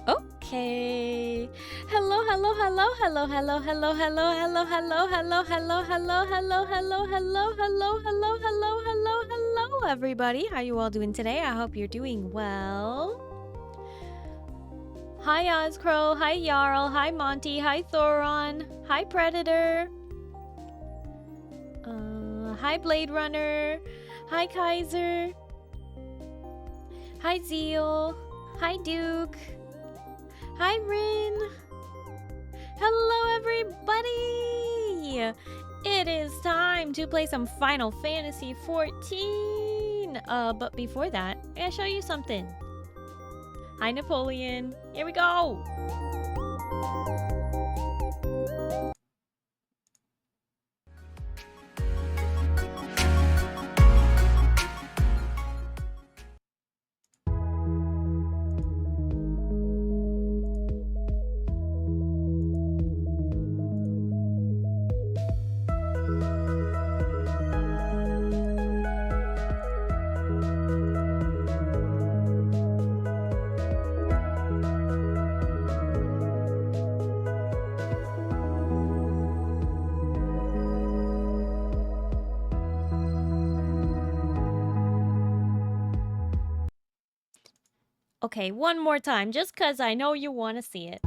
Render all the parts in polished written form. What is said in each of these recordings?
Okay. Hello, hello, hello, hello, hello, hello, hello, hello, hello, hello, hello, hello, hello, hello, hello, hello, hello, hello, hello, hello, everybody. How you all doing today? I hope you're doing well. Hi, Ozcrow. Hi, Jarl. Hi, Monty. Hi, Thoron. Hi, Predator. Hi, Blade Runner. Hi, Kaiser. Hi, Zeal. Hi, Duke. Hi, Rin. Hello, everybody. It is time to play some Final Fantasy XIV. But before that, I gotta show you something. Hi, Napoleon. Here we go. Okay, one more time, just because I know you want to see it.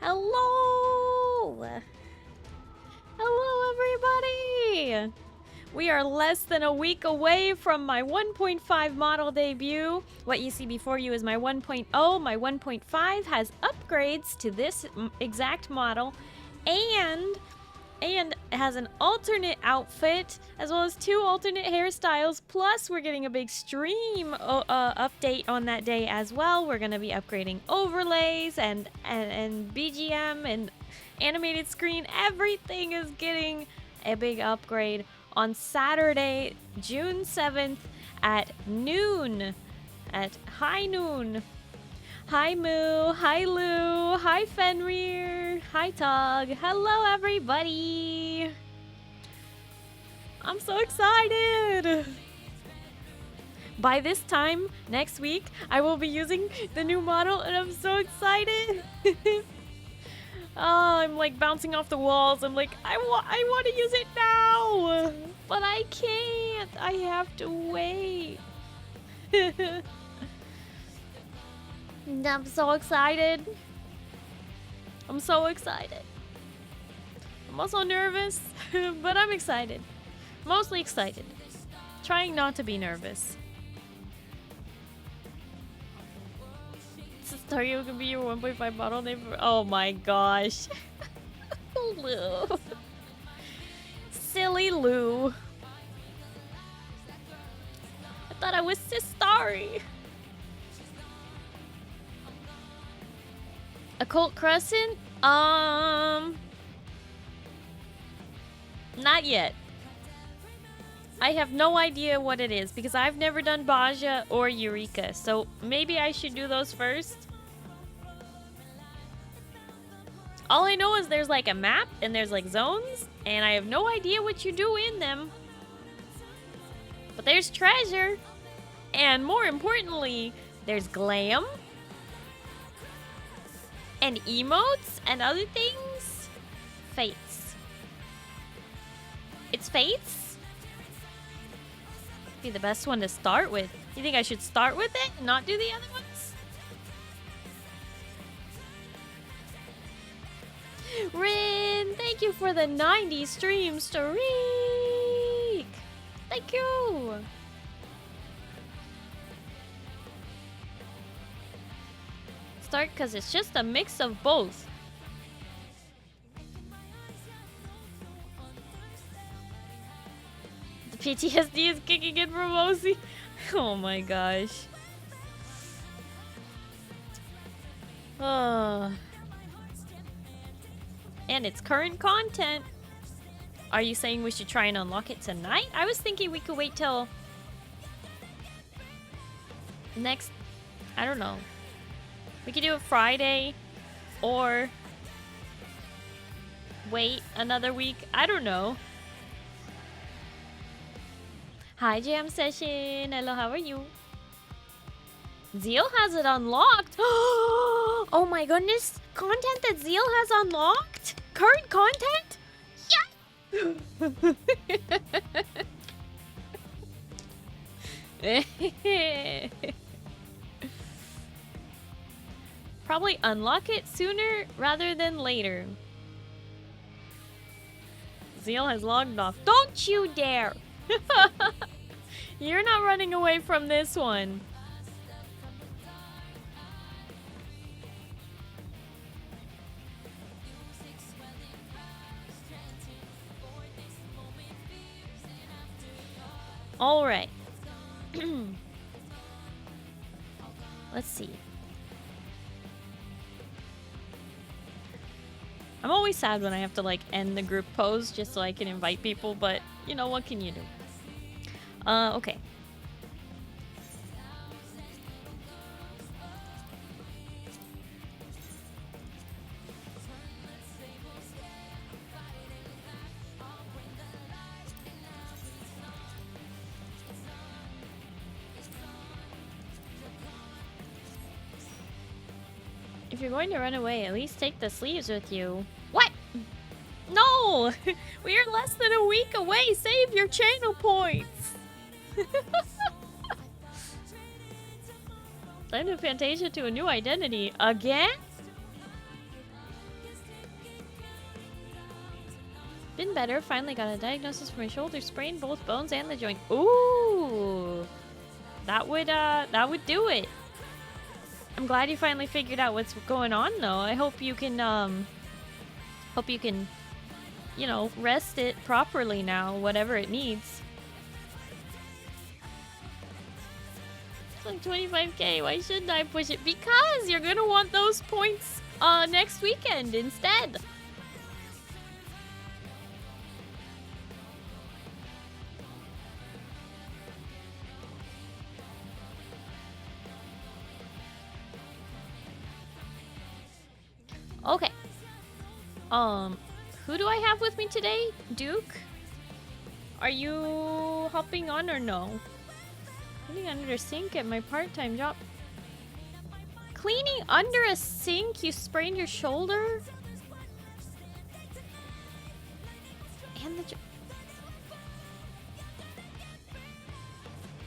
Hello! Hello, everybody! We are less than a week away from my 1.5 model debut. What you see before you is my 1.0. My 1.5 has upgrades to this exact model and has an alternate outfit as well as 2 alternate hairstyles. Plus, we're getting a big stream update on that day as well. We're going to be upgrading overlays and BGM and animated screen. Everything is getting a big upgrade on Saturday, June 7th at noon. At high noon. Hi Moo, hi Lou, hi Fenrir, hi Tug. Hello everybody. I'm so excited. By this time next week, I will be using the new model and I'm so excited. Oh, I'm like bouncing off the walls. I'm like, I want to use it now, but I can't. I have to wait. I'm so excited. I'm so excited. I'm also nervous, but I'm excited. Mostly excited. Trying not to be nervous. Starry could be your 1.5 model name for— oh my gosh. Lou. Silly Lou. I thought I was Sis Starry. Occult Crescent? Not yet. I have no idea what it is because I've never done Baja or Eureka, so maybe I should do those first. All I know is there's like a map and there's like zones, and I have no idea what you do in them. But there's treasure, and more importantly, there's glam. And emotes and other things? Fates. It's Fates? Be the best one to start with. You think I should start with it and not do the other ones? Rin, thank you for the 90 stream streak. Thank you. Start because it's just a mix of both. PTSD is kicking in from Osi. Oh my gosh. And it's current content. Are you saying we should try and unlock it tonight? I was thinking we could wait till next, I don't know. We could do it Friday or wait another week. I don't know. Hi, Jam Session. Hello, how are you? Zeal has it unlocked. Oh my goodness. Content that Zeal has unlocked? Current content? Yeah! Probably unlock it sooner rather than later. Zeal has logged off. Don't you dare! You're not running away from this one. All right. Let's see. I'm always sad when I have to like end the group pose just so I can invite people, but you know, what can you do? Okay. If you're going to run away, at least take the sleeves with you. What? No! We are less than a week away! Save your channel points! Final Fantasia to a new identity. Again? Been better. Finally got a diagnosis for my shoulder sprain, both bones and the joint. Ooh! That would do it. I'm glad you finally figured out what's going on, though. I hope you can, you know, rest it properly now, whatever it needs. It's like 25k. Why shouldn't I push it? Because you're gonna want those points next weekend instead. Okay. Who do I have with me today? Duke? Are you hopping on or no? Cleaning under a sink at my part-time job. Cleaning under a sink? You sprained your shoulder? And the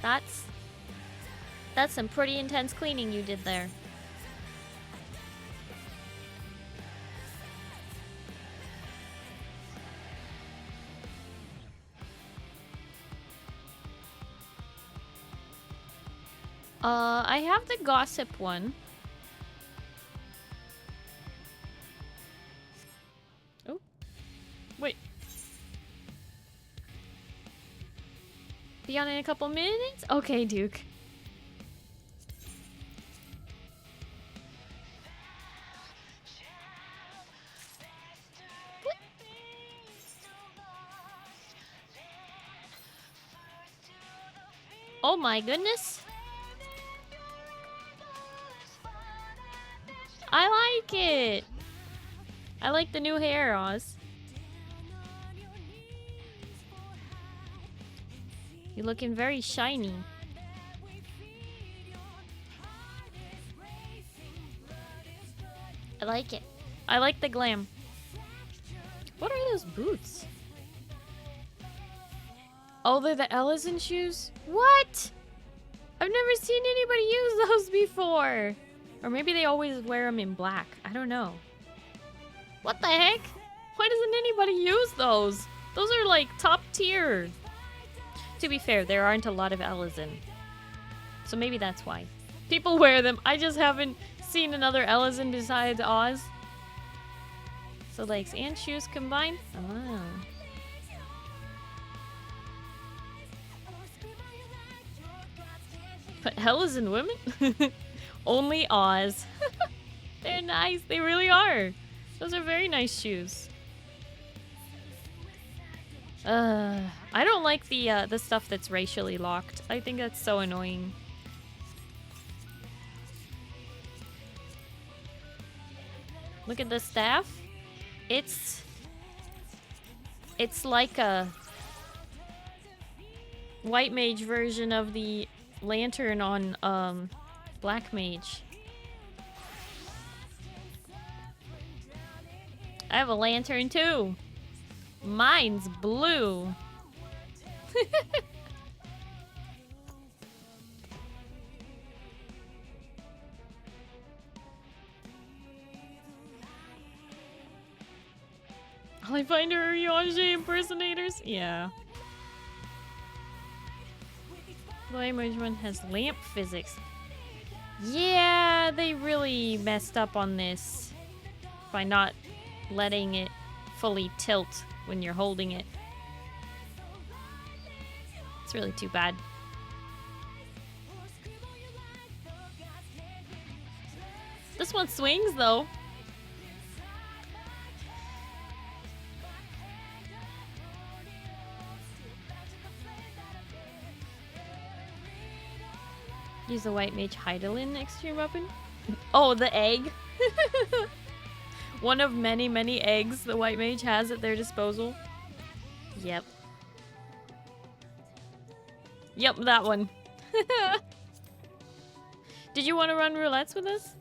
That's some pretty intense cleaning you did there. I have the gossip one. Oh. Wait. Be on in a couple minutes? Okay, Duke. Oh my goodness. I like it. I like the new hair, Oz. You're looking very shiny. I like it. I like the glam. What are those boots? Oh, they're the Ellison shoes? What? I've never seen anybody use those before. Or maybe they always wear them in black. I don't know. What the heck? Why doesn't anybody use those? Those are like top tier. To be fair, there aren't a lot of Ellison. So maybe that's why. People wear them. I just haven't seen another Ellison besides Oz. So legs and shoes combined? Oh. But hell is in women? Only Oz. They're nice. They really are. Those are very nice shoes. I don't like the stuff that's racially locked. I think that's so annoying. Look at the staff. It's like a white mage version of the lantern on black mage. I have a lantern too. Mine's blue. All I find are Yonji impersonators? Yeah. Blue Management has lamp physics. Yeah, they really messed up on this by not letting it fully tilt when you're holding it. It's really too bad. This one swings though. Use the white mage Heidelin extreme weapon. Oh, the egg. One of many, many eggs the white mage has at their disposal. Yep. Yep, that one. Did you want to run roulettes with us?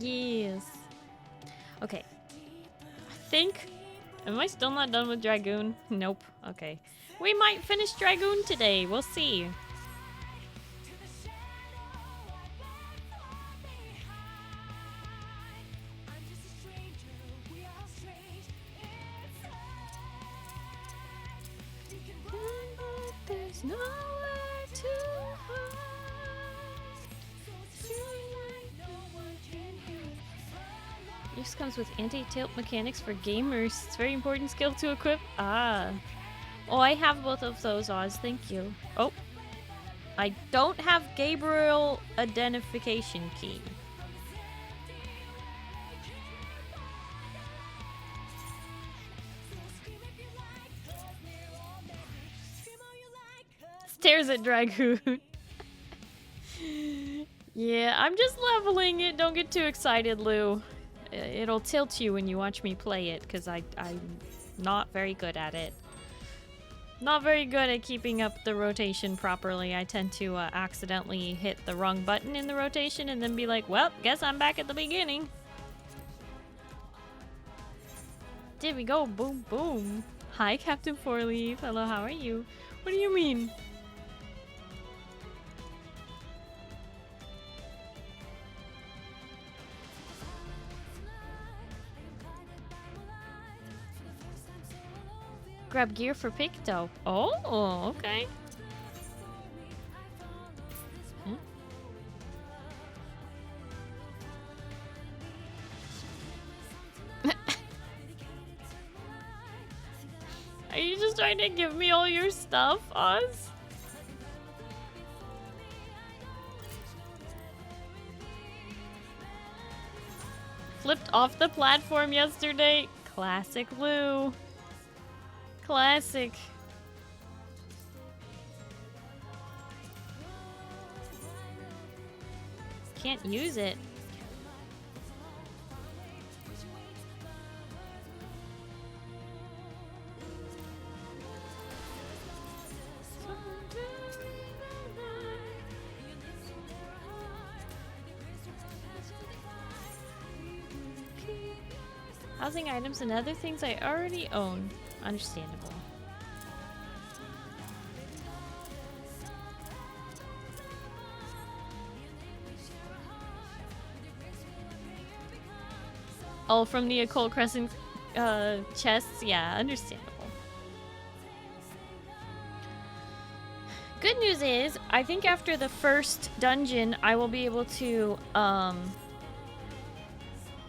Yes. Okay. I think... Am I still not done with Dragoon? Nope. Okay. We might finish Dragoon today. We'll see. There's nowhere to hide. This comes with anti-tilt mechanics for gamers. It's a very important skill to equip. Ah. Oh, I have both of those, Oz. Thank you. Oh. I don't have Gabriel identification key. Stares at Dragoon. Yeah, I'm just leveling it. Don't get too excited, Lou. It'll tilt you when you watch me play it, because I'm not very good at it. Not very good at keeping up the rotation properly. I tend to accidentally hit the wrong button in the rotation and then be like, well, guess I'm back at the beginning. There we go. Boom, boom. Hi, Captain Fourleaf. Hello, how are you? What do you mean? Grab gear for Picto. Oh, okay. Hmm? Are you just trying to give me all your stuff, Oz? Flipped off the platform yesterday. Classic Lou. Classic. Can't use it. Housing items and other things I already own. Understandable. Oh, from the Occult Crescent chests? Yeah, understandable. Good news is, I think after the first dungeon, I will be able to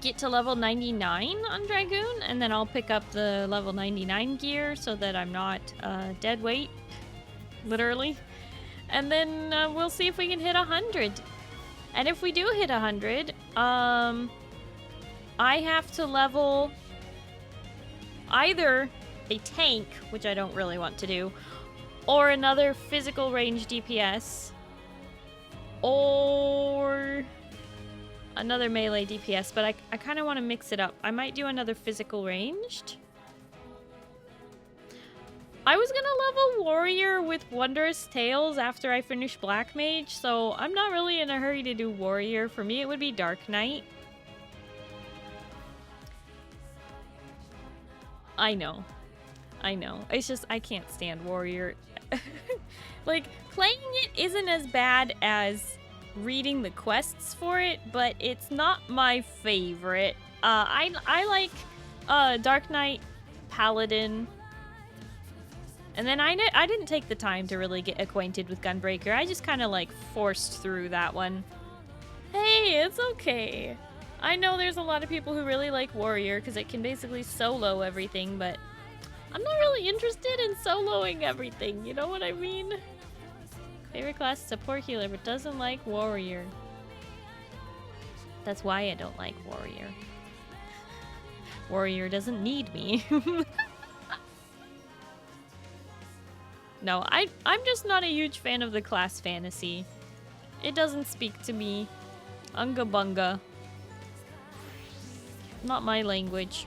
get to level 99 on Dragoon, and then I'll pick up the level 99 gear so that I'm not dead weight, literally. And then we'll see if we can hit 100. And if we do hit 100, I have to level either a tank, which I don't really want to do, or another physical range DPS, or another melee DPS, but I kind of want to mix it up. I might do another physical ranged. I was gonna level warrior with Wondrous Tales after I finish Black Mage, so I'm not really in a hurry to do warrior. For me, it would be Dark Knight. I know. It's just, I can't stand warrior. Like, playing it isn't as bad as reading the quests for it, but it's not my favorite. I like Dark Knight, Paladin, and then I didn't take the time to really get acquainted with Gunbreaker. I just kind of like forced through that one. Hey, it's okay. I know there's a lot of people who really like Warrior because it can basically solo everything, but I'm not really interested in soloing everything, you know what I mean? Favorite class is support healer, but doesn't like Warrior. That's why I don't like Warrior. Warrior doesn't need me. No, I'm just not a huge fan of the class fantasy. It doesn't speak to me. Unga bunga. Not my language.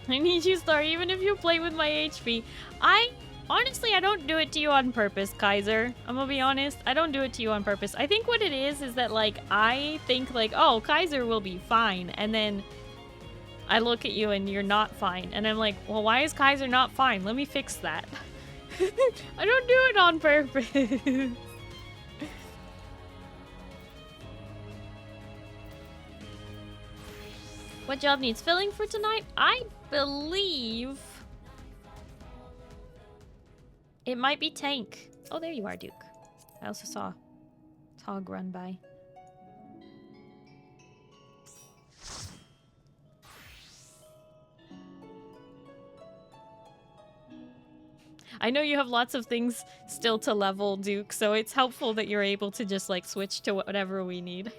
I need you, Starry, even if you play with my HP. Honestly, I don't do it to you on purpose, Kaiser. I'm gonna be honest. I don't do it to you on purpose. I think what it is that, like, I think, like, oh, Kaiser will be fine. And then I look at you and you're not fine. And I'm like, well, why is Kaiser not fine? Let me fix that. I don't do it on purpose. What job needs filling for tonight? I believe it might be tank. Oh, there you are, Duke. I also saw Tog run by. I know you have lots of things still to level, Duke, so it's helpful that you're able to just, like, switch to whatever we need.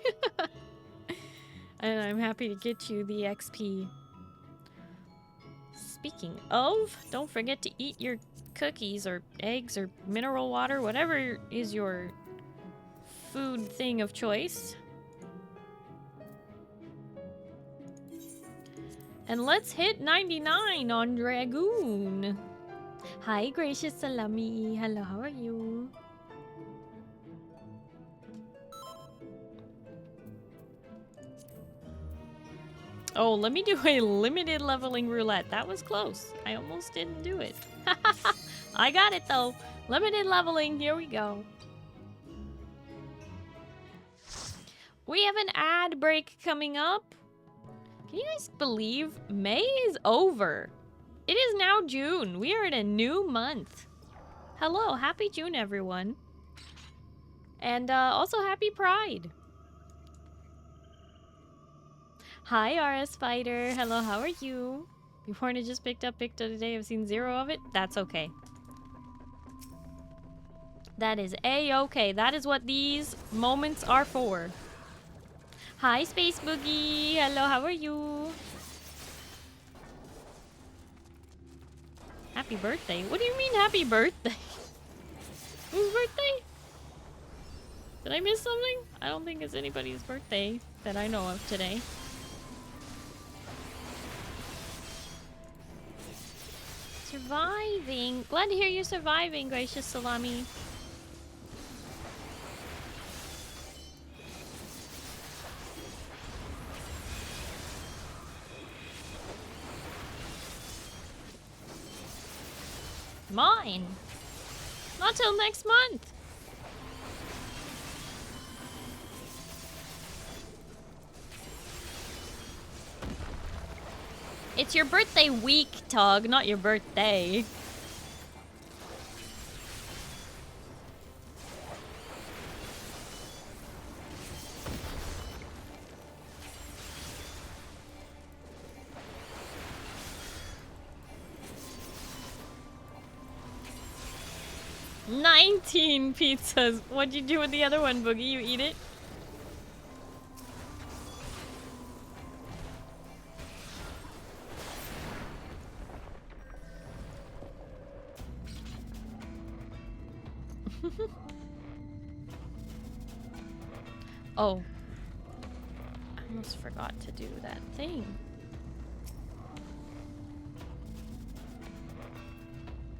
And I'm happy to get you the XP. Speaking of, don't forget to eat your cookies or eggs or mineral water, whatever is your food thing of choice. And let's hit 99 on Dragoon. Hi, Gracious Salami. Hello, how are you? Oh, let me do a limited leveling roulette. That was close. I almost didn't do it. I got it, though. Limited leveling. Here we go. We have an ad break coming up. Can you guys believe May is over? It is now June. We are in a new month. Hello. Happy June, everyone. And also happy Pride. Hi, RS Fighter. Hello, how are you? Before I just picked up today, I've seen 0 of it. That's okay. That is A-okay. That is what these moments are for. Hi, Space Boogie. Hello, how are you? Happy birthday. What do you mean happy birthday? Whose birthday? Did I miss something? I don't think it's anybody's birthday that I know of today. Surviving. Glad to hear you're surviving, gracious Salami. Mine. Not till next month. It's your birthday week, Tug, not your birthday. "19 pizzas. What'd you do with the other one, Boogie? You eat it?" Oh. I almost forgot to do that thing.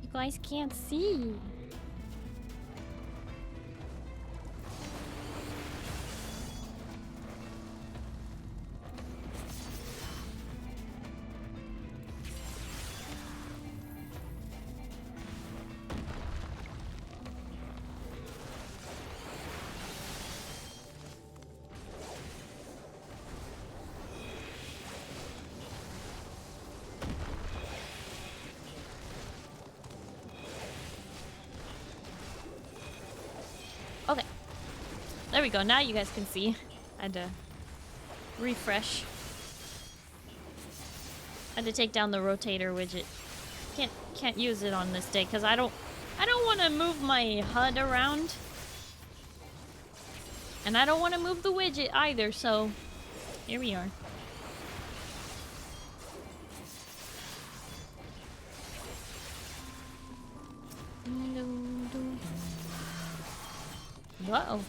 You guys can't see. Okay. There we go. Now you guys can see. I had to refresh. I had to take down the rotator widget. Can't use it on this day because I don't want to move my HUD around. And I don't want to move the widget either, so here we are. Whoa.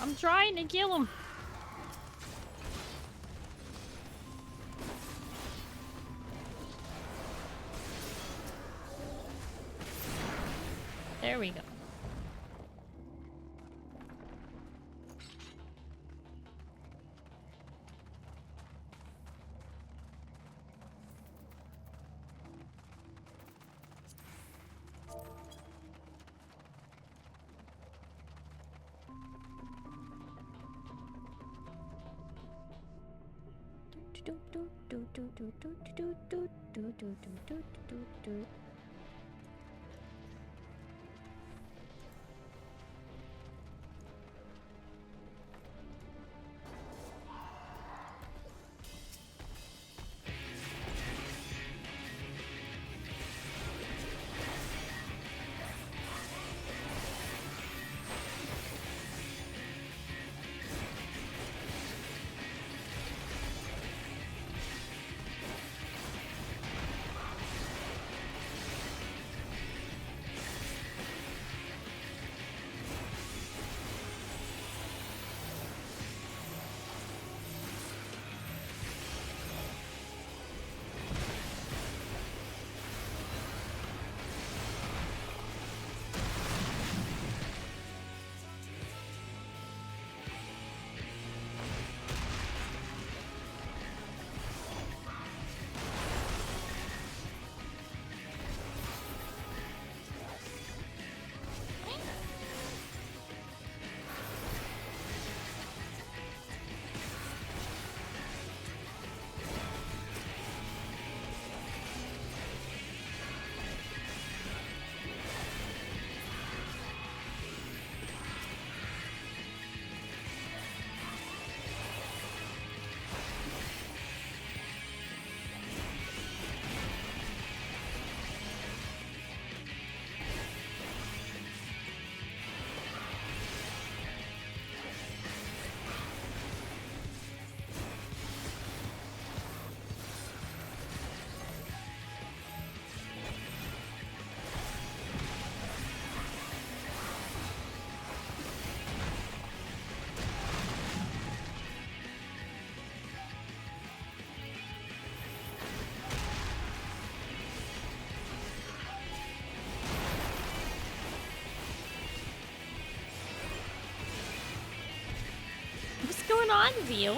I'm trying to kill him. There we go. on view.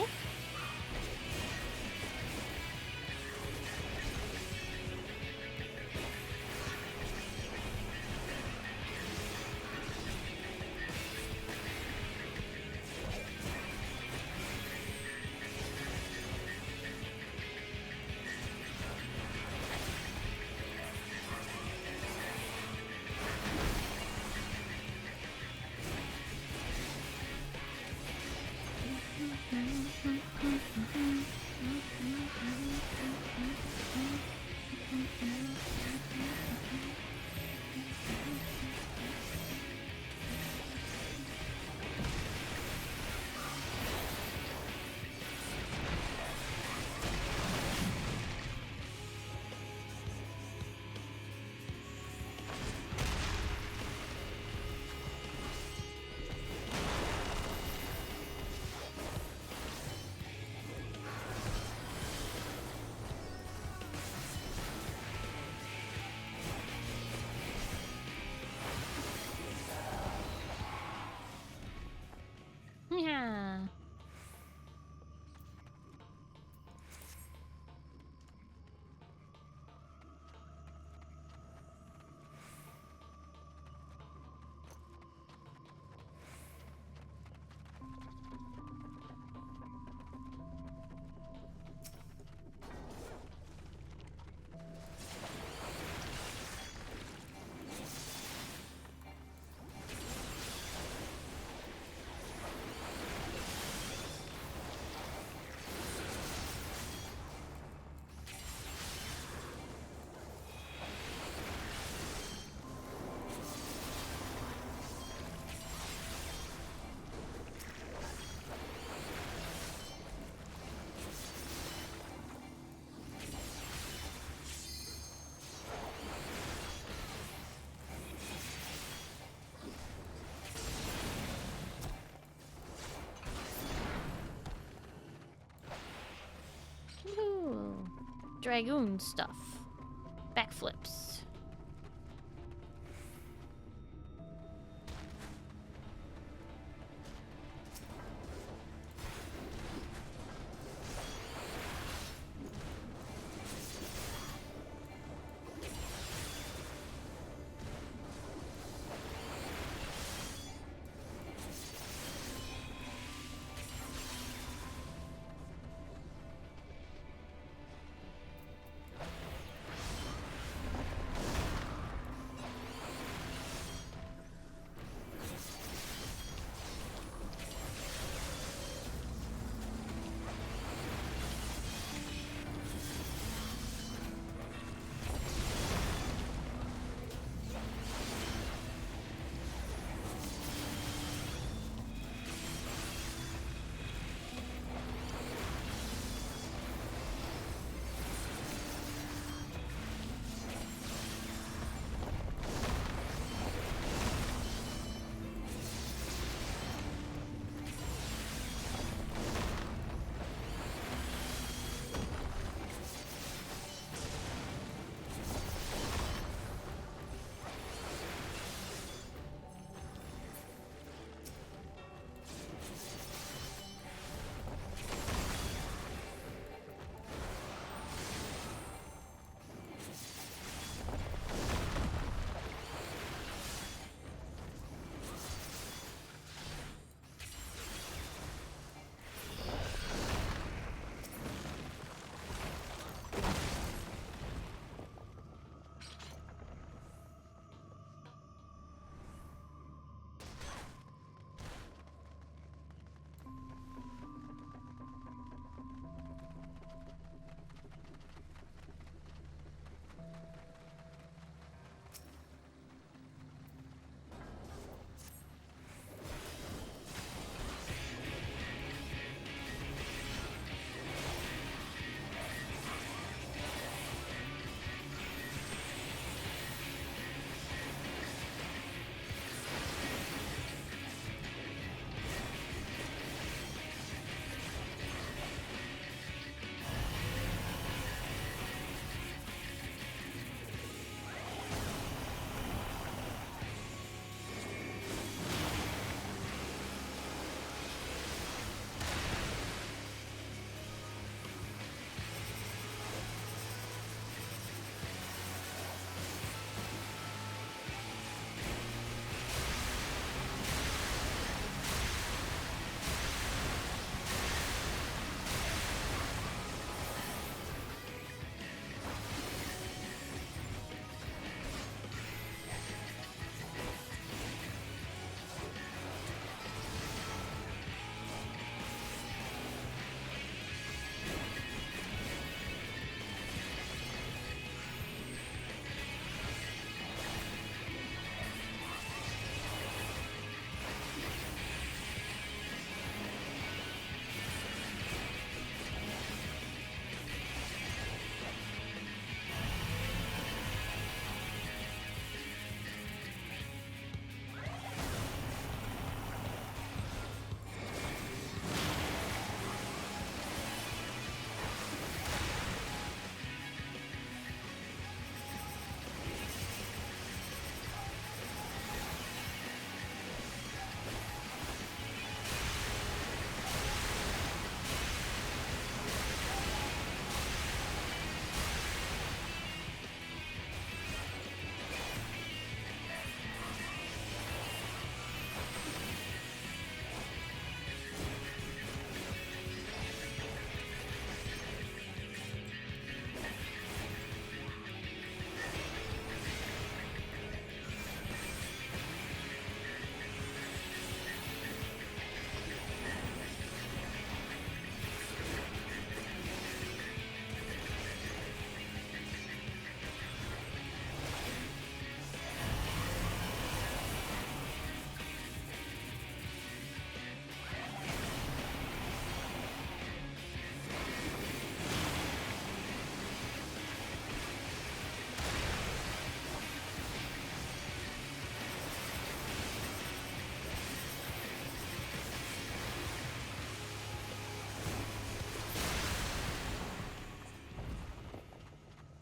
Yeah. Ooh. Dragoon stuff. Backflips.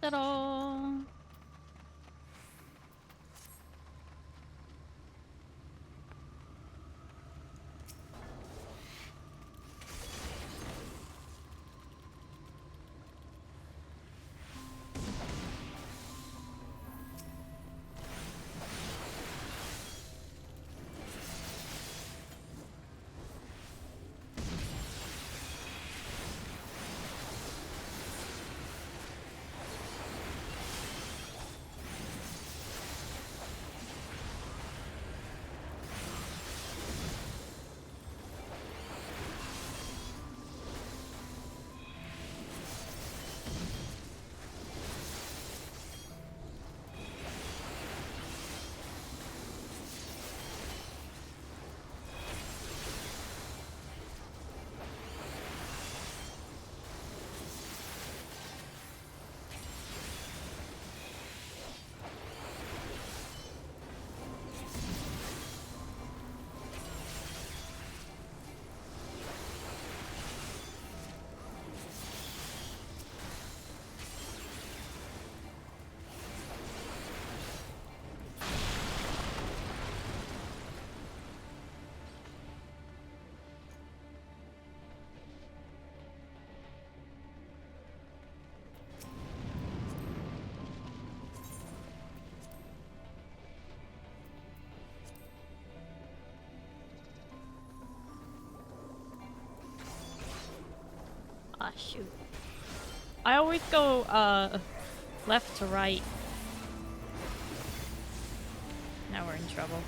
Da-da. Ah, shoot. I always go, left to right. Now we're in trouble.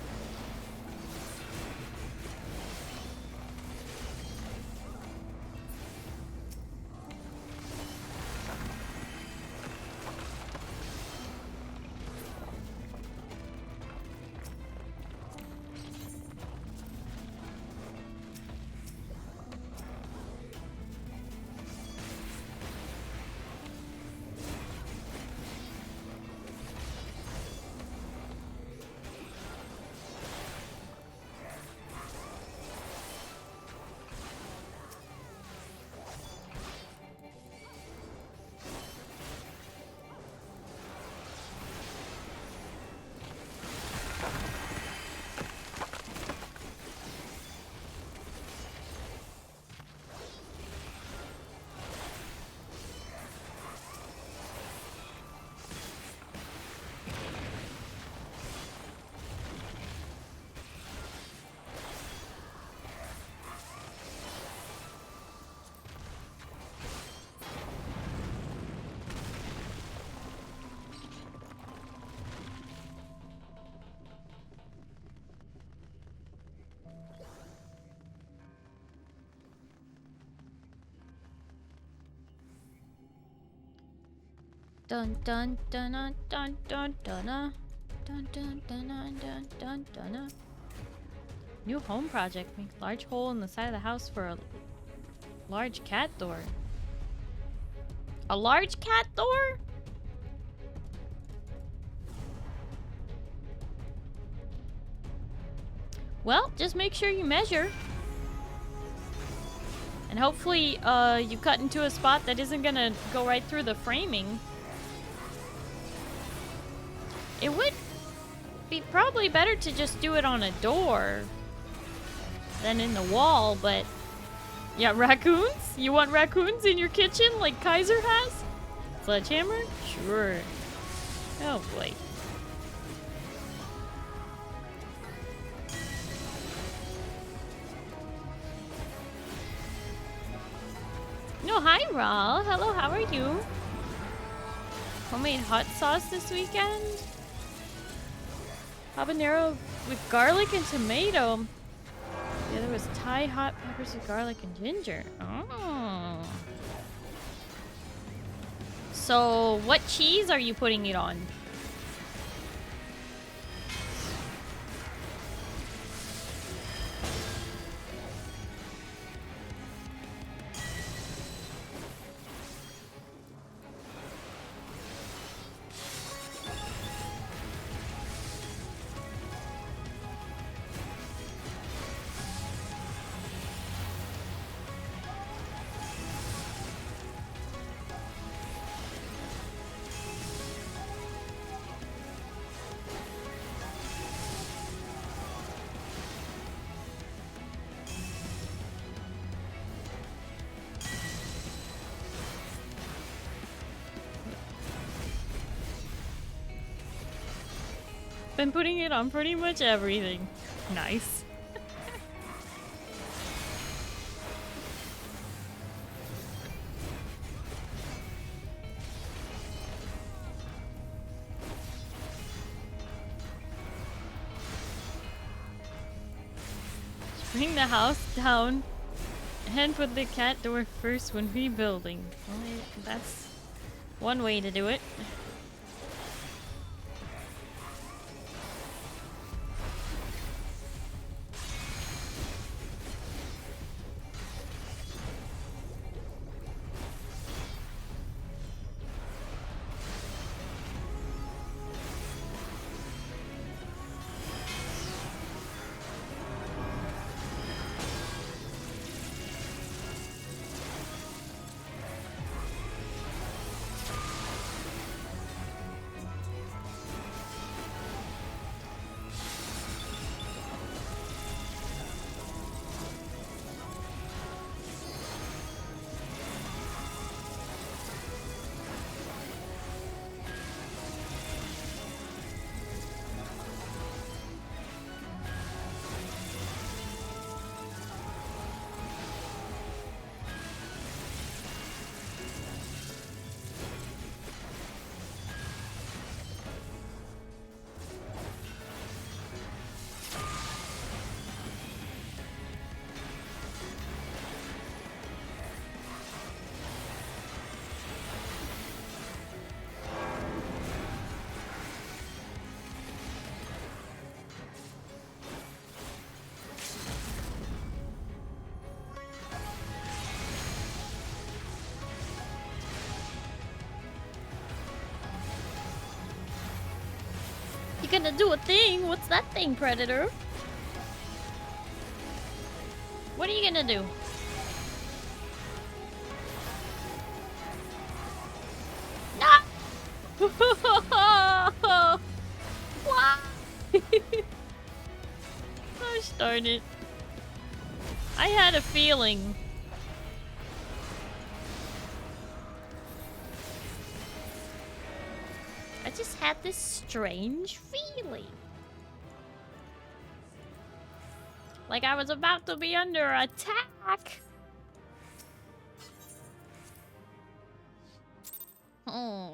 Dun dun dun dun dun dun dun dun dun dun dun dun dun dun. New home project. Make large hole in the side of the house for a large cat door. A large cat door? Well, just make sure you measure. And hopefully, you cut into a spot that isn't gonna go right through the framing. It would be probably better to just do it on a door than in the wall, but... Yeah, raccoons? You want raccoons in your kitchen like Kaiser has? Sledgehammer? Sure. Oh boy. No, hi Raul. Hello, how are you? Homemade hot sauce this weekend? Habanero with garlic and tomato. The other was Thai hot peppers with garlic and ginger. Oh. So, what cheese are you putting it on? Been putting it on pretty much everything. Nice. Bring the house down and put the cat door first when rebuilding. Well, that's one way to do it. You gonna do a thing? What's that thing, Predator? What are you gonna do? No! Why? Gosh darn it. I had a feeling. I just had this strange feeling. Like I was about to be under attack. Oh.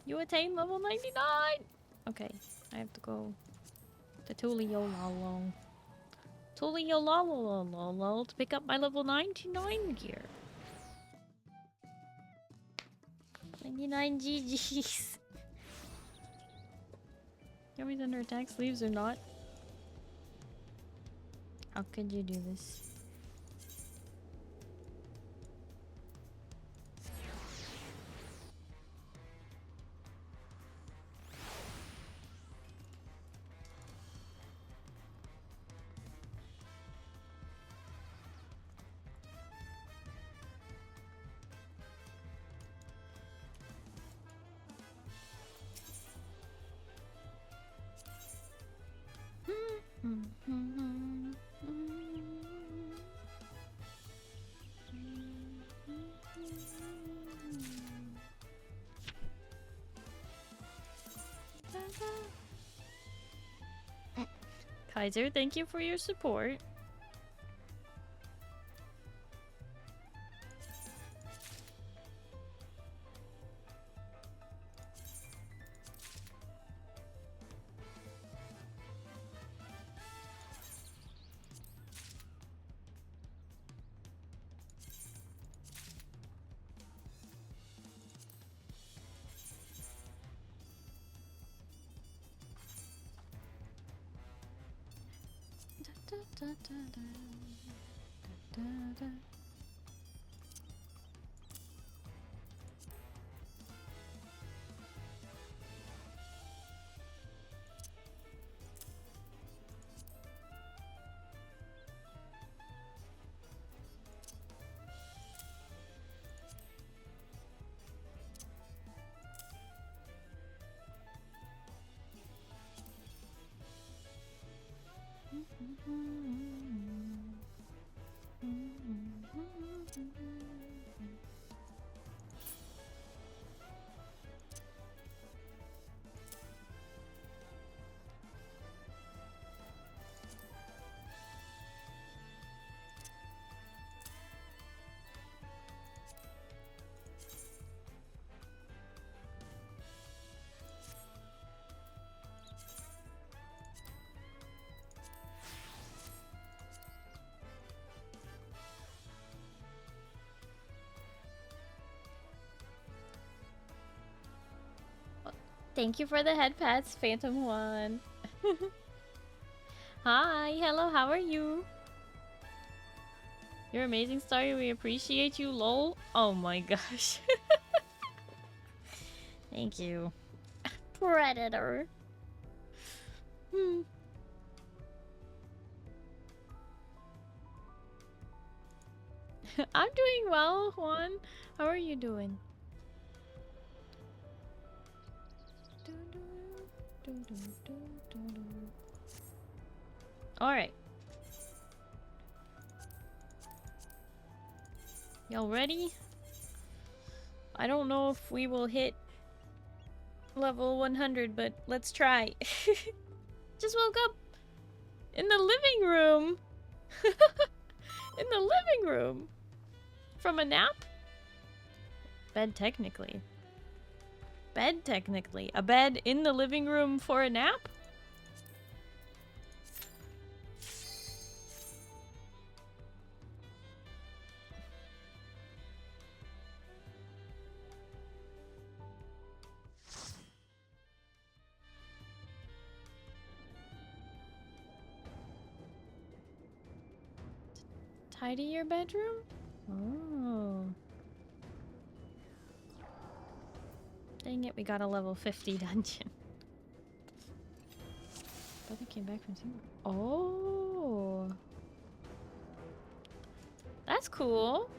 You attain level 99! Okay, I have to go to Tuliololo. Tuliololo to pick up my level 99 gear. 99 GG's. Yami's under attack, sleeves or not? How could you do this? Kaiser, thank you for your support. Thank you for the head pats, Phantom One. Hi, hello, how are you? You're amazing, Starry. We appreciate you, lol. Oh my gosh. Thank you. Predator. I'm doing well, Juan. How are you doing? Alright. Y'all ready? I don't know if we will hit level 100, but let's try. Just woke up in the living room. In the living room. From a nap? Bed technically. Bed technically. A bed in the living room for a nap? Tidy your bedroom? Oh. Dang it, we got a level 50 dungeon. Brother came back from Singapore. Oh. That's cool.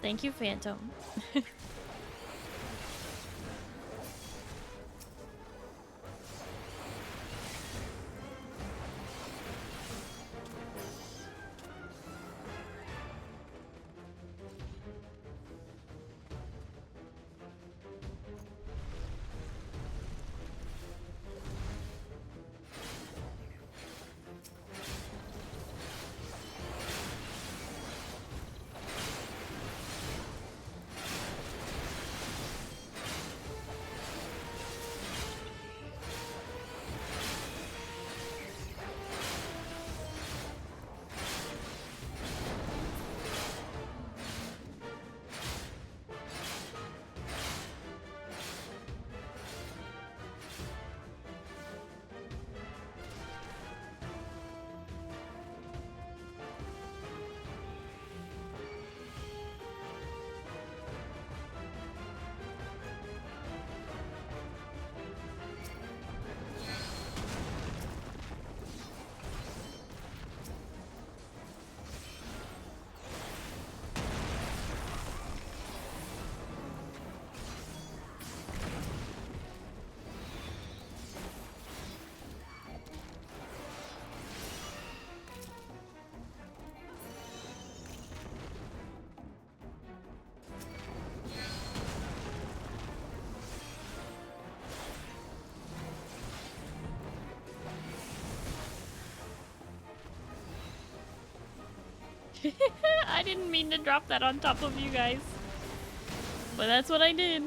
Thank you, Phantom. I didn't mean to drop that on top of you guys. But that's what I did.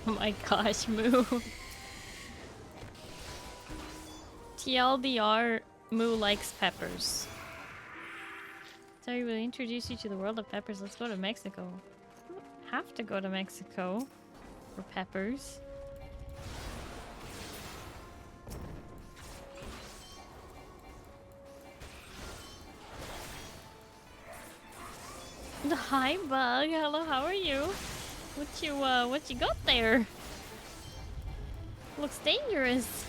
Oh my gosh, Moo. TLDR, Moo likes peppers. Sorry, we'll introduce you to the world of peppers. Let's go to Mexico. We don't have to go to Mexico for peppers. Hi, Bug. Hello, how are you? What you got there? Looks dangerous.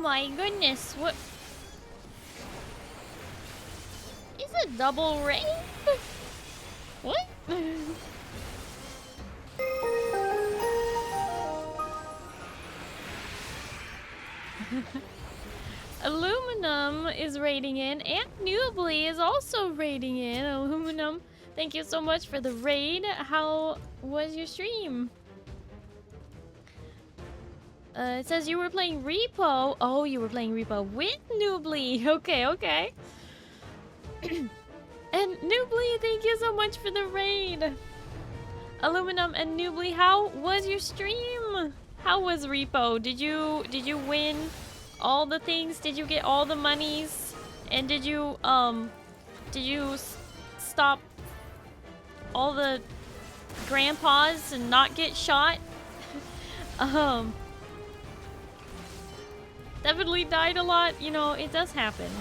My goodness, what is a double raid? What? Aluminum is raiding in, and Nubly is also raiding in. Aluminum, thank you so much for the raid. How was your stream? It says you were playing Repo. Oh, you were playing Repo with Nubly. Okay, okay. And Nubly, thank you so much for the raid. Aluminum and Nubly, how was your stream? How was Repo? Did you win all the things? Did you get all the monies? And did you stop all the grandpas and not get shot? Definitely died a lot. You know, it does happen.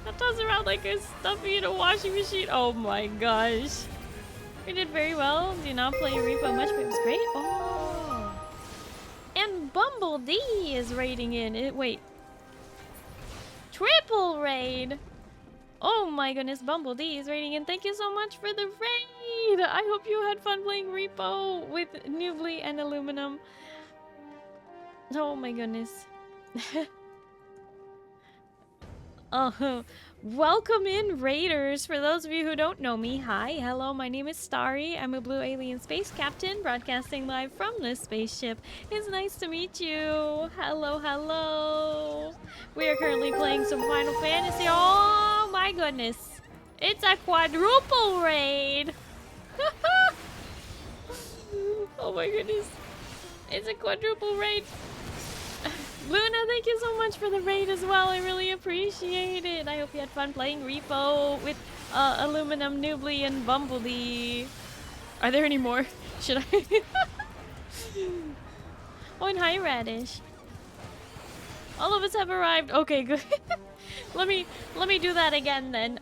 That toss around like a stuffy in a washing machine. Oh my gosh. We did very well. Do not play Repo much, but it was great. Oh. And Bumble D is raiding in. Wait. Triple raid. Oh my goodness, Bumble D is raiding in. Thank you so much for the raid. I hope you had fun playing Repo with Nubly and Aluminum. Oh my goodness. Welcome in, Raiders. For those of you who don't know me, hi, hello, my name is Starry. I'm a blue alien space captain broadcasting live from this spaceship. It's nice to meet you. Hello, hello. We are currently playing some Final Fantasy. Oh my goodness. It's a quadruple raid. Oh my goodness. It's a quadruple raid. Luna, thank you so much for the raid as well. I really appreciate it. I hope you had fun playing Repo with Aluminum, Nubly, and Bumblebee. Are there any more? Should I? Oh, and hi, Radish. All of us have arrived. Okay, good. let me do that again then.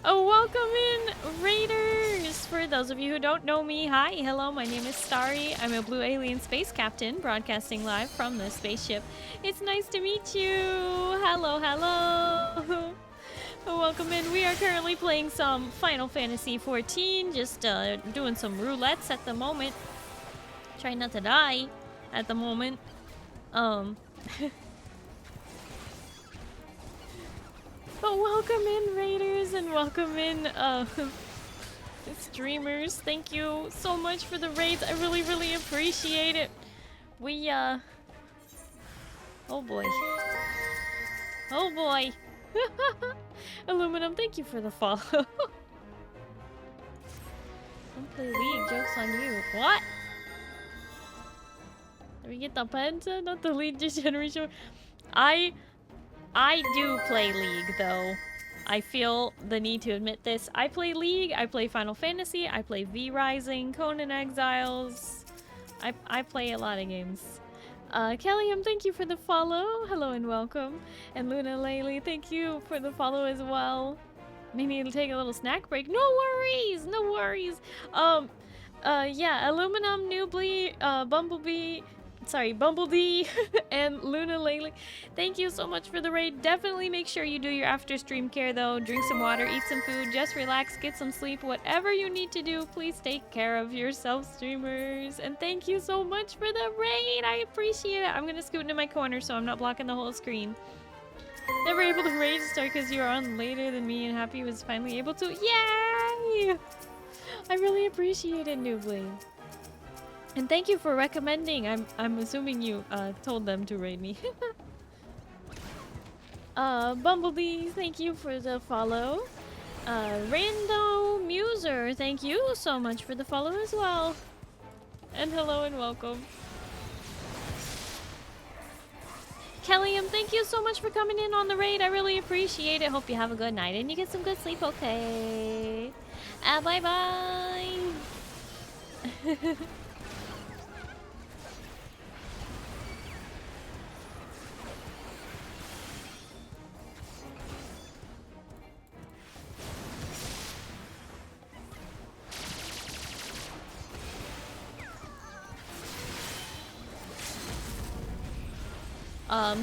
Welcome in, Raiders! For those of you who don't know me, hi, hello, my name is Starry. I'm a blue alien space captain broadcasting live from the spaceship. It's nice to meet you. Hello, hello. Welcome in. We are currently playing some Final Fantasy XIV, just doing some roulettes at the moment. Trying not to die at the moment. But welcome in, Raiders, and welcome in, streamers. Thank you so much for the raids. I really, really appreciate it. We, oh boy. Oh boy. Aluminum, thank you for the follow. Don't play League, joke's on you. What? Did we get the penta? Not the lead generation. I do play League, though. I feel the need to admit this. I play League, I play Final Fantasy, I play V Rising, Conan Exiles. I play a lot of games. Kellyum, thank you for the follow. Hello and welcome. And Luna Laylee, thank you for the follow as well. Maybe it'll take a little snack break. No worries, no worries. Yeah, Aluminum, Nubly, Bumblebee, sorry, Bumblebee and Luna Laylee. Thank you so much for the raid. Definitely make sure you do your after stream care though. Drink some water, eat some food, just relax, get some sleep. Whatever you need to do, please take care of yourself, streamers. And thank you so much for the raid. I appreciate it. I'm gonna scoot into my corner so I'm not blocking the whole screen. Never able to raid start because you were on later than me, and happy was finally able to. Yay! I really appreciate it, Noobly. And thank you for recommending. I'm assuming you told them to raid me. Bumblebee, thank you for the follow. Rando Muser, thank you so much for the follow as well. And hello and welcome. Kellyum, thank you so much for coming in on the raid. I really appreciate it. Hope you have a good night and you get some good sleep, okay? Bye-bye.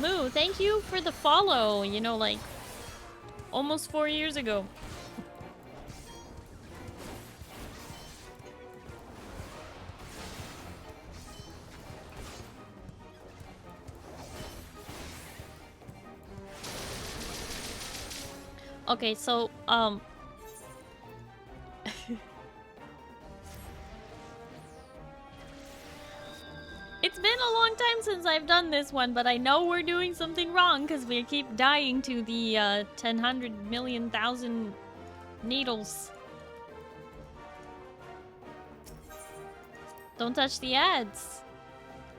Moo, thank you for the follow, you know, like, almost 4 years ago. Okay, so, it's been a long time since I've done this one, but I know we're doing something wrong because we keep dying to the 10,000,000,000 needles. Don't touch the ads.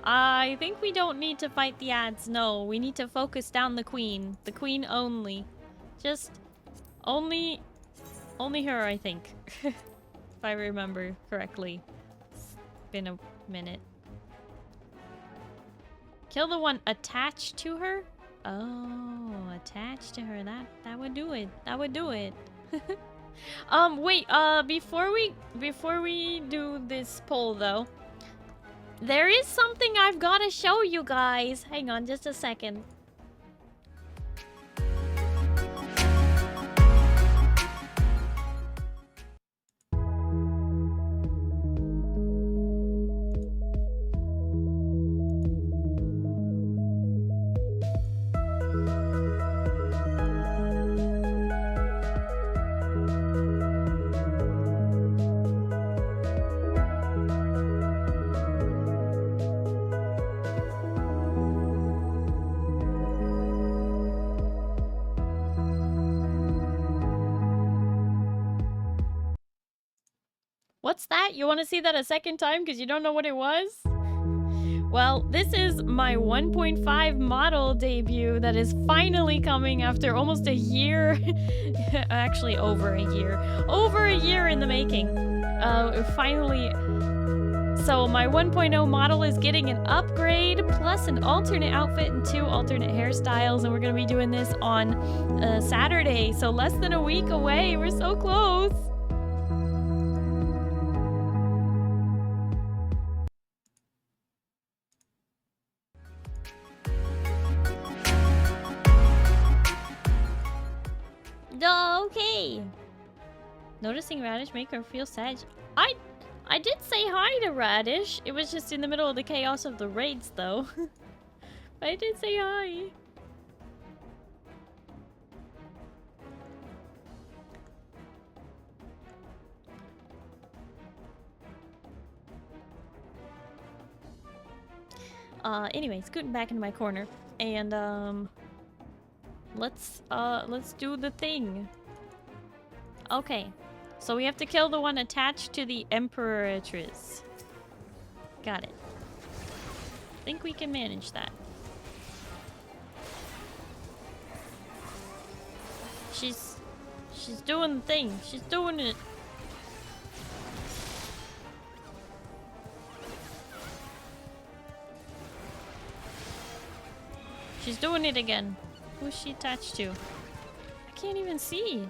I think we don't need to fight the ads, no. We need to focus down the queen. The queen only. Just only her, I think. If I remember correctly. It's been a minute. Kill the one attached to her? Oh, attached to her. That would do it. That would do it. Wait, before we do this poll though, there is something I've got to show you guys. Hang on just a second. What's that? You want to see that a second time because you don't know what it was? Well, this is my 1.5 model debut that is finally coming after almost a year. Actually, over a year. Over a year in the making. Finally. So my 1.0 model is getting an upgrade plus an alternate outfit and 2 alternate hairstyles, and we're going to be doing this on Saturday. So less than a week away. We're so close. Okay. Noticing Radish make her feel sad. I did say hi to Radish. It was just in the middle of the chaos of the raids though. But I did say hi. Anyway, scooting back into my corner. And let's do the thing. Okay. So we have to kill the one attached to the Emperoritress. Got it. Think we can manage that. She's doing the thing. She's doing it. She's doing it again. Who's she attached to? I can't even see.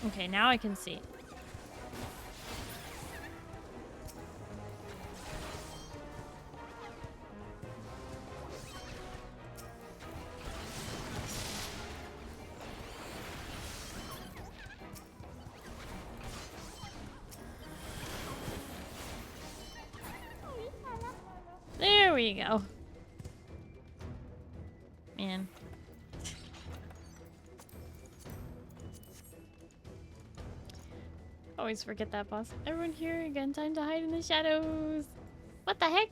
Okay, now I can see. There we go. Man. Always forget that, boss. Everyone here again, time to hide in the shadows. What the heck?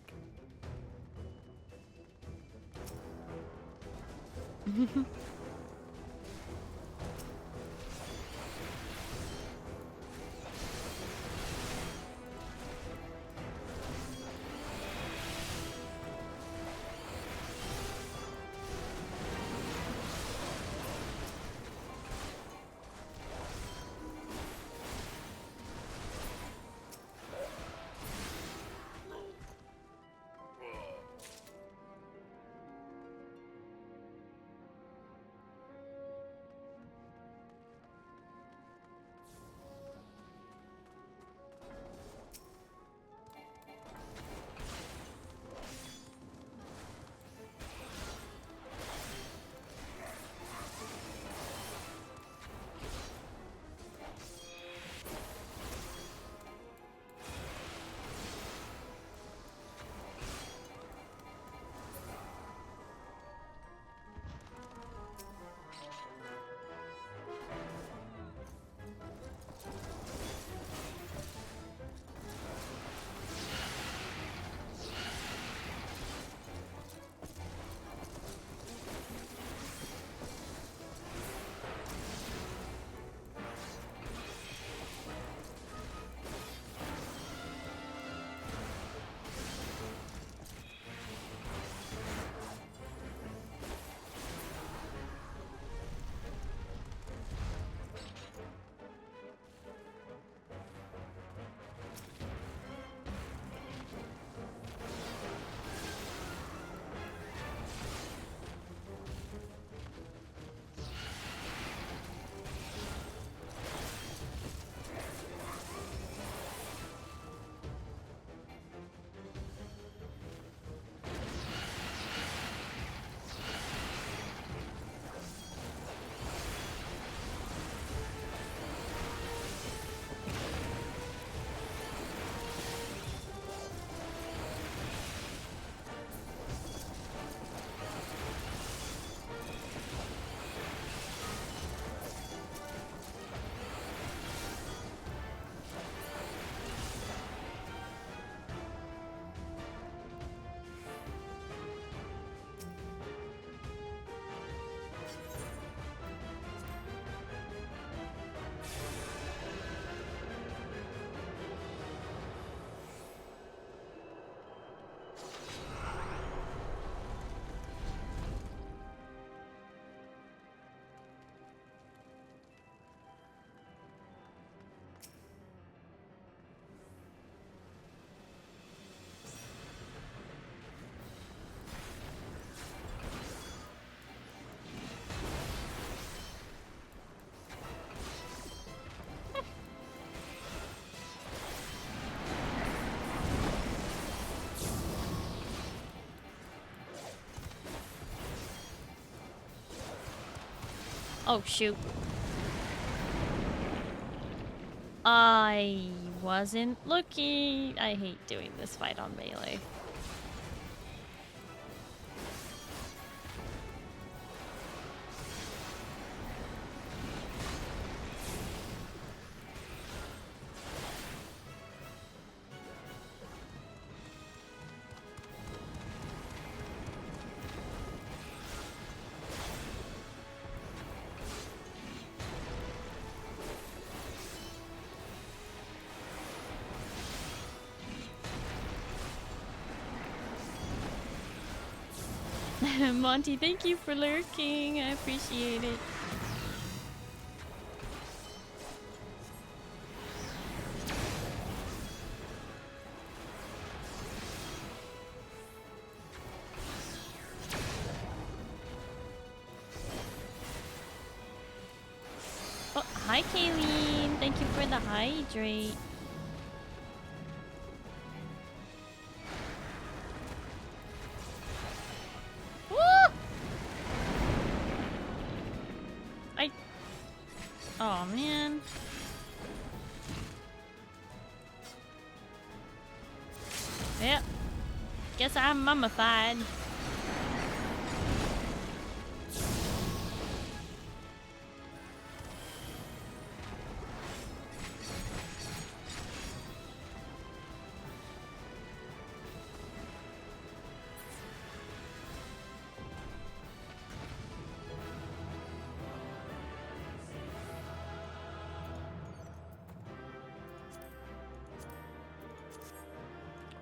Oh, shoot. I wasn't looking. I hate doing this fight on melee. Monty, thank you for lurking. I appreciate it. Oh, hi. Hi, Kayleen. Thank you for the hydrate. Woo! Oh, man. Yep. Guess I'm mummified.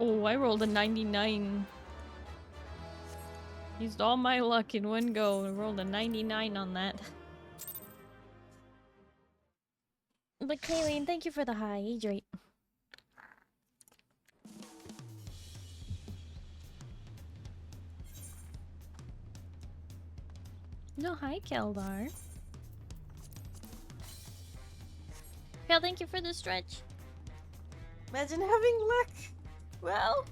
Oh, I rolled a 99. Used all my luck in one go and rolled a 99 on that. But Kayleen, thank you for the hydrate. No, hi, Keldar. Kel, thank you for the stretch. Imagine having luck. Well,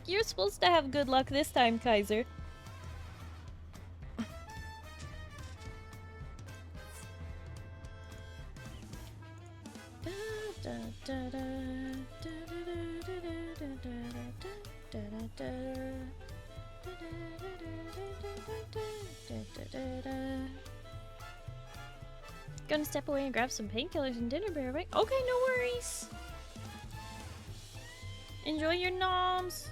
you're supposed to have good luck this time, Kaiser. Gonna step away and grab some painkillers and dinner, bear, right? Okay, no worries. Enjoy your noms.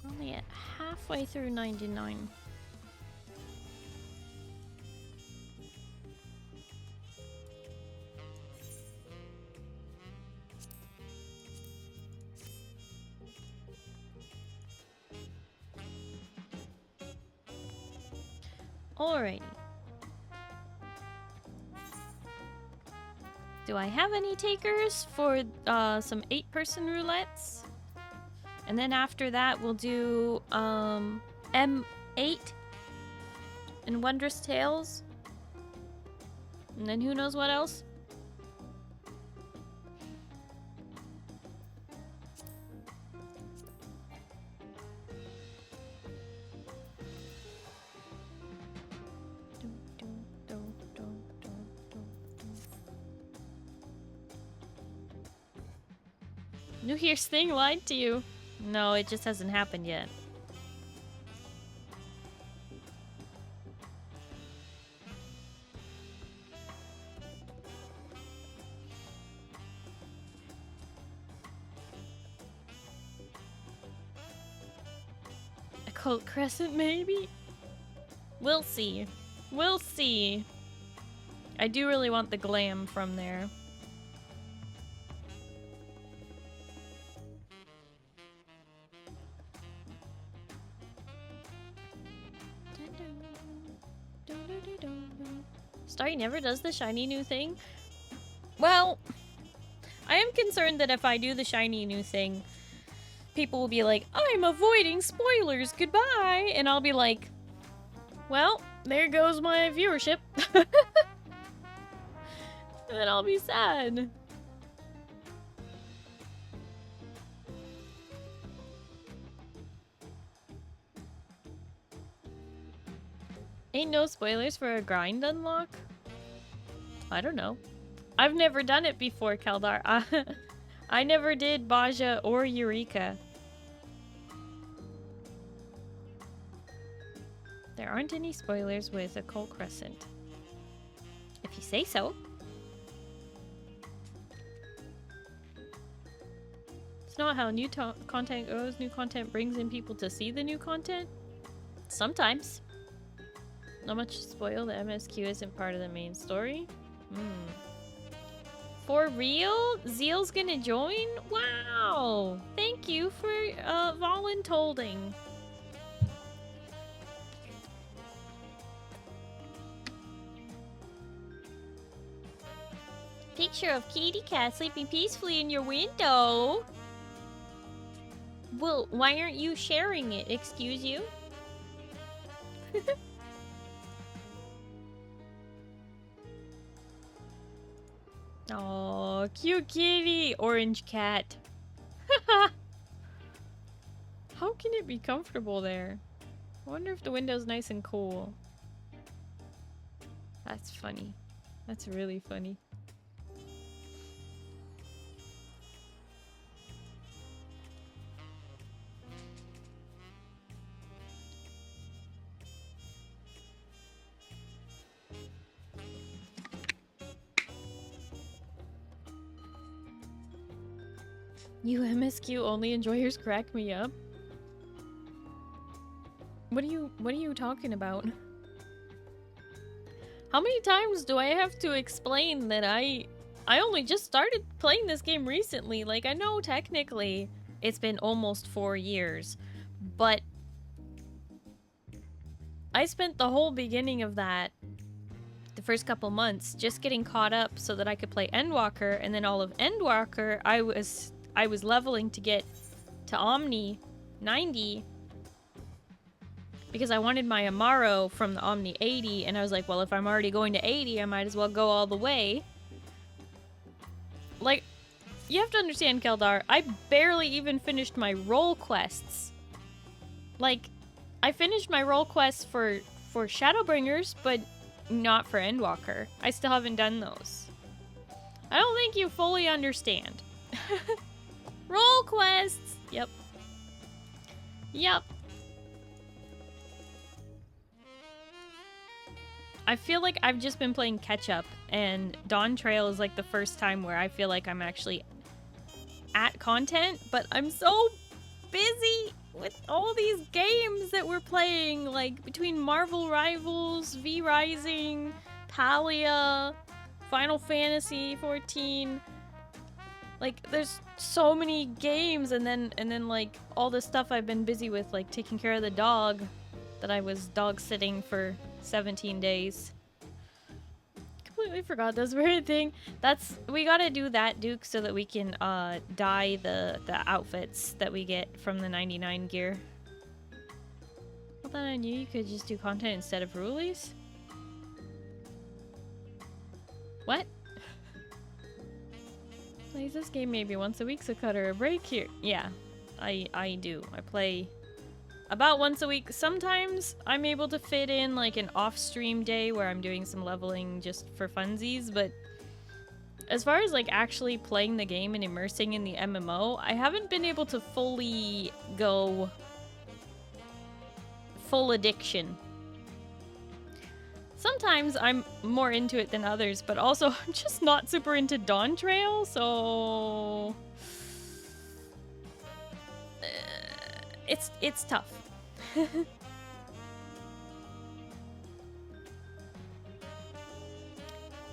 Only at halfway through 99. Alrighty. Do I have any takers for some 8-person roulettes? And then after that, we'll do M8 and Wondrous Tales. And then who knows what else? New Year's thing lied to you. No, it just hasn't happened yet. Occult Crescent, maybe? We'll see. We'll see. I do really want the glam from there. Starry never does the shiny new thing? Well, I am concerned that if I do the shiny new thing, people will be like, I'm avoiding spoilers, goodbye! And I'll be like, well, there goes my viewership. And then I'll be sad. Ain't no spoilers for a grind unlock? I don't know. I've never done it before, Keldar. I never did Baja or Eureka. There aren't any spoilers with Occult Crescent. If you say so. It's not how new content goes. New content brings in people to see the new content. Sometimes. Not much to spoil. The MSQ isn't part of the main story. For real? Zeal's gonna join? Wow! Thank you for voluntolding. Picture of kitty cat sleeping peacefully in your window. Well, why aren't you sharing it? Excuse you? Oh, cute kitty! Orange cat. How can it be comfortable there? I wonder if the window's nice and cool. That's funny. That's really funny. You MSQ only enjoyers crack me up. What are you talking about? How many times do I have to explain that I only just started playing this game recently? Like, I know technically it's been almost 4 years, but I spent the whole beginning of that, the first couple months, just getting caught up so that I could play Endwalker, and then all of Endwalker, I was leveling to get to Omni 90 because I wanted my Amaro from the Omni 80, and I was like, well, if I'm already going to 80, I might as well go all the way. Like, you have to understand, Keldar, I barely even finished my role quests. Like, I finished my role quests for Shadowbringers, but not for Endwalker. I still haven't done those. I don't think you fully understand. Role quests! Yep. Yep. I feel like I've just been playing catch-up, and Dawn Trail is like the first time where I feel like I'm actually at content, but I'm so busy with all these games that we're playing, like between Marvel Rivals, V Rising, Palia, Final Fantasy XIV. Like, there's so many games, and then like all the stuff I've been busy with, like taking care of the dog that I was dog sitting for 17 days. Completely forgot those were a thing. We gotta do that, Duke, so that we can dye the outfits that we get from the 99 gear. Well, then I knew you could just do content instead of rulies. What? Plays this game maybe once a week, so cut her a break here. Yeah, I do. I play about once a week. Sometimes I'm able to fit in like an off-stream day where I'm doing some leveling just for funsies, but as far as like actually playing the game and immersing in the MMO, I haven't been able to fully go full addiction. Sometimes I'm more into it than others, but also I'm just not super into Dawn Trail, so it's tough.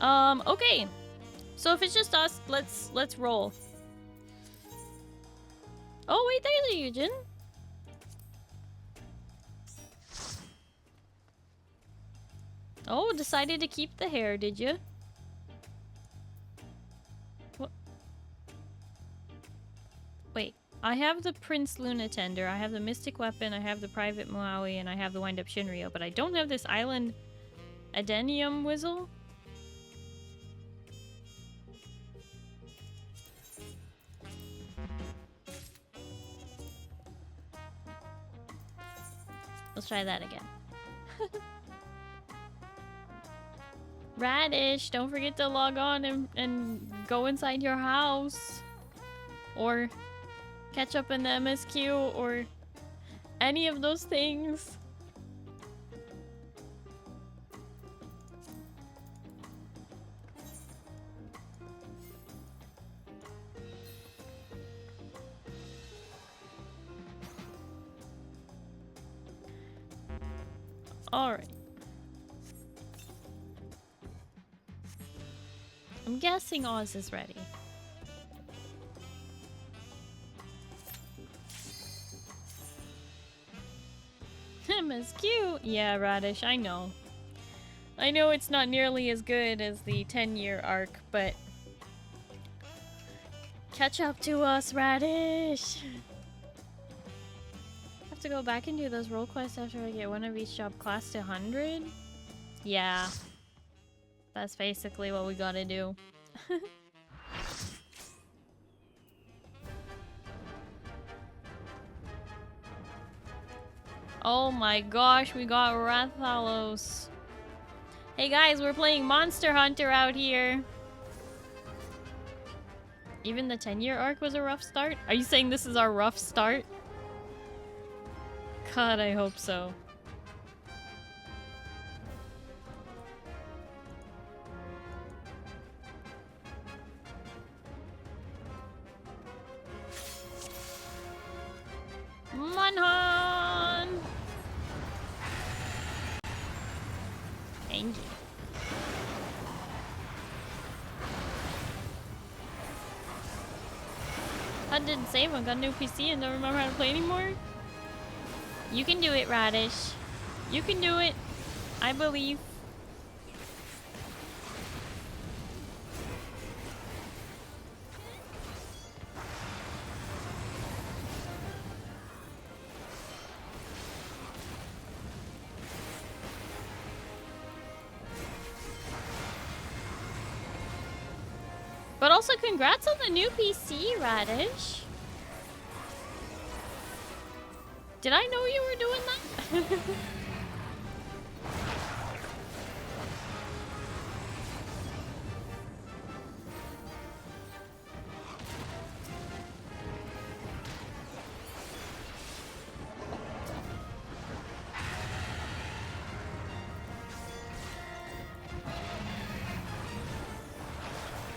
Okay. So if it's just us, let's roll. Oh wait, there's a Eugen. Oh, decided to keep the hair, did you? What? Wait, I have the Prince Luna Tender, I have the Mystic Weapon, I have the Private Malawi, and I have the Wind-Up Shinryo, but I don't have this Island Adenium Whistle. Let's try that again. Radish, don't forget to log on and go inside your house. Or catch up in the MSQ, or any of those things. Alright. I'm guessing Oz is ready. MSQ? Yeah, Radish, I know. I know it's not nearly as good as the 10-year arc, but... catch up to us, Radish! Have to go back and do those role quests after I get one of each job class to 100? Yeah. That's basically what we gotta do. Oh my gosh, we got Rathalos. Hey guys, we're playing Monster Hunter out here. Even the 10-year arc was a rough start? Are you saying this is our rough start? God, I hope so. Monhan! Thank you. I didn't save, I got a new PC and don't remember how to play anymore. You can do it, Radish. You can do it. I believe. But also congrats on the new PC, Radish. Did I know you were doing that?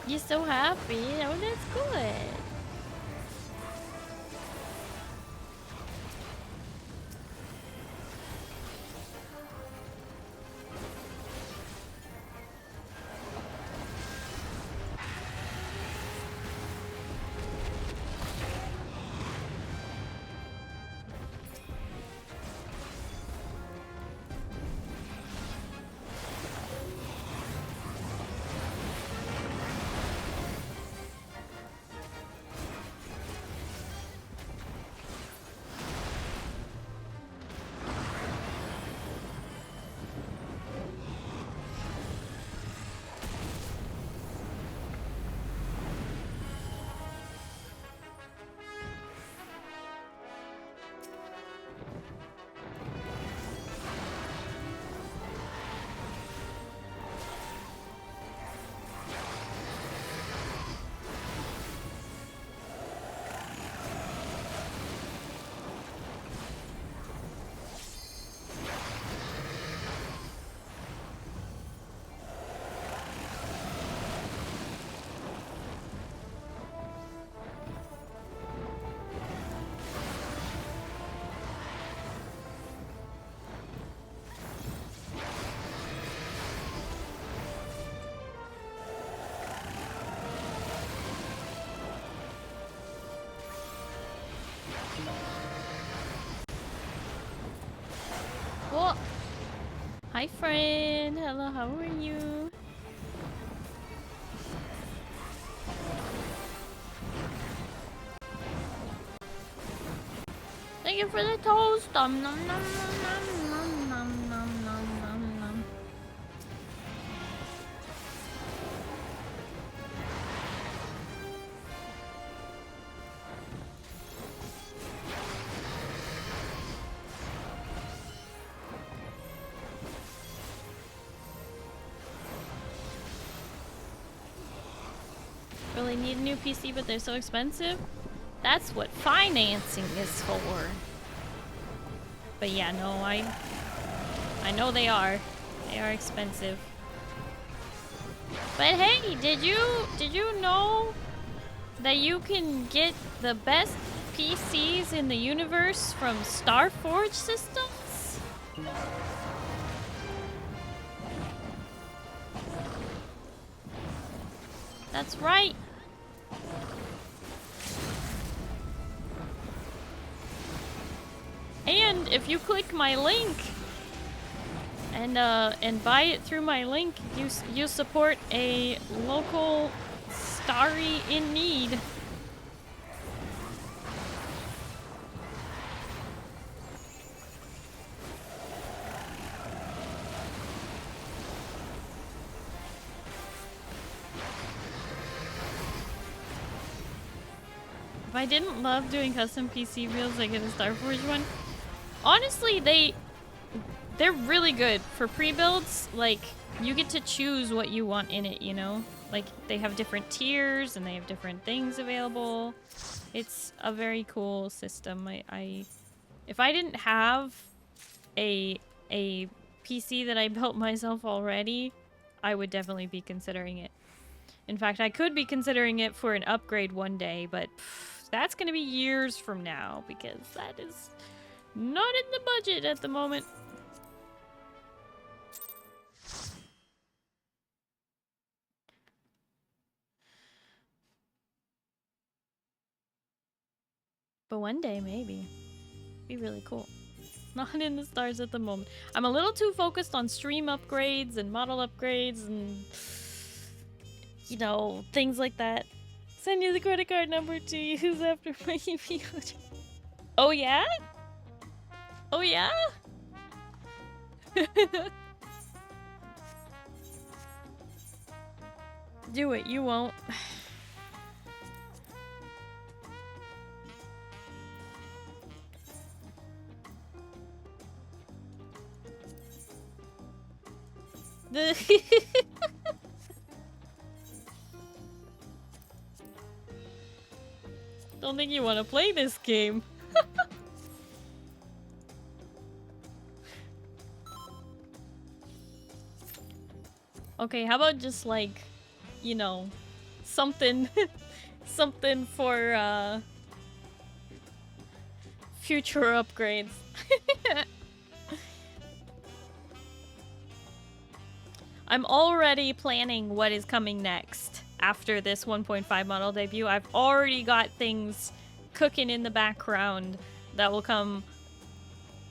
You're so happy. Oh, that's good. Oh. Hi, friend. Hello, how are you? Thank you for the toast. Nom nom nom nom nom nom nom nom nom nom. Really need a new PC, but they're so expensive. That's what financing is for. But yeah, no, I know they are. They are expensive. But hey, did you know that you can get the best PCs in the universe from Starforge Systems? That's right. And if you click my link and buy it through my link, you support a local Starry in need. If I didn't love doing custom PC builds, I get a Starforge one. Honestly, they're really good for pre-builds. Like, you get to choose what you want in it, you know? Like, they have different tiers and they have different things available. It's a very cool system. If I didn't have a PC that I built myself already, I would definitely be considering it. In fact, I could be considering it for an upgrade one day, but that's gonna be years from now because that is not in the budget at the moment. But one day, maybe. Be really cool. Not in the stars at the moment. I'm a little too focused on stream upgrades and model upgrades and, you know, things like that. Send you the credit card number to use after my EPO. Oh yeah? Oh yeah? Do it, you won't. Don't think you want to play this game. Okay, how about just like, you know, something something for future upgrades. I'm already planning what is coming next after this 1.5 model debut. I've already got things cooking in the background that will come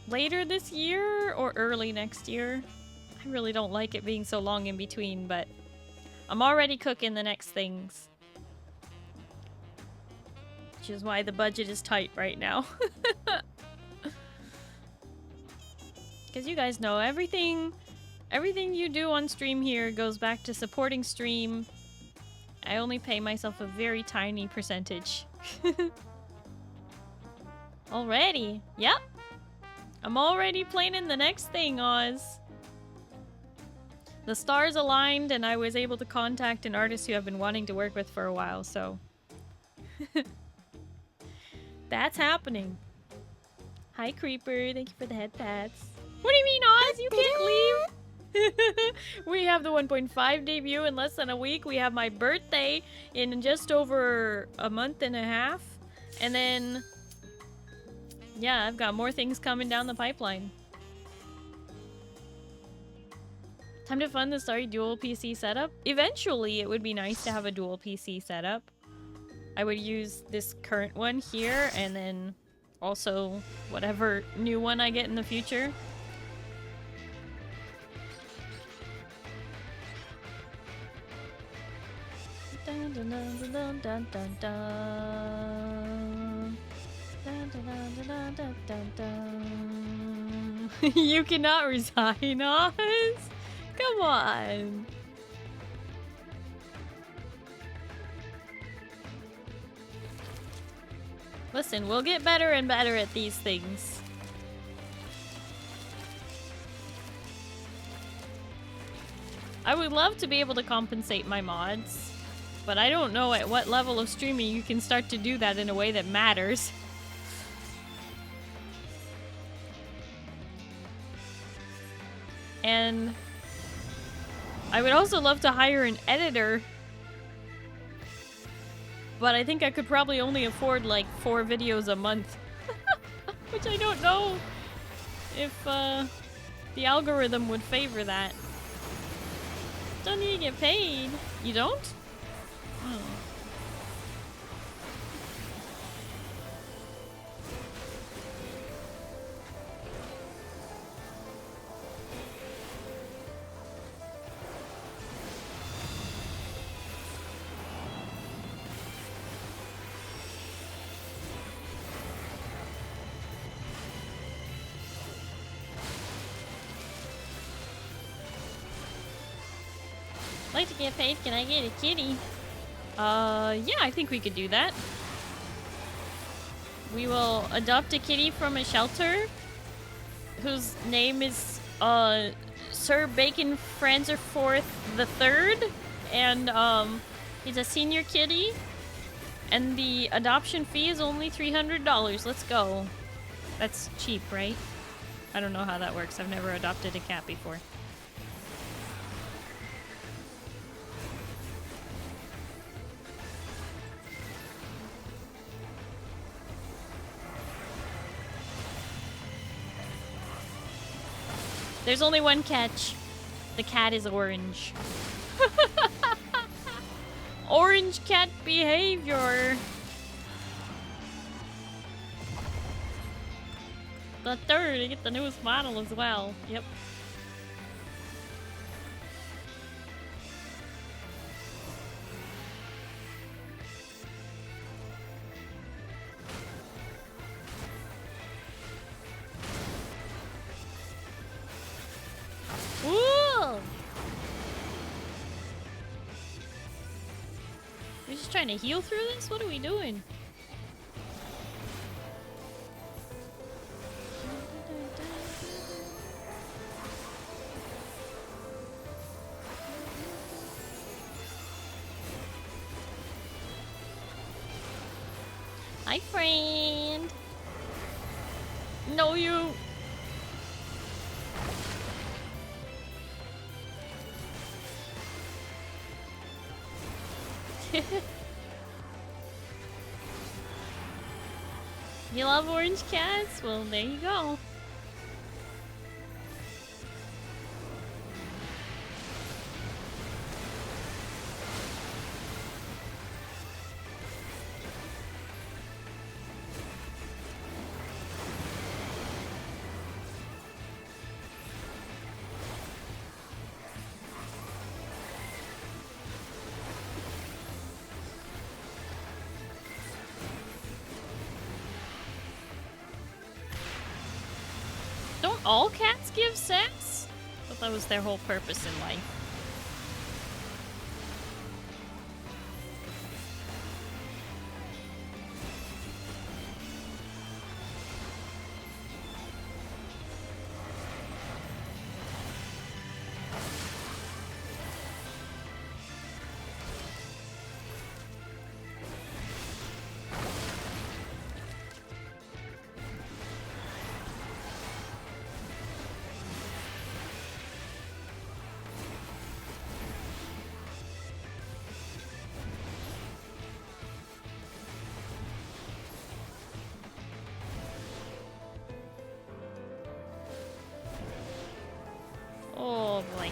later this year or early next year. I really don't like it being so long in between, but I'm already cooking the next things. Which is why the budget is tight right now. Because you guys know everything you do on stream here goes back to supporting stream. I only pay myself a very tiny percentage. Already? Yep. I'm already planning the next thing, Oz. The stars aligned and I was able to contact an artist who I've been wanting to work with for a while, so... That's happening. Hi, Creeper. Thank you for the head pats. What do you mean, Oz? You can't leave? We have the 1.5 debut in less than a week. We have my birthday in just over a month and a half. And then... yeah, I've got more things coming down the pipeline. Time to fund the Starry dual PC setup. Eventually, it would be nice to have a dual PC setup. I would use this current one here, and then also whatever new one I get in the future. Dun, dun, dun, dun, dun, dun, dun, dun. Dun, dun, dun, dun, dun, dun, dun. You cannot resign, Oz. Come on. Listen, we'll get better and better at these things. I would love to be able to compensate my mods, but I don't know at what level of streaming you can start to do that in a way that matters. And I would also love to hire an editor, but I think I could probably only afford like 4 videos a month. Which I don't know if the algorithm would favor that. Don't need to get paid. You don't? Oh. I'd like to get paid. Can I get a kitty? Yeah, I think we could do that. We will adopt a kitty from a shelter whose name is, Sir Bacon Franzerforth III, and, he's a senior kitty, and the adoption fee is only $300. Let's go. That's cheap, right? I don't know how that works. I've never adopted a cat before. There's only one catch. The cat is orange. Orange cat behavior. The third, I get the newest model as well. Yep. Ooh! We're just trying to heal through this? What are we doing? Hi, friend. No, you. You love orange cats? Well, there you go. All cats give sex? I thought that was their whole purpose in life. Oh boy.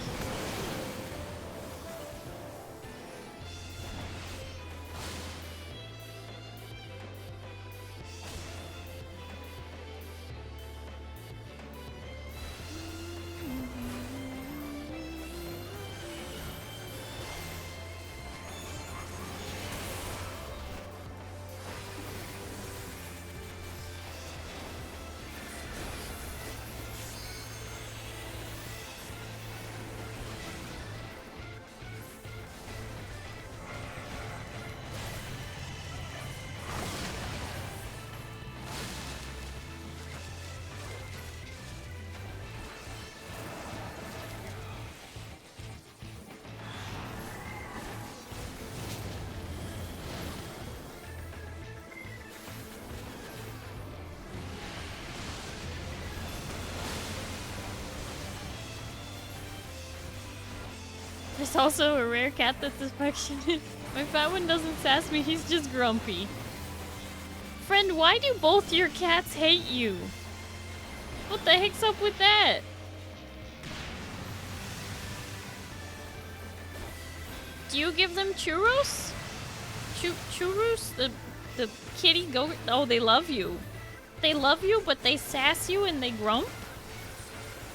There's also a rare cat that's affectionate. My fat one doesn't sass me, he's just grumpy. Friend, why do both your cats hate you? What the heck's up with that? Do you give them churros? Churus, the kitty goat. Oh, they love you. They love you, but they sass you and they grump?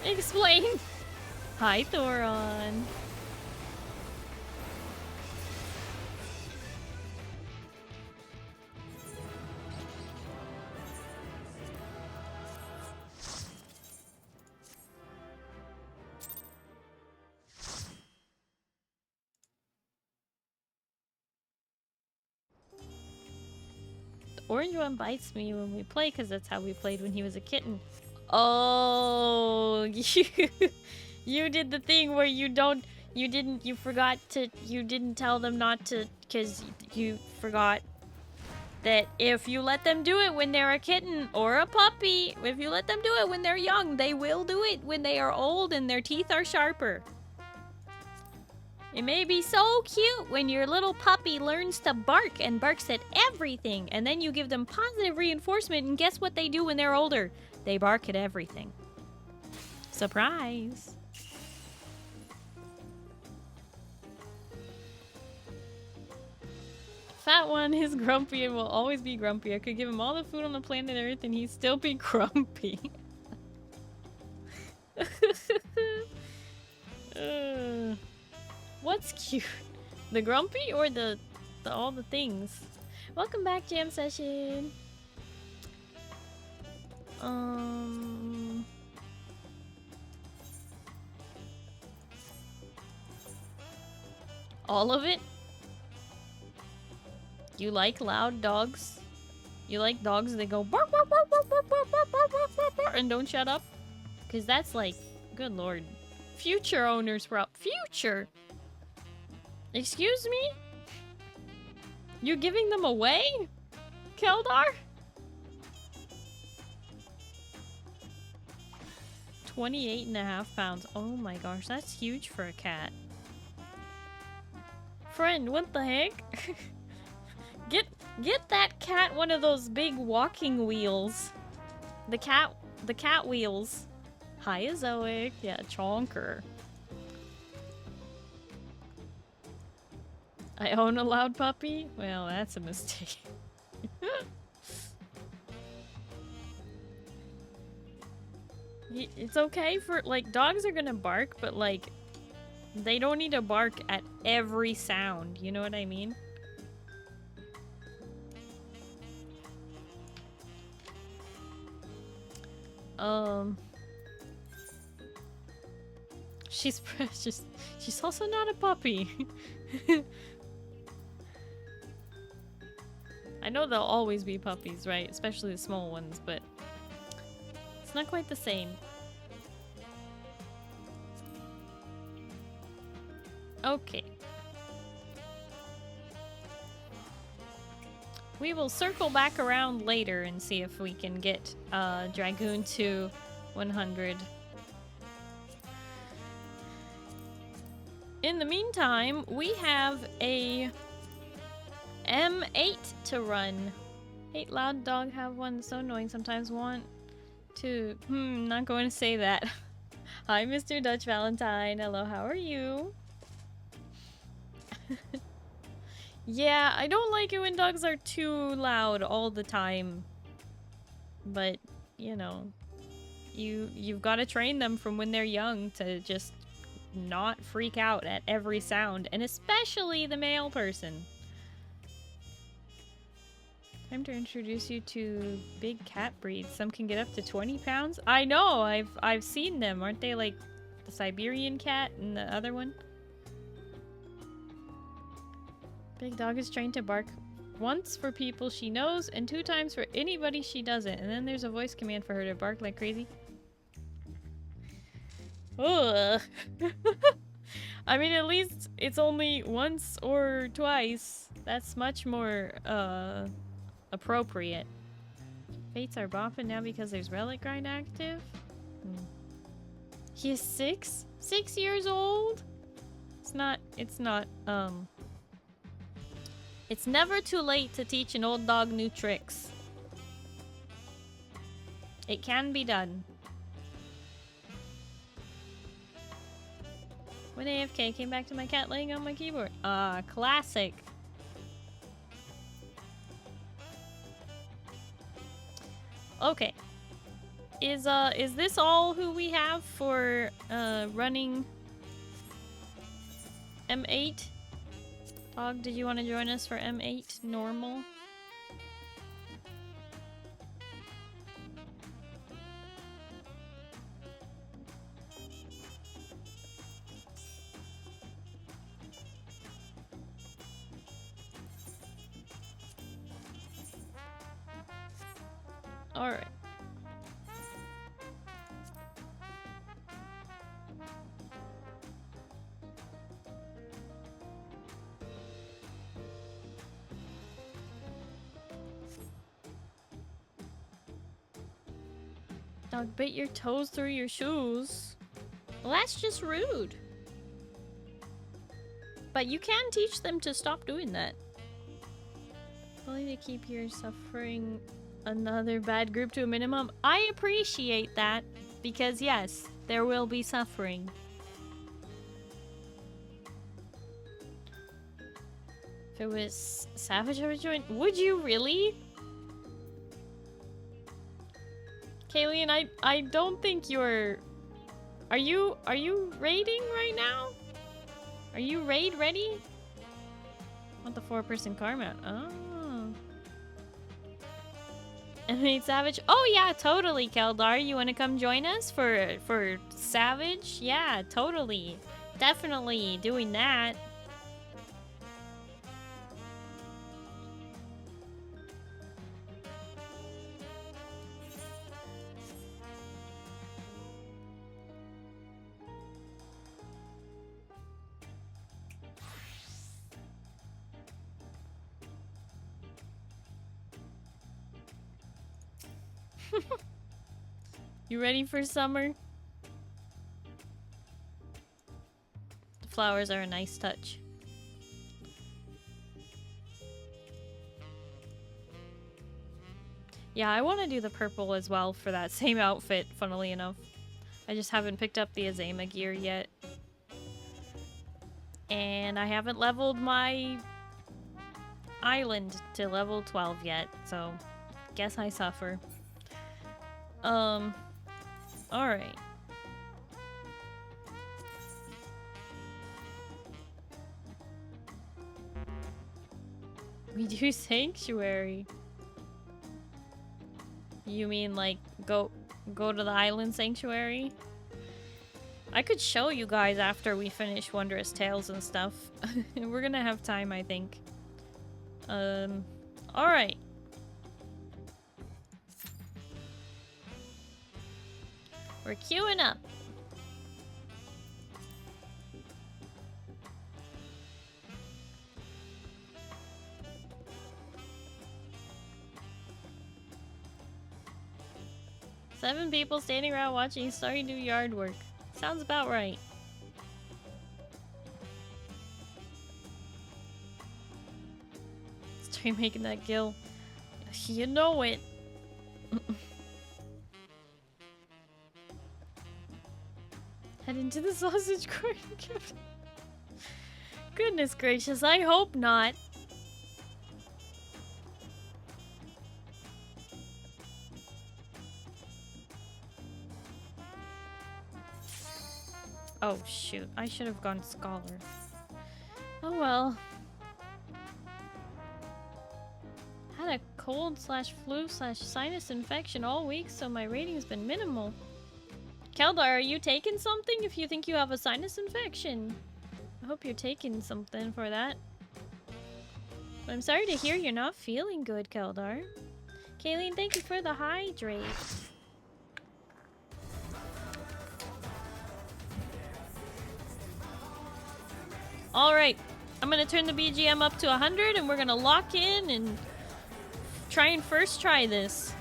Explain. Hi, Thoron. The orange one bites me when we play because that's how we played when he was a kitten. Oh, you did the thing where you didn't tell them not to, because you forgot that if you let them do it when they're a kitten or a puppy, if you let them do it when they're young, they will do it when they are old and their teeth are sharper. It may be so cute when your little puppy learns to bark and barks at everything, and then you give them positive reinforcement, and guess what they do when they're older? They bark at everything. Surprise! Fat one is grumpy and will always be grumpy. I could give him all the food on the planet Earth and he'd still be grumpy. What's cute? The grumpy or the all the things? Welcome back, Jam Session. All of it? You like loud dogs? You like dogs that go bark, bark, bark, bark, bark, bark, bark, bark, bark, bark, bark, and don't shut up? Because that's like, good lord. Future owners were up. Future? Excuse me? You're giving them away? Keldar? 28.5 pounds. Oh my gosh, that's huge for a cat. Friend, what the heck? Get that cat one of those big walking wheels. The cat wheels. Hi, Zoic. Yeah, chonker. I own a loud puppy? Well, that's a mistake. It's okay for, like, dogs are gonna bark, but, like, they don't need to bark at every sound. You know what I mean? She's precious. She's also not a puppy. I know they'll always be puppies, right? Especially the small ones, but it's not quite the same. Okay. We will circle back around later and see if we can get Dragoon to 100. In the meantime, we have a M8 to run. Hate loud dog, have one so annoying, sometimes want to... not going to say that. Hi, Mr. Dutch Valentine. Hello, how are you? Yeah, I don't like it when dogs are too loud all the time. But, you know, you've got to train them from when they're young to just not freak out at every sound, and especially the male person. Time to introduce you to big cat breeds. Some can get up to 20 pounds. I know, I've seen them. Aren't they like the Siberian cat and the other one? Big dog is trained to bark once for people she knows and 2 times for anybody she doesn't. And then there's a voice command for her to bark like crazy. Ugh. I mean, at least it's only once or twice. That's much more, appropriate. Fates are bopping now because there's relic grind active. He is 6? 6 years old? It's not, it's never too late to teach an old dog new tricks. It can be done. When AFK, came back to my cat laying on my keyboard. Ah, classic. Okay. Is this all who we have for running M8? Dog, did you want to join us for M8 normal? All right. Dog bit your toes through your shoes. Well, that's just rude. But you can teach them to stop doing that. Only to keep your suffering another bad group to a minimum. I appreciate that. Because yes, there will be suffering. If it was Savage, I would join. Would you really? Kayleen, I don't think you're... Are you raiding right now? Are you raid ready? I want the 4-person car mount. Oh. And Savage. Oh yeah, totally, Keldar. You want to come join us for Savage? Yeah, totally. Definitely doing that. You ready for summer? The flowers are a nice touch. Yeah, I want to do the purple as well for that same outfit, funnily enough. I just haven't picked up the Azema gear yet. And I haven't leveled my island to level 12 yet, so guess I suffer. Alright. We do Sanctuary. You mean like go to the island Sanctuary? I could show you guys after we finish Wondrous Tales and stuff. We're gonna have time, I think. Alright. We're queuing up. Seven people standing around watching Starry do yard work. Sounds about right. Starry making that gill. You know it. Head into the sausage court. Goodness gracious, I hope not. Oh shoot, I should have gone scholar. Oh well. Had a cold slash flu slash sinus infection all week, so my rating's been minimal. Keldar, are you taking something if you think you have a sinus infection? I hope you're taking something for that. But I'm sorry to hear you're not feeling good, Keldar. Kayleen, thank you for the hydrate. Alright, I'm gonna turn the BGM up to 100 and we're gonna lock in and try and first try this.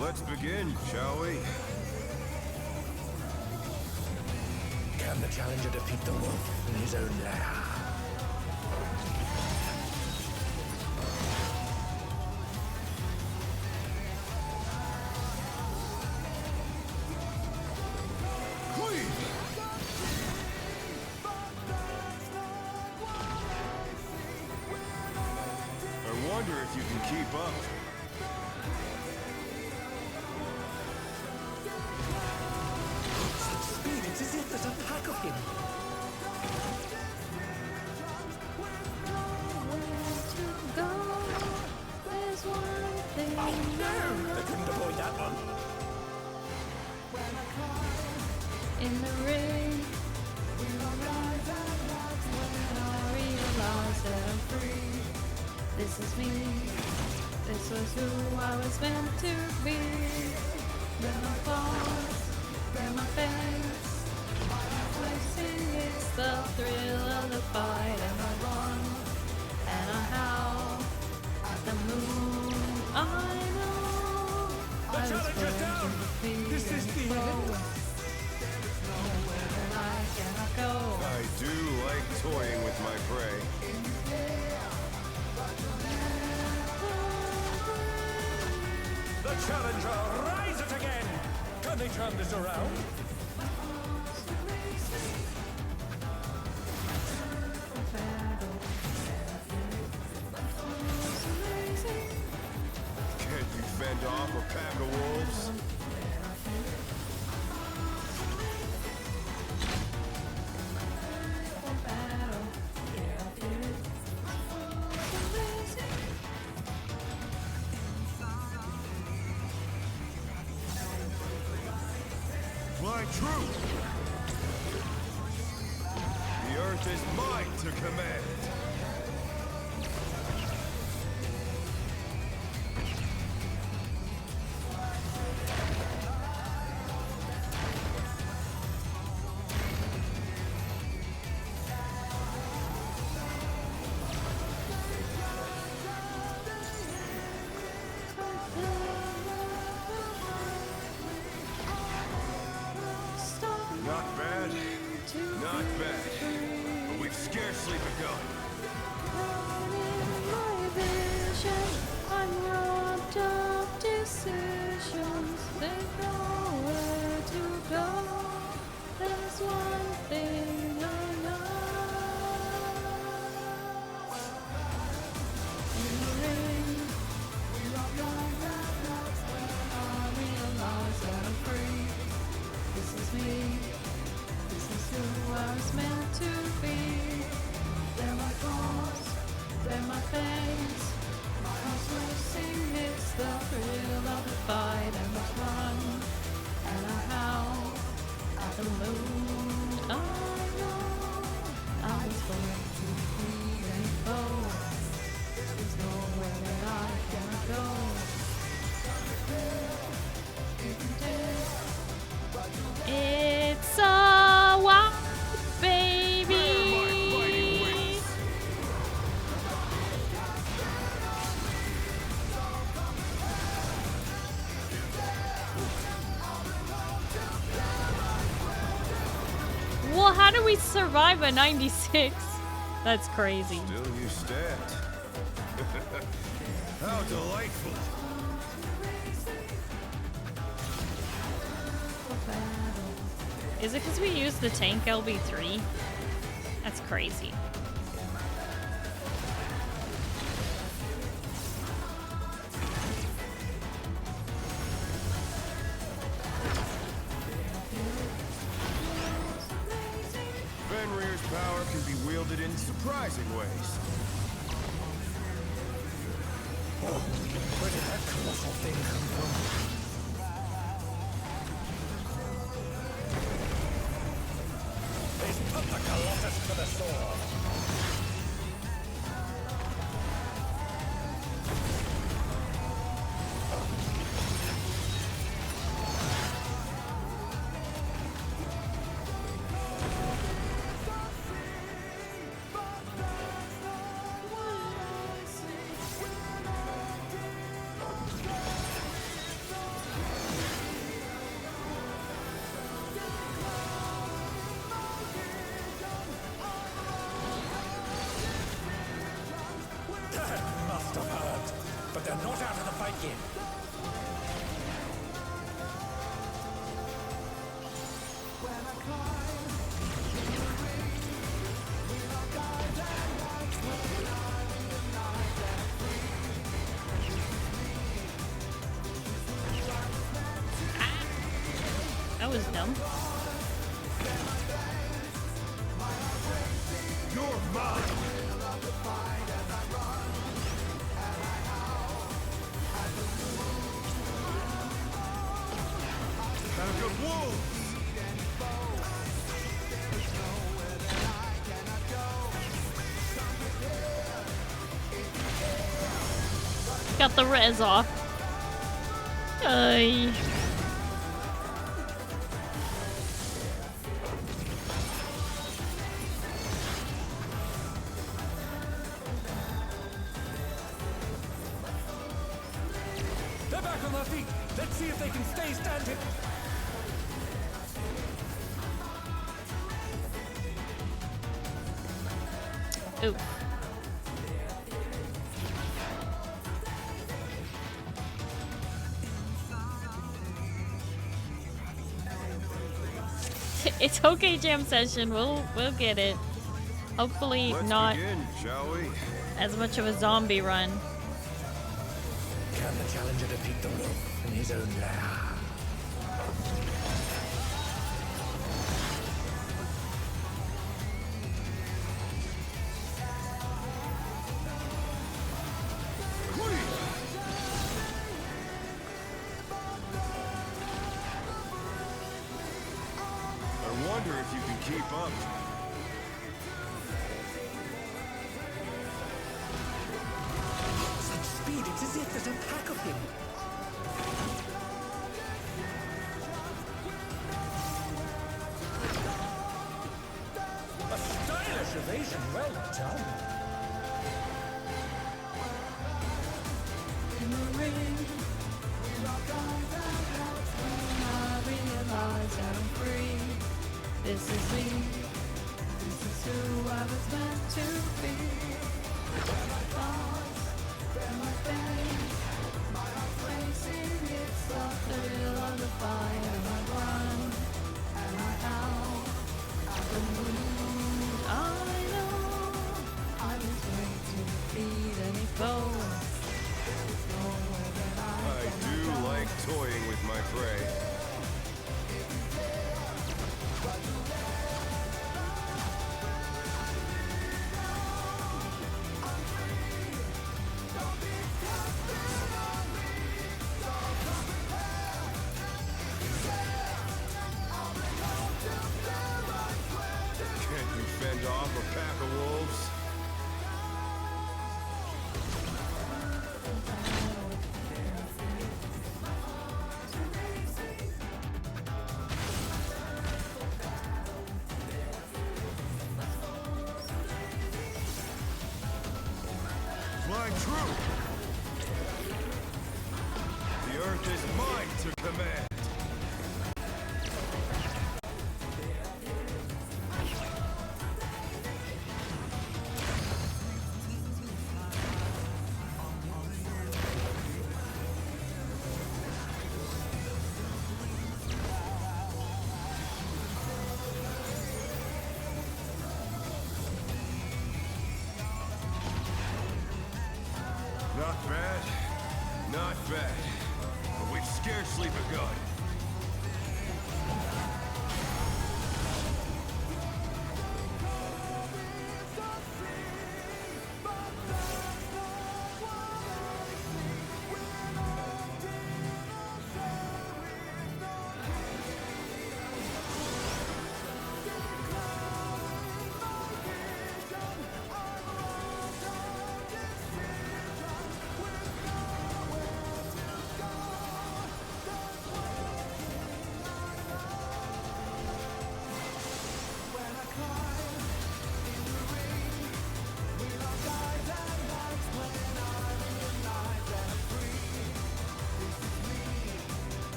Let's begin, shall we? Can the challenger defeat the wolf in his own lair? Queen! can keep up. Such speed, it's as if there's a pack of him. There's one thing. Oh no! I couldn't avoid that one. In the ring, when I realize that I'm free. This is me. This was who I was meant to be. Then my pause, then my face. I sing, it's the thrill of the fight, and I run, and I howl at the moon. I know I was born to be. This is the end. I cannot go. I do like toying with my prey. The challenger, rise it again! Can they turn this around? Can't you fend off a pack of wolves? Fly true! The earth is mine to command! Not bad. Not bad. But we've scarcely begun. My vision, I'm robbed of decisions. There's nowhere to go. There's one thing I know. In the ring, we are gone that night when I realize that I'm free. This is me. This is who I was meant to be. They're my goals, they're my things. My heart's racing, it's the thrill of the fight, and I run, and I howl at the moon. I know I was born to be a foe. There's nowhere that I can go. It's a wild baby. Well, how do we survive a 96? That's crazy. Still you stand. How delightful. Is it because we used the tank LB3? That's crazy. Fenrir's power can be wielded in surprising ways. Where did that colossal thing come from? He's put the Colossus to the sword. Must have hurt, but they're not out of the fight yet. them. You're mine! Pack of wolves! Got the res off. Ay. They're back on their feet. Let's see if they can stay standing. Ooh. It's okay, jam session. We'll get it. Hopefully Let's not begin, shall we? as much of a zombie run. Can the challenger defeat the wolf in his own lair? I wonder if you can keep up. Such speed, it's as if there's a pack of him. A stylish evasion, well done. In the ring, we lock arms and hearts when I realize that I'm free. This is me. This is who I was meant to be. Where my thoughts, where my face, my heart racing. It's the thrill of the fight, and I run, and I howl at the moon. I know I was made to defeat any foe. I do like toying with my prey. Can't you fend off a pack of wolves? Flying true! The earth is mine to command! Not bad, not bad. But we've scarcely begun.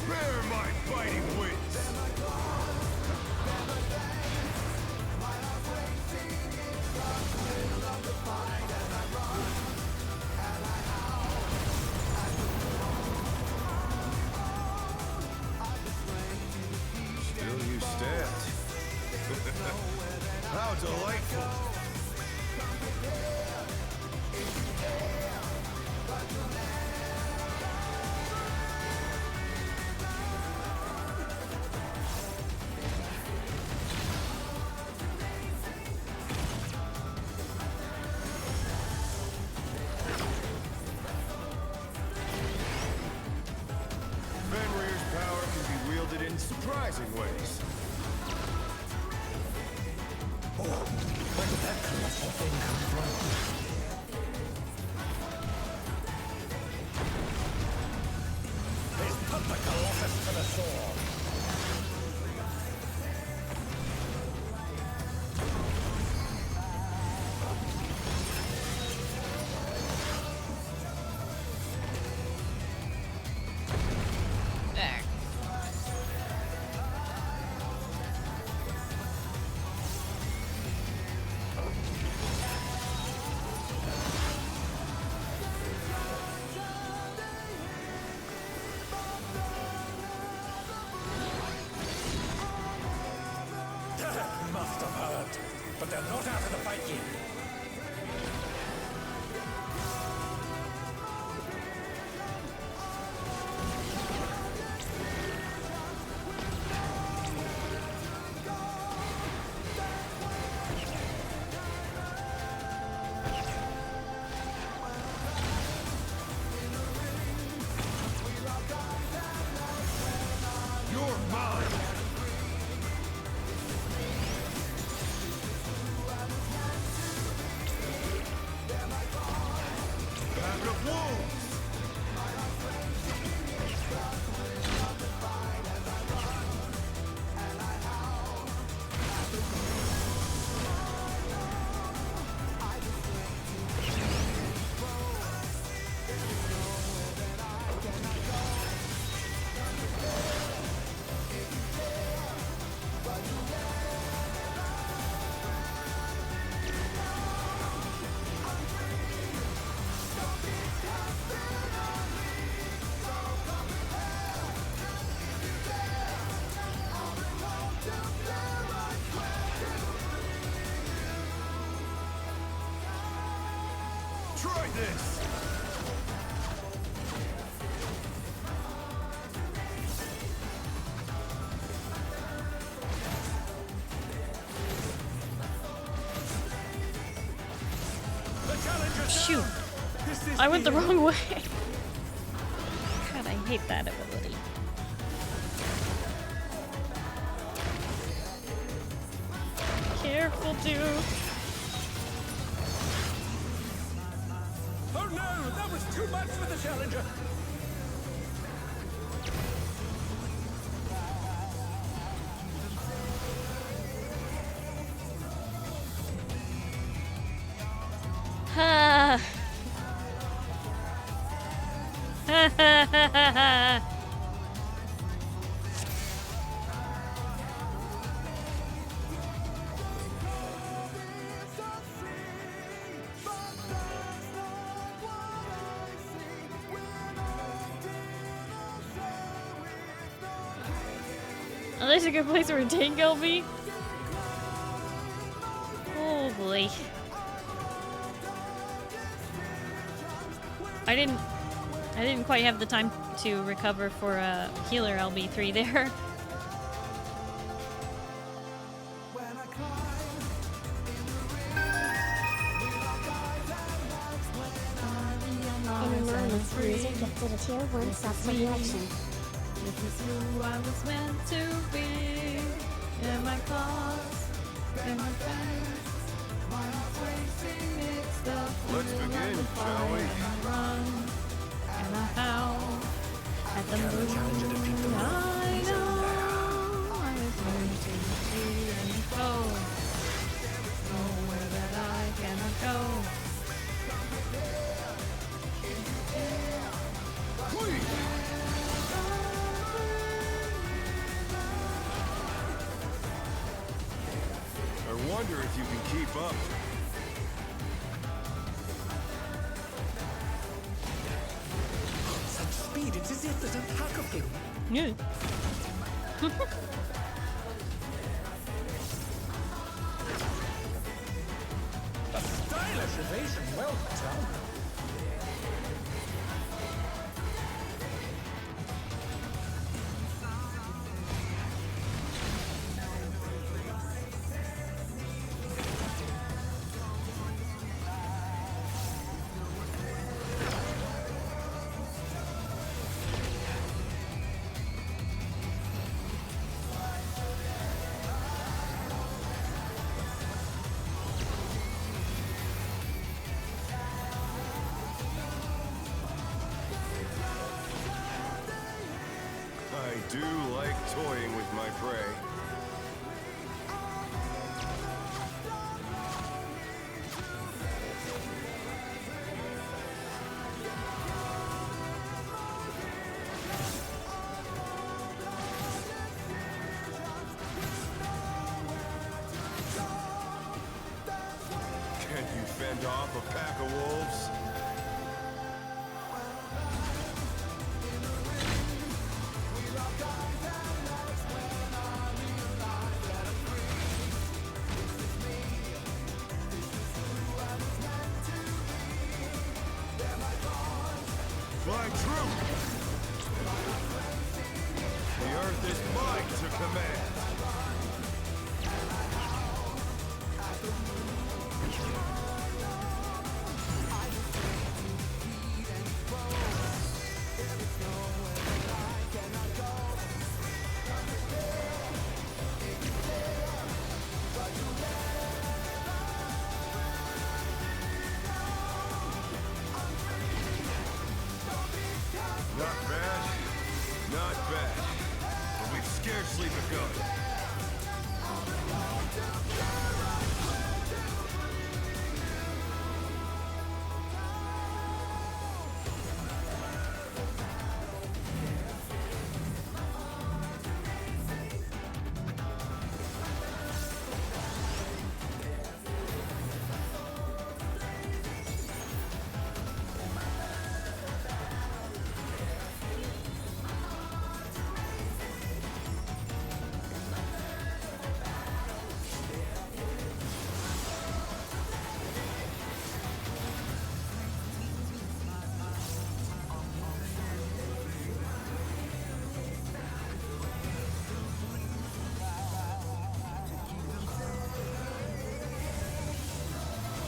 Bear my fighting wings! Still you stand. How delightful! surprising ways. Where did that colossal thing come from? He's put the Colossus to the sword. There. Must have hurt, but they're not out of the fight yet. You're mine! Band of wolves! Try this! The challenger's Shoot. down. This is I went the the wrong way. God, I hate that ability. Careful, dude. Oh no, that was too much for the challenger. Ha. At least a good place where Tango be. Oh boy. I didn't quite have the time to recover for a healer LB3 there. Anonymous user gifted a tier 1 sub selection. This is who I was meant to be. In my claws, in my face. My heart's racing, it's the Let's thrill of begin, the shall fight. we? And I run, and I howl at the moon. challenger defeat the moon? I know I was meant to be and go. Nowhere that I cannot go. I wonder if you can keep up. Such speed, it's as if there's a pack of them. Yeah. A stylish evasion, well done. do like toying with my prey. Can you fend off a pack of wolves? Fly true! The earth is mine to command! Not bad, not bad. But we've scarcely begun.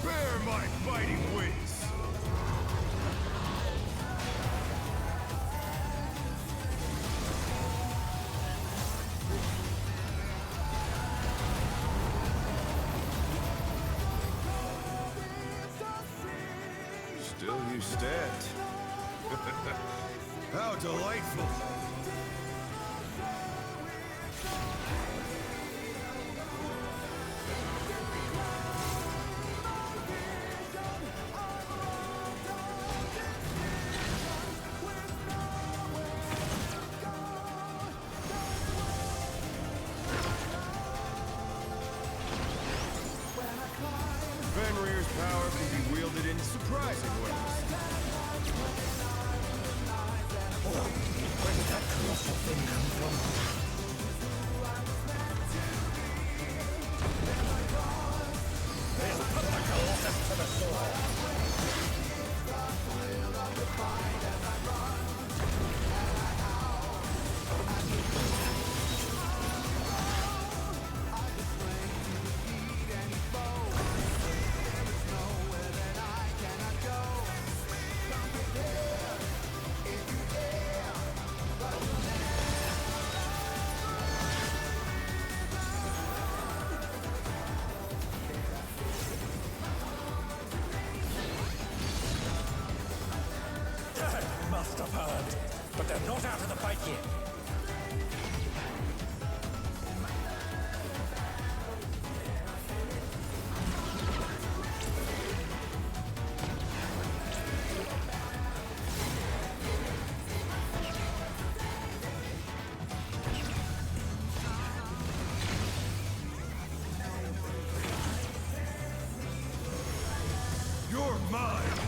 Bear my fighting wings! Still you stand. How delightful! Fenrir's power can be wielded in surprising ways. Where did that colossal thing come from? They'll put the colossus to the sword. Must have heard, but they're not out of the fight yet. You're mine!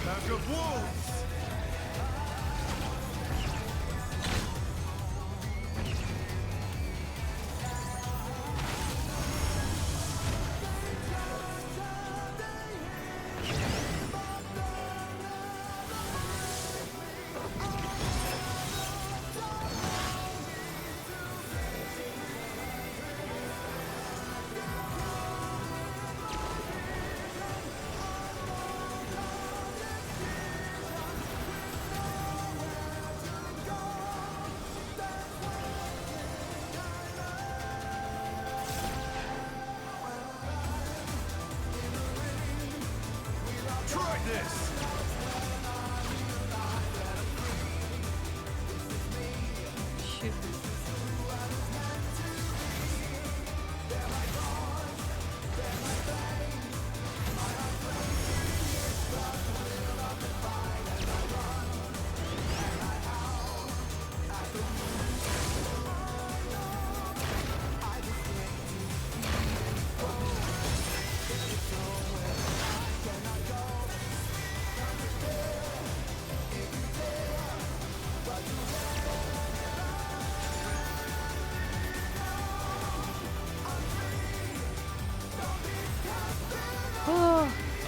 Pack of wolves!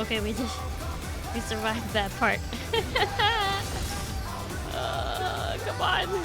Okay, we survived that part. Come on.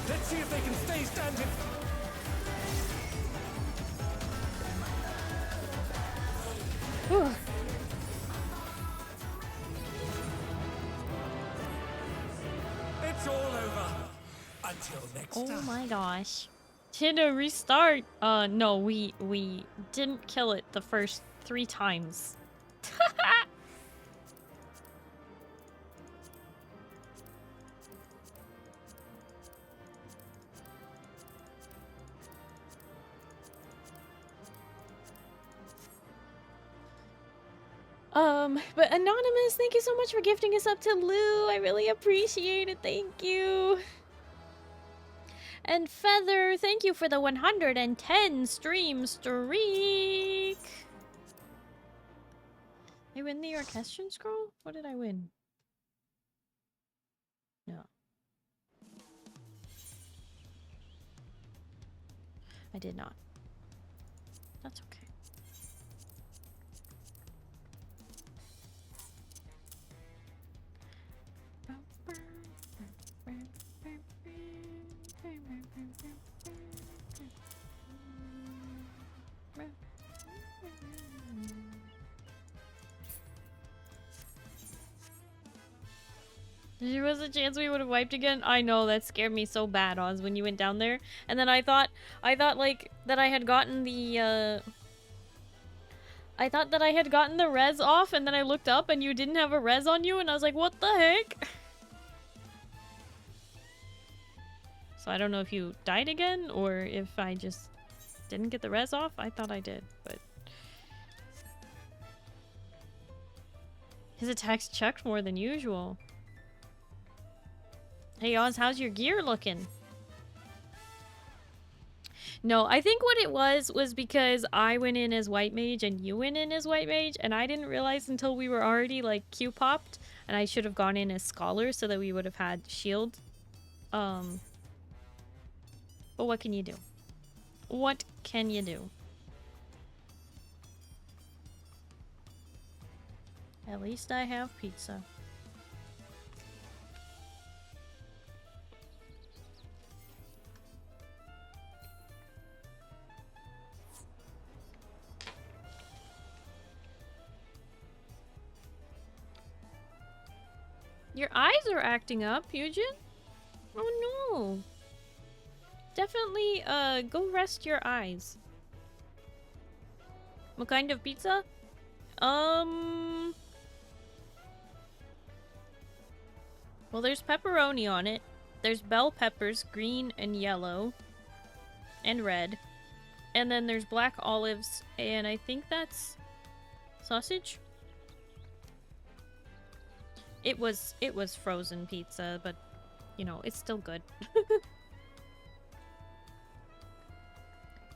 Let's see if they can stay standing. Whew. It's all over. Until next time. Oh my gosh. Did a restart? No, we didn't kill it the first 3 times. But Anonymous, thank you so much for gifting us up to Lou. I really appreciate it. Thank you. And Feather, thank you for the 110 stream streak. I win the orchestration scroll? What did I win? No. I did not. That's okay. There was a chance we would have wiped again. I know, that scared me so bad, Oz, when you went down there. And then I thought like that I had gotten the I thought that I had gotten the res off, and then I looked up and you didn't have a res on you, and I was like, what the heck? So I don't know if you died again or if I just didn't get the res off. I thought I did, but his attacks chucked more than usual. Hey Oz, how's your gear looking? No, I think what it was because I went in as White Mage and you went in as White Mage, and I didn't realize until we were already like Q-popped, and I should have gone in as Scholar so that we would have had shield. But what can you do? What can you do? At least I have pizza. Your eyes are acting up, Eugen? Oh no. Definitely, go rest your eyes. What kind of pizza? Well, there's pepperoni on it. There's bell peppers, green and yellow. And red. And then there's black olives, and I think that's sausage? It was frozen pizza, but, you know, it's still good.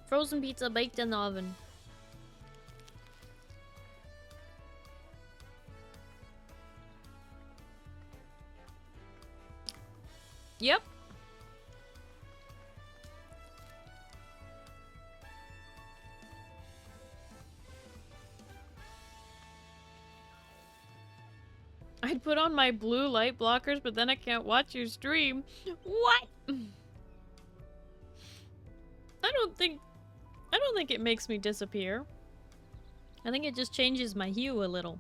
Frozen pizza baked in the oven. Yep. I'd put on my blue light blockers, but then I can't watch your stream. What? I don't think it makes me disappear. I think it just changes my hue a little.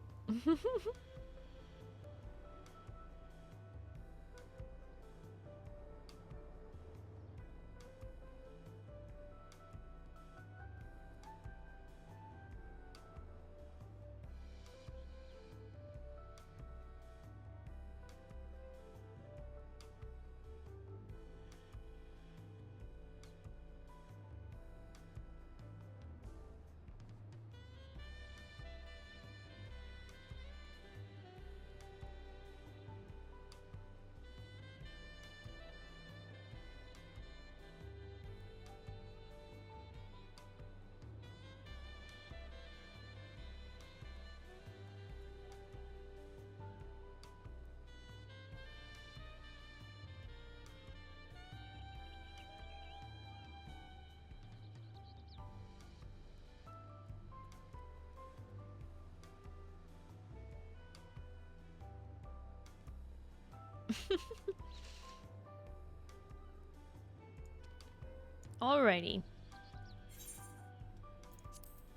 Alrighty.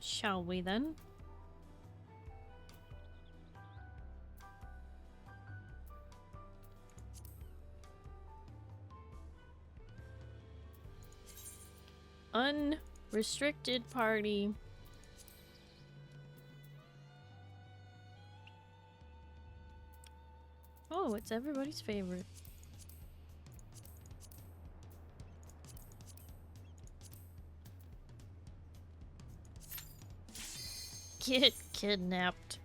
Shall we then? Unrestricted party. Oh, it's everybody's favorite. Get kidnapped.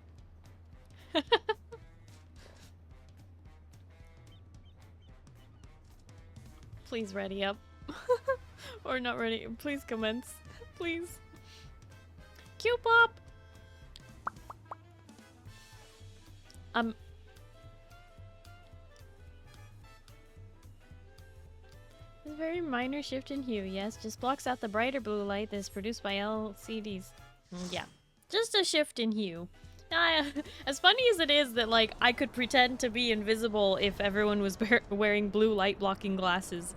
Please ready up. Or not ready. Please commence. Please. Q-pop! A very minor shift in hue, yes. Just blocks out the brighter blue light that is produced by LCDs. Yeah. Just a shift in hue. As funny as it is that, like, I could pretend to be invisible if everyone was wearing blue light blocking glasses,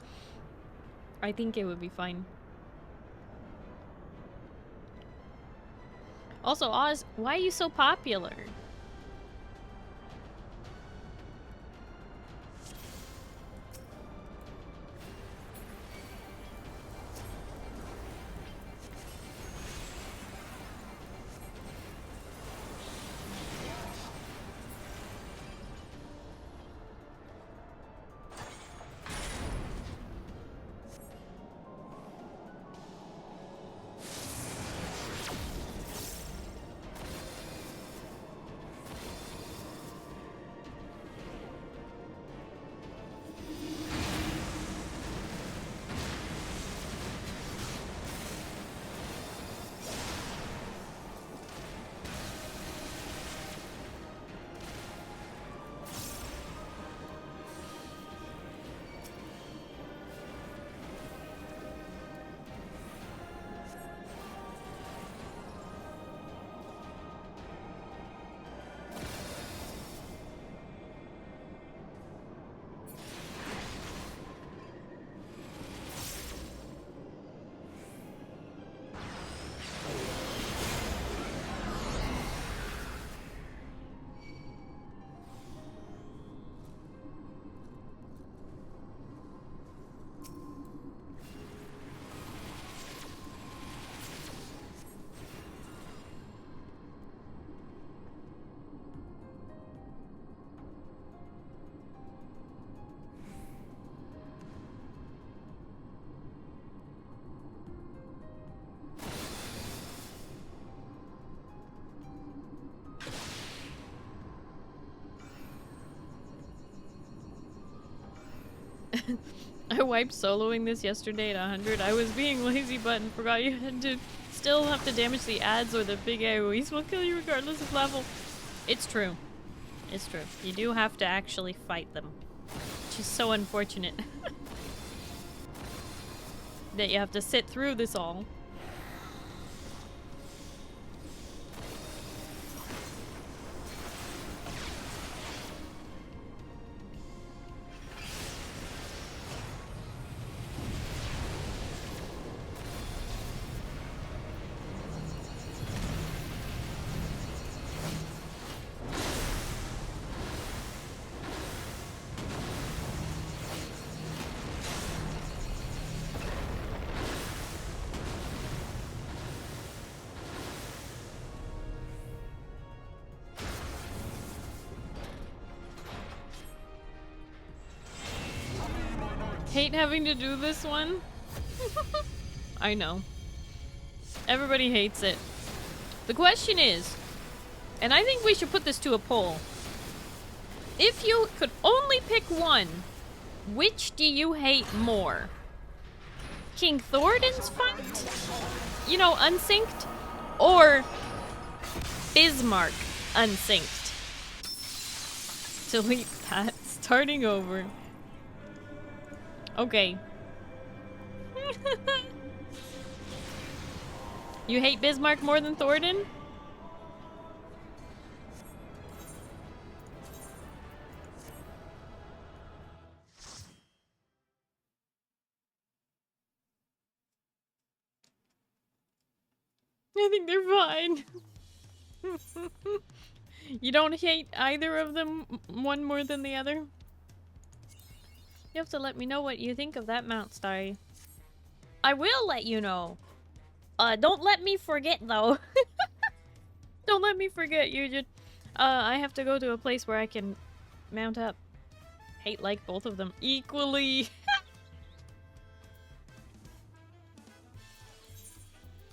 I think it would be fine. Also, Oz, why are you so popular? I wiped soloing this yesterday at 100. I was being lazy but forgot you had to still have to damage the ads or the big AoEs will kill you regardless of level. It's true. It's true. You do have to actually fight them. Which is so unfortunate. That you have to sit through this all. Hate having to do this one. I know. Everybody hates it. The question is, and I think we should put this to a poll. If you could only pick one, which do you hate more? King Thoradin's fight? You know, unsynced? Or Bismarck unsynced? Delete that. Starting over. Okay. You hate Bismarck more than Thoradin? I think they're fine. You don't hate either of them one more than the other? You have to let me know what you think of that mount, Starry. I will let you know. Don't let me forget, though. Don't let me forget, Eugene. I have to go to a place where I can mount up. Hate like both of them equally.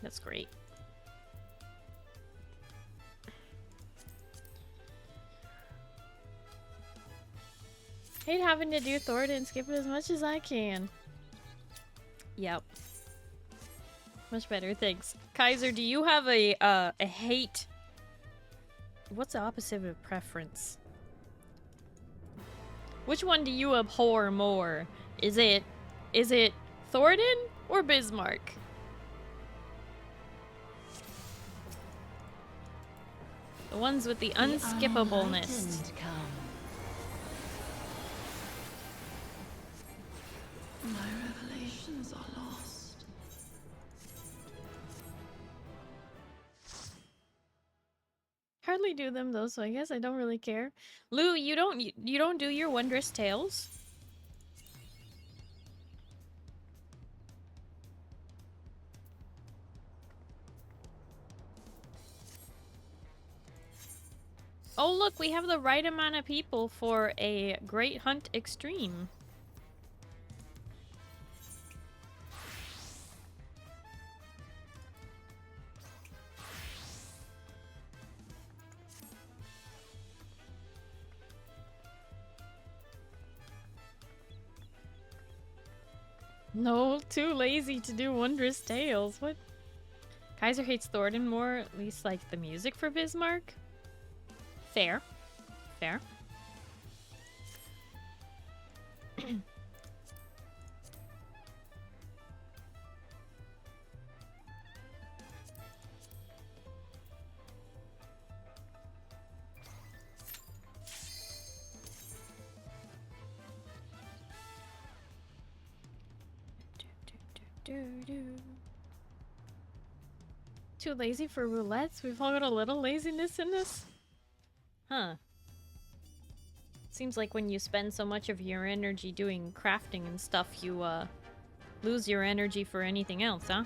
That's great. Hate having to do Thoradin, skip it as much as I can. Yep. Much better, thanks. Kaiser, do you have a hate? What's the opposite of preference? Which one do you abhor more? Is it Thoradin or Bismarck? The ones with the unskippableness. My revelations are lost. Hardly do them though, so I guess I don't really care. Lou, you don't do your wondrous tales? Oh look, we have the right amount of people for a Great Hunt Extreme. No, too lazy to do wondrous tales. What? Kaiser hates Thoradin more, at least like the music for Bismarck. Fair. Fair. Too lazy for roulettes? We've all got a little laziness in this? Huh. Seems like when you spend so much of your energy doing crafting and stuff, you, lose your energy for anything else, huh?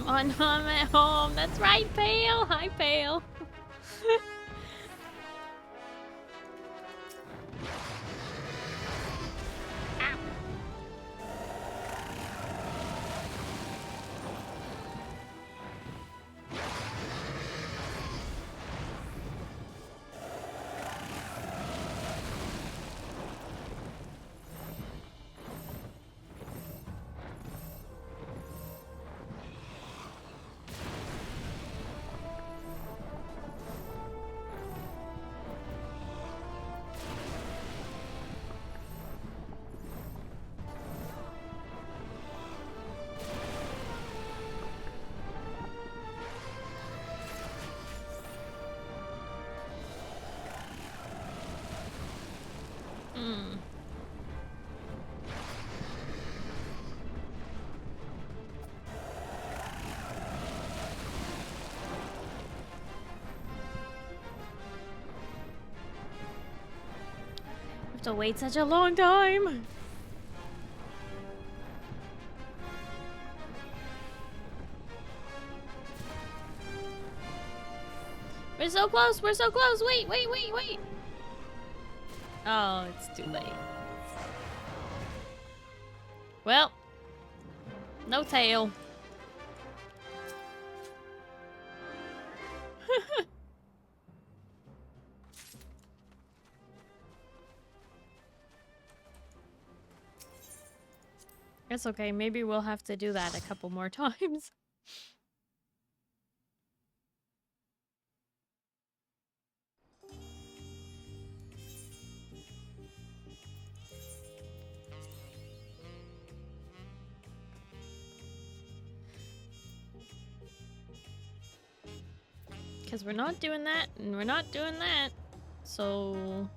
I'm at home. That's right, Pale. Hi, Pale. To wait such a long time. We're so close. We're so close. Wait, wait, wait, wait. Oh, it's too late. Well, no tail. It's okay, maybe we'll have to do that a couple more times. Because we're not doing that, and we're not doing that. So...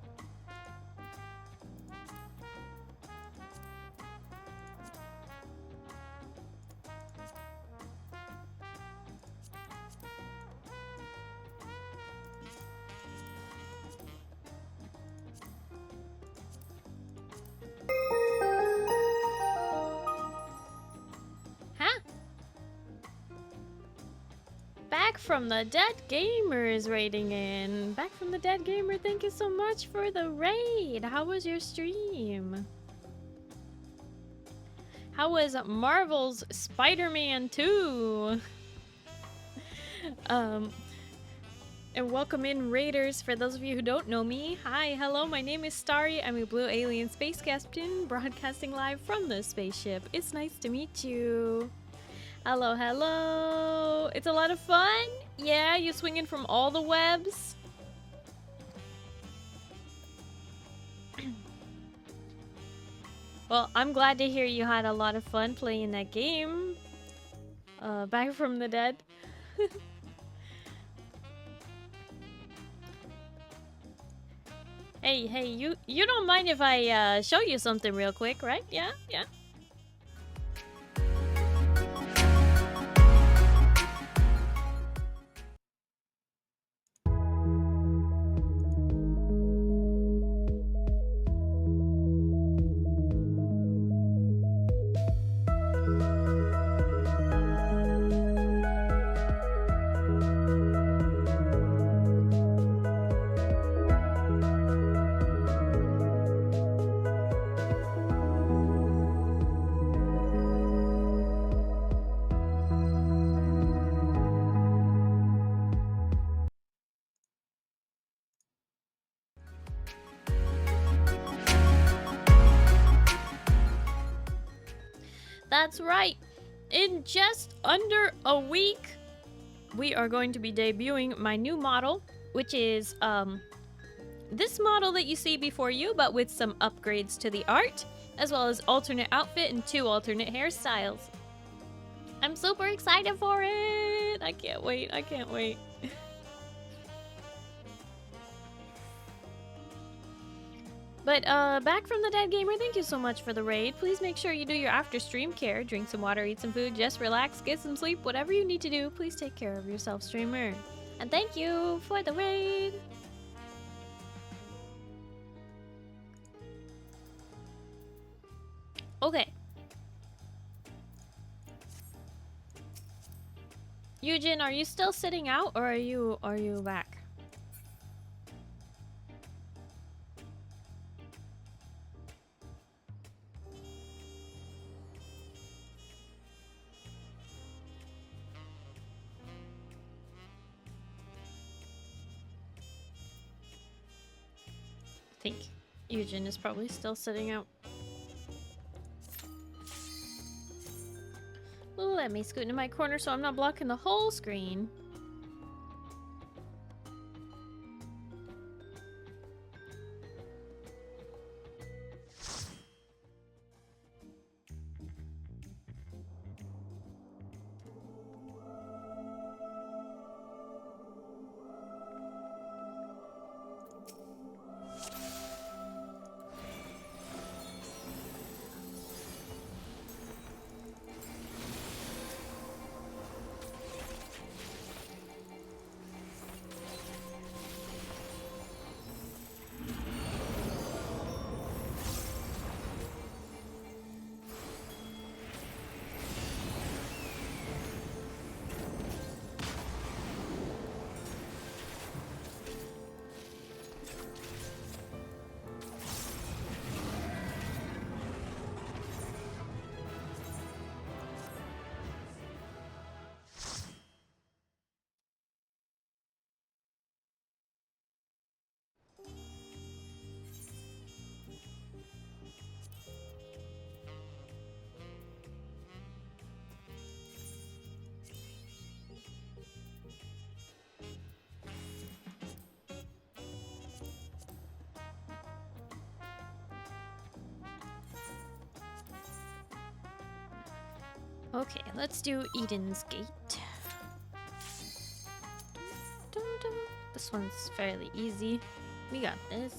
from the Dead Gamer is raiding in. Back from the Dead Gamer, thank you so much for the raid. How was your stream? How was Marvel's Spider-Man 2? And welcome in raiders. For those of you who don't know me, hi, hello, my name is Starry. I'm a blue alien space captain broadcasting live from the spaceship. It's nice to meet you. Hello, hello. It's a lot of fun. Yeah, you swinging from all the webs. Well, I'm glad to hear you had a lot of fun playing that game. Back from the Dead. Hey, you don't mind if I show you something real quick, right? Yeah. That's right. In just under a week, we are going to be debuting my new model, which is this model that you see before you, but with some upgrades to the art, as well as alternate outfit and 2 alternate hairstyles. I'm super excited for it. I can't wait. But back from the Dead Gamer, thank you so much for the raid. Please make sure you do your after stream care. Drink some water, eat some food, just relax, get some sleep, whatever you need to do. Please take care of yourself, streamer. And thank you for the raid. Okay. Yujin, are you still sitting out or are you back? I think Yujin is probably still sitting out. Let me scoot into my corner so I'm not blocking the whole screen. Okay, let's do Eden's Gate. This one's fairly easy. We got this.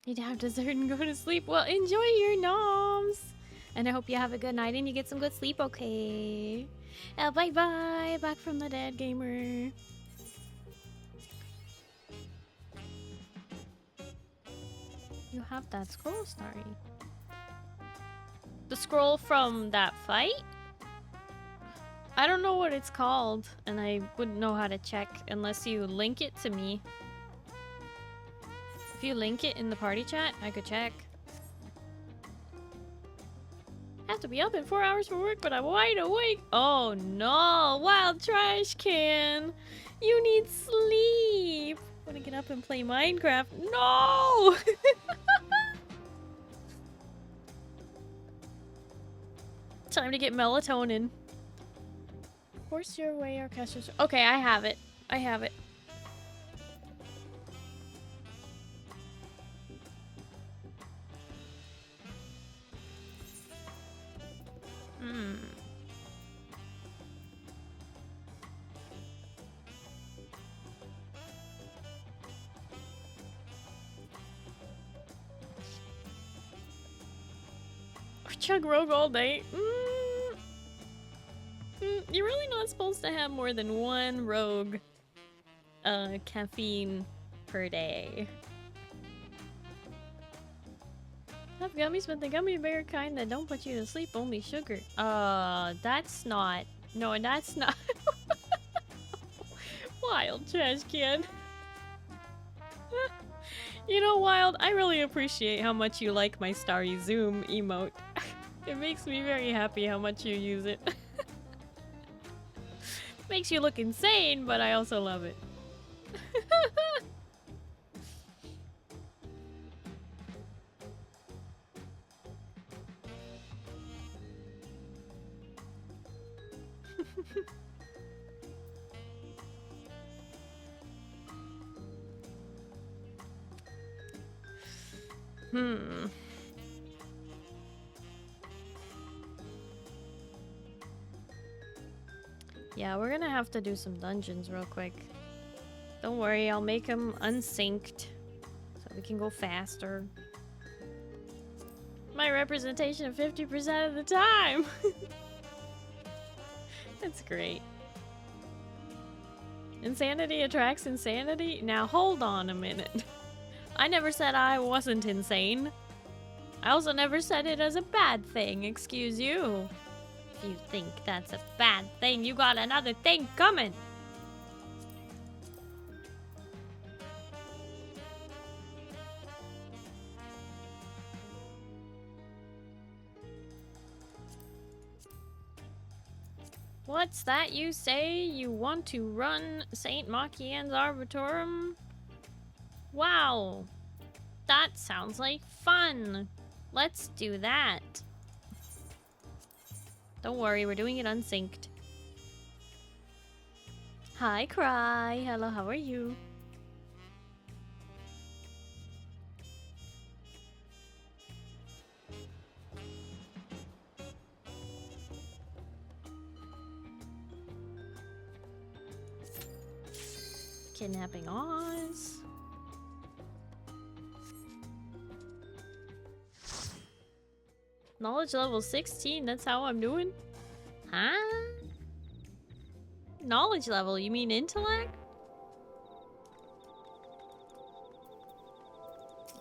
Need to have dessert and go to sleep. Well, enjoy your noms. And I hope you have a good night and you get some good sleep, okay? Bye-bye. Back from the dead, gamer. You have that scroll, Starry. The scroll from that fight? I don't know what it's called, and I wouldn't know how to check unless you link it to me. If you link it in the party chat, I could check. Have to be up in 4 hours for work, but I'm wide awake. Oh no, wild trash can. You need sleep. Wanna get up and play Minecraft? No! Time to get melatonin. Force your way or cast your... Okay, I have it. I have it. Chug rogue all day. You're really not supposed to have more than one rogue caffeine per day. Have gummies, but the gummy bear kind that don't put you to sleep, only sugar. That's not. No, that's not. Wild trash can. You know, Wild, I really appreciate how much you like my Starry Zoom emote. It makes me very happy how much you use it. Makes you look insane, but I also love it. Yeah, we're gonna have to do some dungeons real quick. Don't worry, I'll make them unsynced so we can go faster. My representation of 50% of the time! That's great. Insanity attracts insanity? Now hold on a minute. I never said I wasn't insane. I also never said it as a bad thing, excuse you. If you think that's a bad thing, you got another thing coming. What's that you say? You want to run St. Machian's Arbitorum? Wow, that sounds like fun. Let's do that. Don't worry, we're doing it unsynced. Hi, Cry. Hello, how are you? Kidnapping Oz. Knowledge level 16, that's how I'm doing? Huh? Knowledge level, you mean intellect?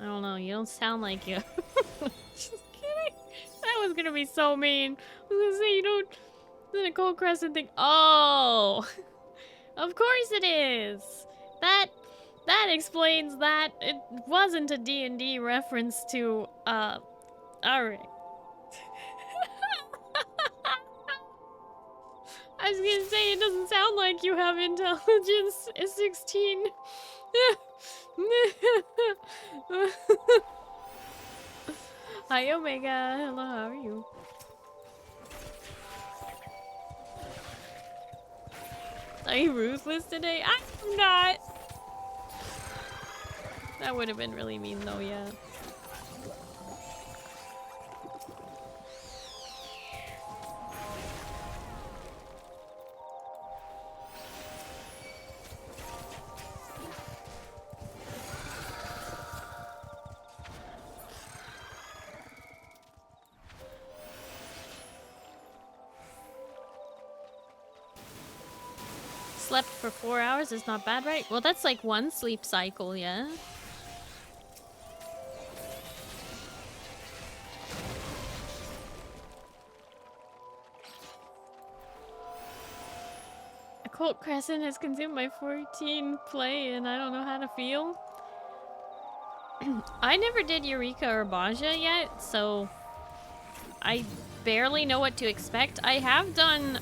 I don't know, you don't sound like you. Just kidding. That was gonna be so mean. I was gonna say you don't... Isn't a Cold Crescent thing? Oh! Of course it is! That explains that. It wasn't a D&D reference to, alright. I was gonna say, it doesn't sound like you have intelligence 16. Hi, Omega. Hello, how are you? Are you ruthless today? I'm not. That would have been really mean though, yeah. Slept for 4 hours is not bad, right? Well, that's like one sleep cycle, yeah? A Cold Crescent has consumed my 14 play and I don't know how to feel. I never did Eureka or Baja yet, so I barely know what to expect. I have done,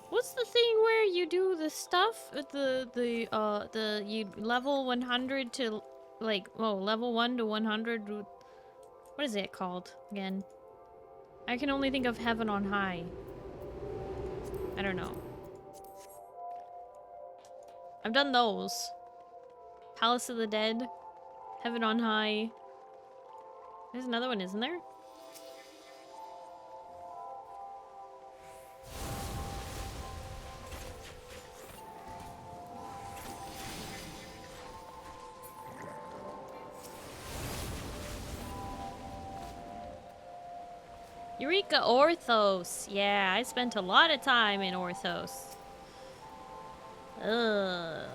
what's the thing where you do the stuff with you level 100 to, like, level 1 to 100, what is it called again? I can only think of Heaven on High. I don't know. I've done those. Palace of the Dead, Heaven on High. There's another one, isn't there? Eureka Orthos. Yeah, I spent a lot of time in Orthos. Ugh.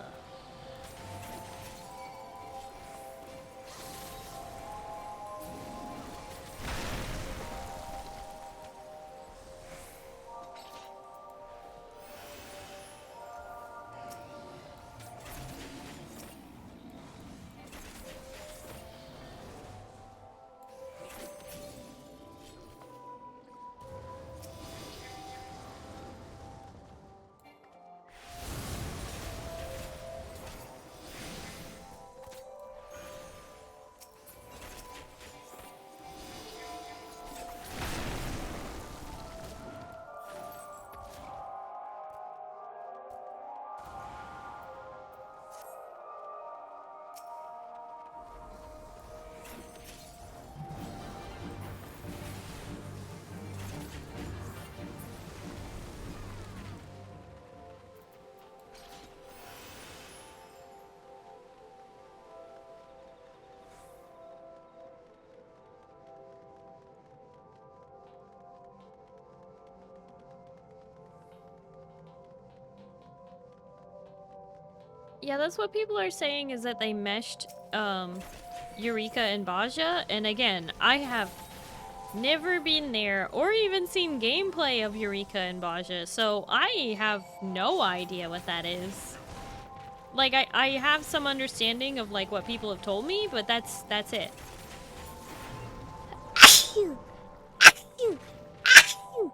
Yeah, that's what people are saying, is that they meshed Eureka and Baja. And again, I have never been there or even seen gameplay of Eureka and Baja, so I have no idea what that is. Like, I have some understanding of like what people have told me, but that's it. Achoo! Achoo! Achoo!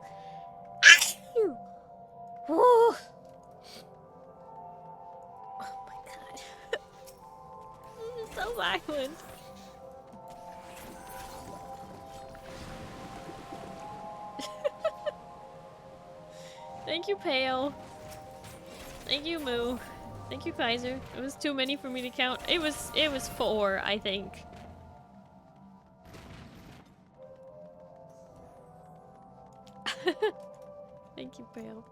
Achoo! Whoa! Oh my god. This is so violent. Thank you, Pale. Thank you, Moo. Thank you, Kaiser. It was too many for me to count. It was 4, I think. Thank you, Pale.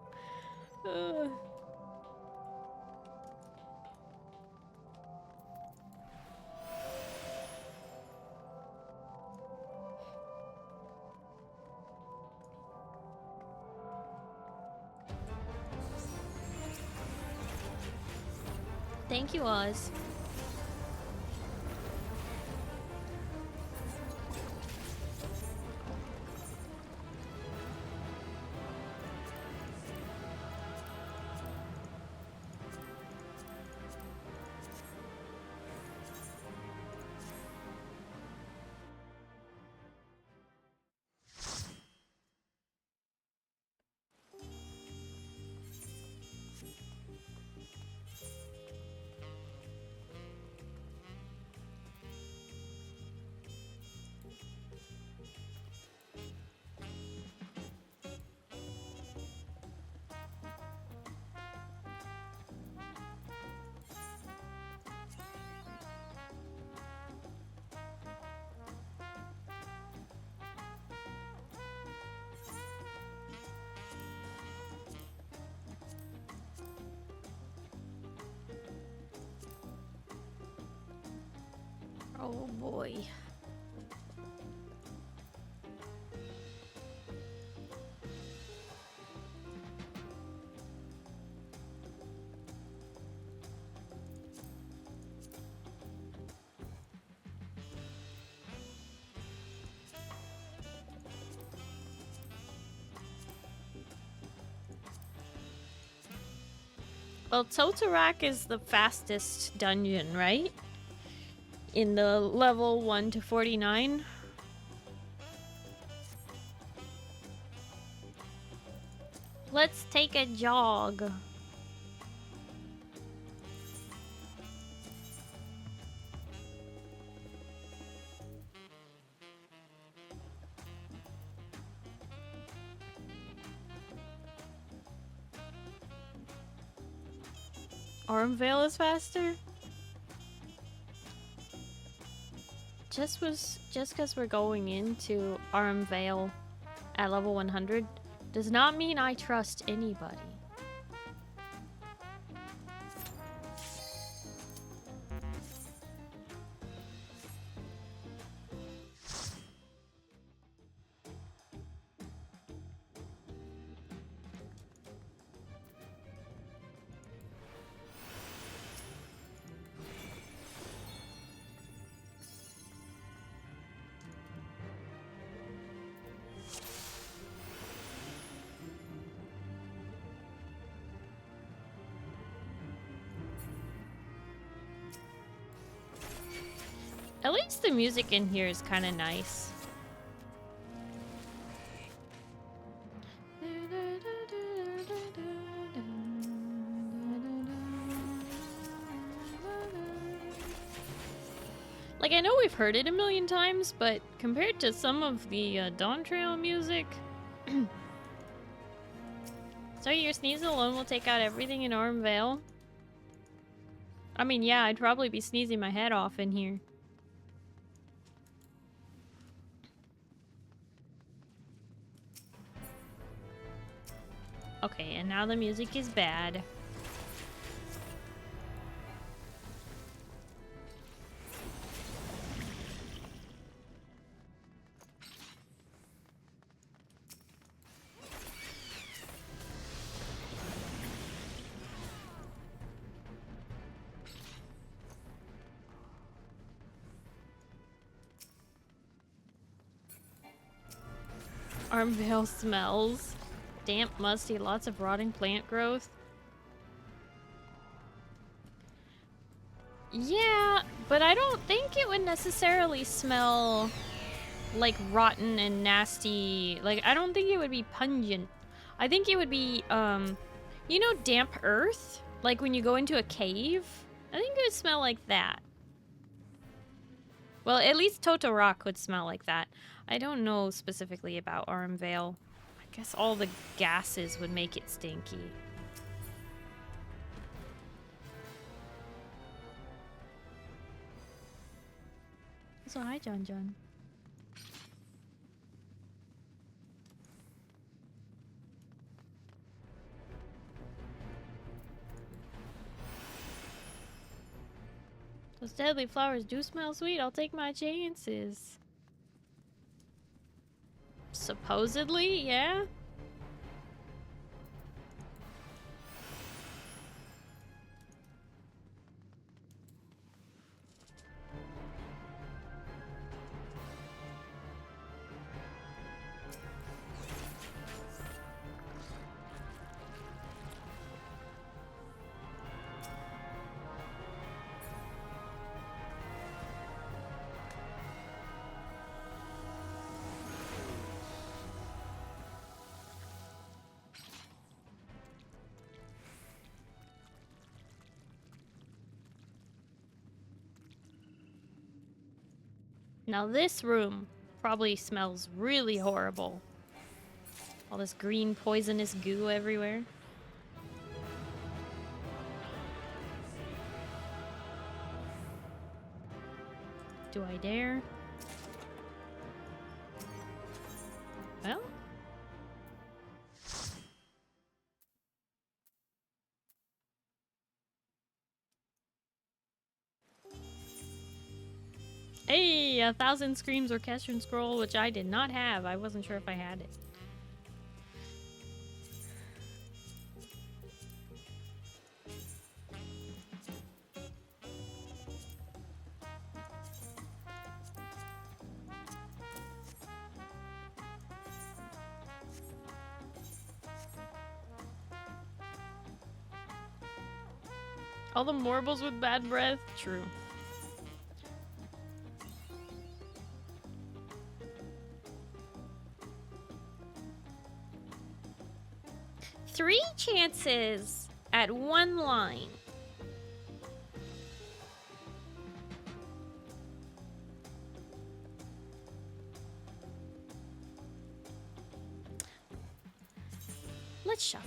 Thank you, Oz. Oh boy. Well, Totarak is the fastest dungeon, right? In the level 1 to 49. Let's take a jog. Armvale is faster? Just because we're going into Armvale at level 100 does not mean I trust anybody. At least the music in here is kind of nice. Like, I know we've heard it a million times, but compared to some of the Dawn Trail music... So your sneeze alone will take out everything in Armvale? I mean, yeah, I'd probably be sneezing my head off in here. Okay, and now the music is bad. Armvale smells. Damp, musty, lots of rotting plant growth. Yeah, but I don't think it would necessarily smell like rotten and nasty. Like, I don't think it would be pungent. I think it would be, you know, damp earth? Like when you go into a cave? I think it would smell like that. Well, at least Toto Rock would smell like that. I don't know specifically about Armvale. I guess all the gases would make it stinky. So hi, John John. Those deadly flowers do smell sweet. I'll take my chances. Supposedly, yeah? Now this room probably smells really horrible. All this green poisonous goo everywhere. Do I dare? Well. Hey, 1,000 Screams Orchestrion Scroll, which I did not have. I wasn't sure if I had it. All the marbles with bad breath? True. Three chances at one line. Let's shuffle.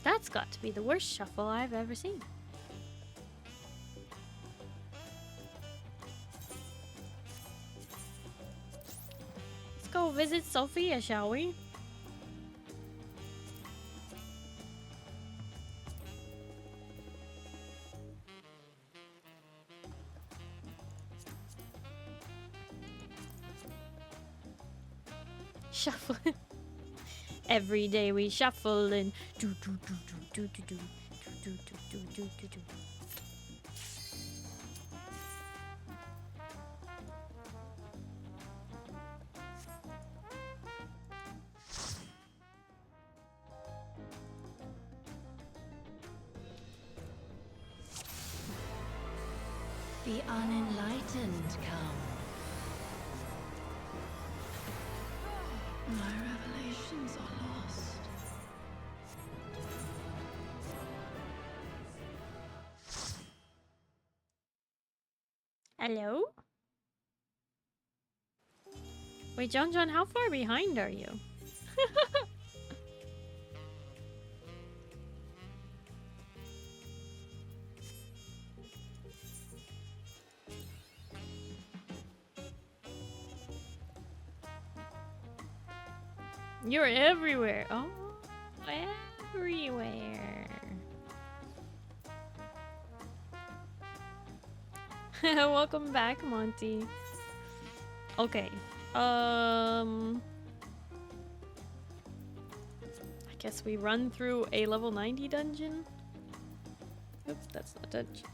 That's got to be the worst shuffle I've ever seen. Let's go visit Sophia, shall we? Shuffle. Every day we shuffle and do do do do do do do do do do do do. the unenlightened come. My revelations are lost. Hello? Wait, John, how far behind are you? You're everywhere. Oh, everywhere. Welcome back, Monty. Okay. I guess we run through a level 90 dungeon. Oops, that's not dungeon.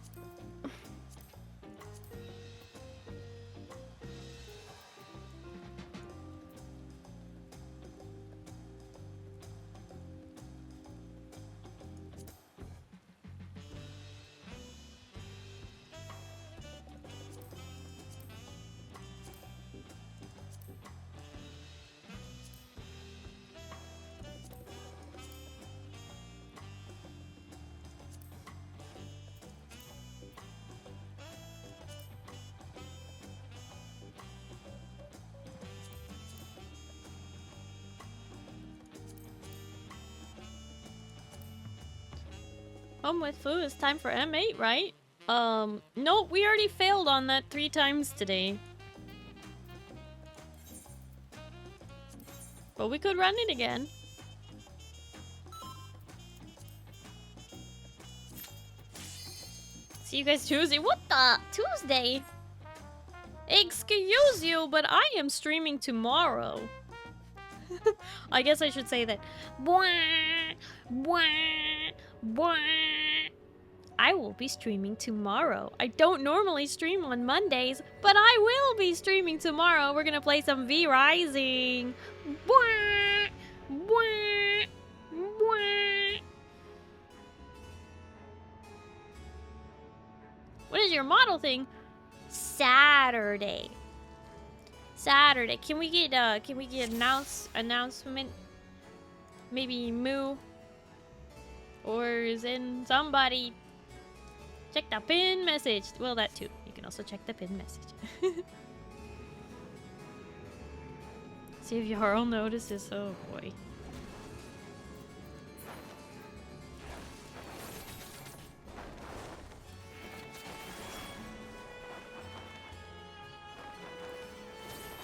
Home with Foo, it's time for M8, right? Nope, we already failed on that 3 times today. But we could run it again. See you guys Tuesday. What the? Tuesday? Excuse you, but I am streaming tomorrow. I guess I should say that. Bwah, bwah, bwah. I will be streaming tomorrow. I don't normally stream on Mondays, but I will be streaming tomorrow. We're gonna play some V Rising. Bwah, bwah, bwah. What is your model thing? Saturday. Saturday. Can we get announcement? Maybe Moo or Zen, somebody. Check the pin message. Well, that too. You can also check the pin message. See if Jarl notices. Oh boy.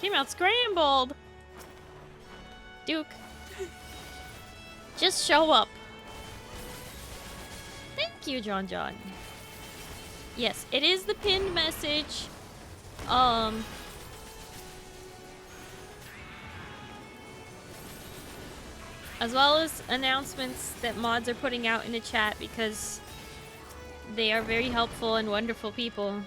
Came out scrambled. Duke. Just show up. Thank you, John. Yes, it is the pinned message. As well as announcements that mods are putting out in the chat because they are very helpful and wonderful people.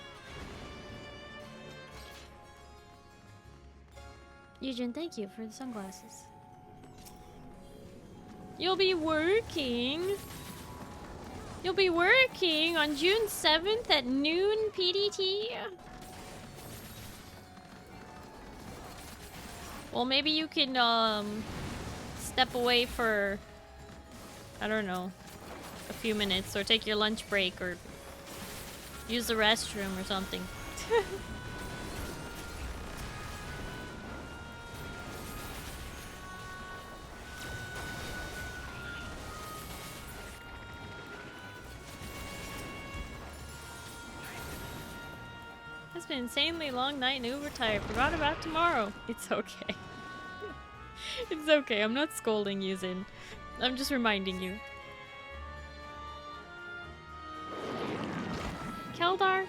Eugene, thank you for the sunglasses. You'll be working on June 7th at noon PDT. Well, maybe you can step away for, I don't know, a few minutes or take your lunch break or use the restroom or something. It's been an insanely long night and uber tired. Forgot about tomorrow. It's okay. It's okay. I'm not scolding you, Zin. I'm just reminding you. Keldar?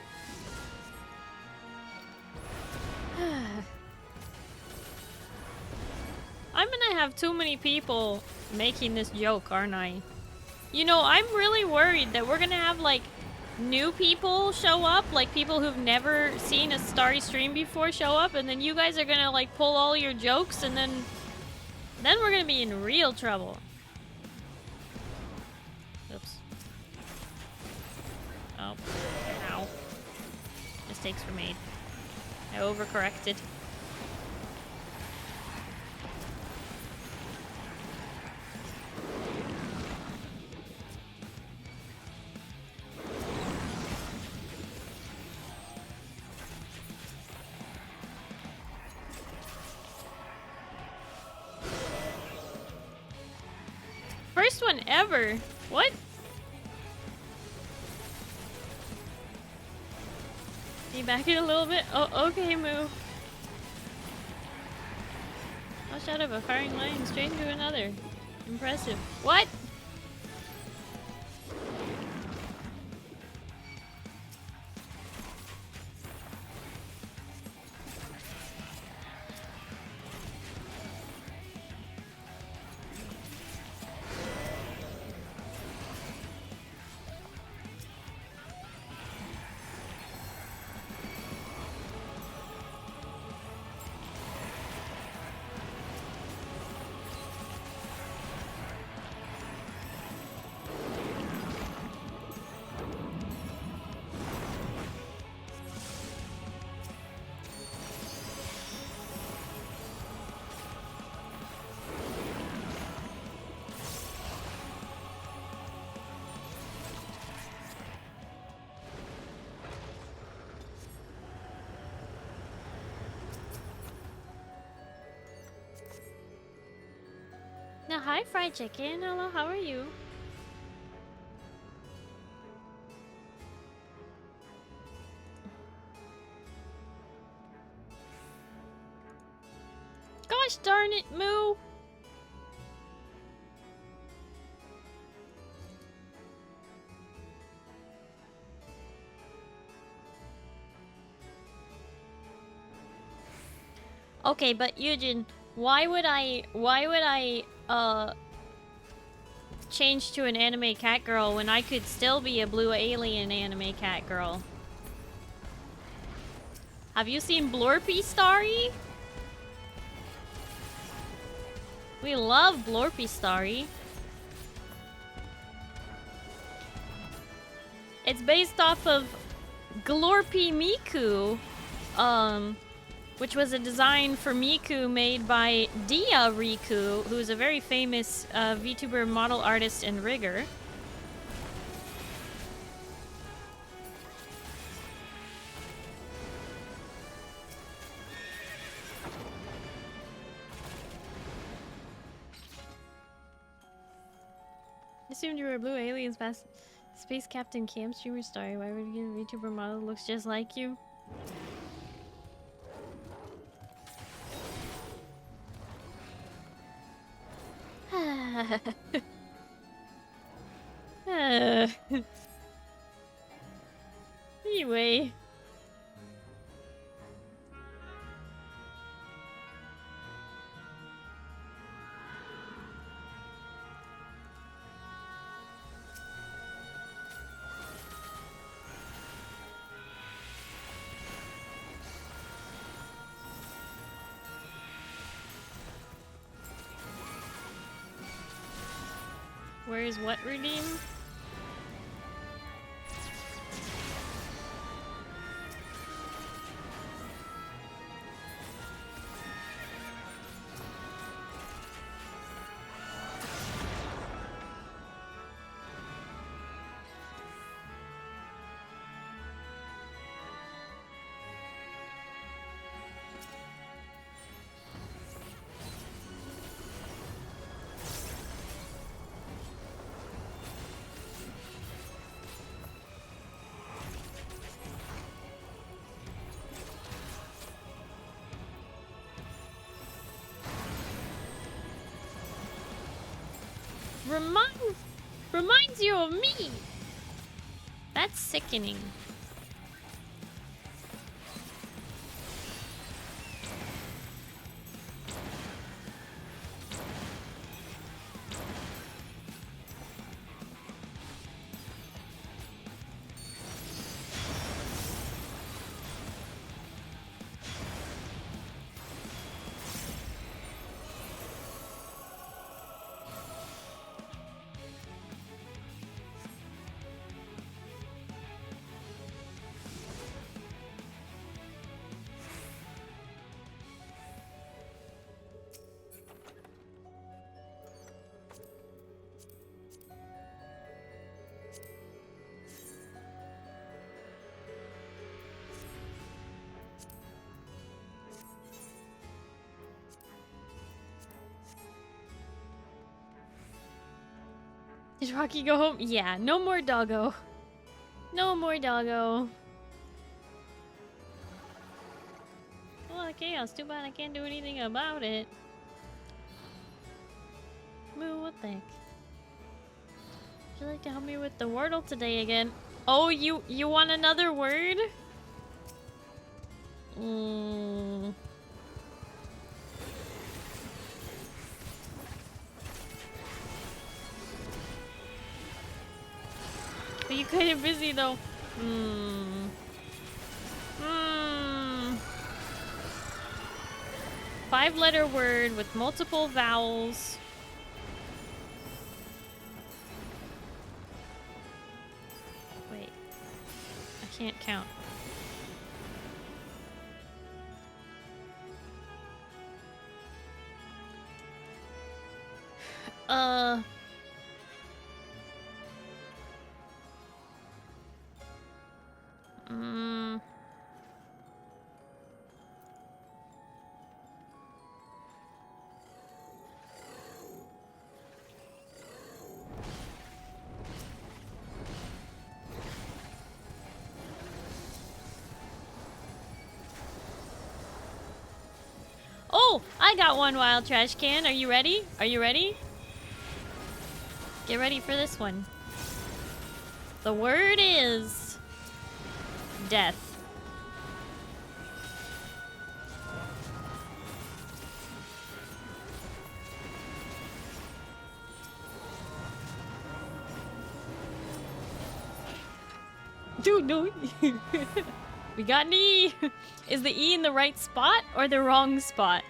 I'm gonna have too many people making this joke, aren't I? You know, I'm really worried that we're gonna have, like, new people show up, like people who've never seen a Starry stream before show up, and then you guys are gonna like pull all your jokes, and then we're gonna be in real trouble. Oops. Oh, ow. I mistakes were made. I overcorrected. First one ever. What? Can you back it a little bit? Oh, okay, move. Rush out of a firing line straight into another. Impressive. What? Now, hi, fried chicken. Hello, how are you? Gosh darn it, Moo! Okay, but Yujin, why would I change to an anime cat girl when I could still be a blue alien anime cat girl? Have you seen Blorpy, Starry? We love Blorpy, Starry. It's based off of Glorpy Miku, which was a design for Miku made by Dia Riku, who is a very famous VTuber model artist and rigger. I assumed you were a blue alien space captain cam streamer Starry. Why would you get a VTuber model that looks just like you? Anyway. Where's what redeem? Reminds you of me. That's sickening. Did Rocky go home? Yeah, no more doggo. No more doggo. Well, chaos. Too bad I can't do anything about it. Moo, what the heck? Would you like to help me with the Wordle today again? Oh, you want another word? But you're kind of busy though. Five-letter word with multiple vowels. Wait. I can't count. Oh, I got one wild trash can. Are you ready? Are you ready? Get ready for this one. The word is death. Dude, no. We got an E. Is the E in the right spot or the wrong spot?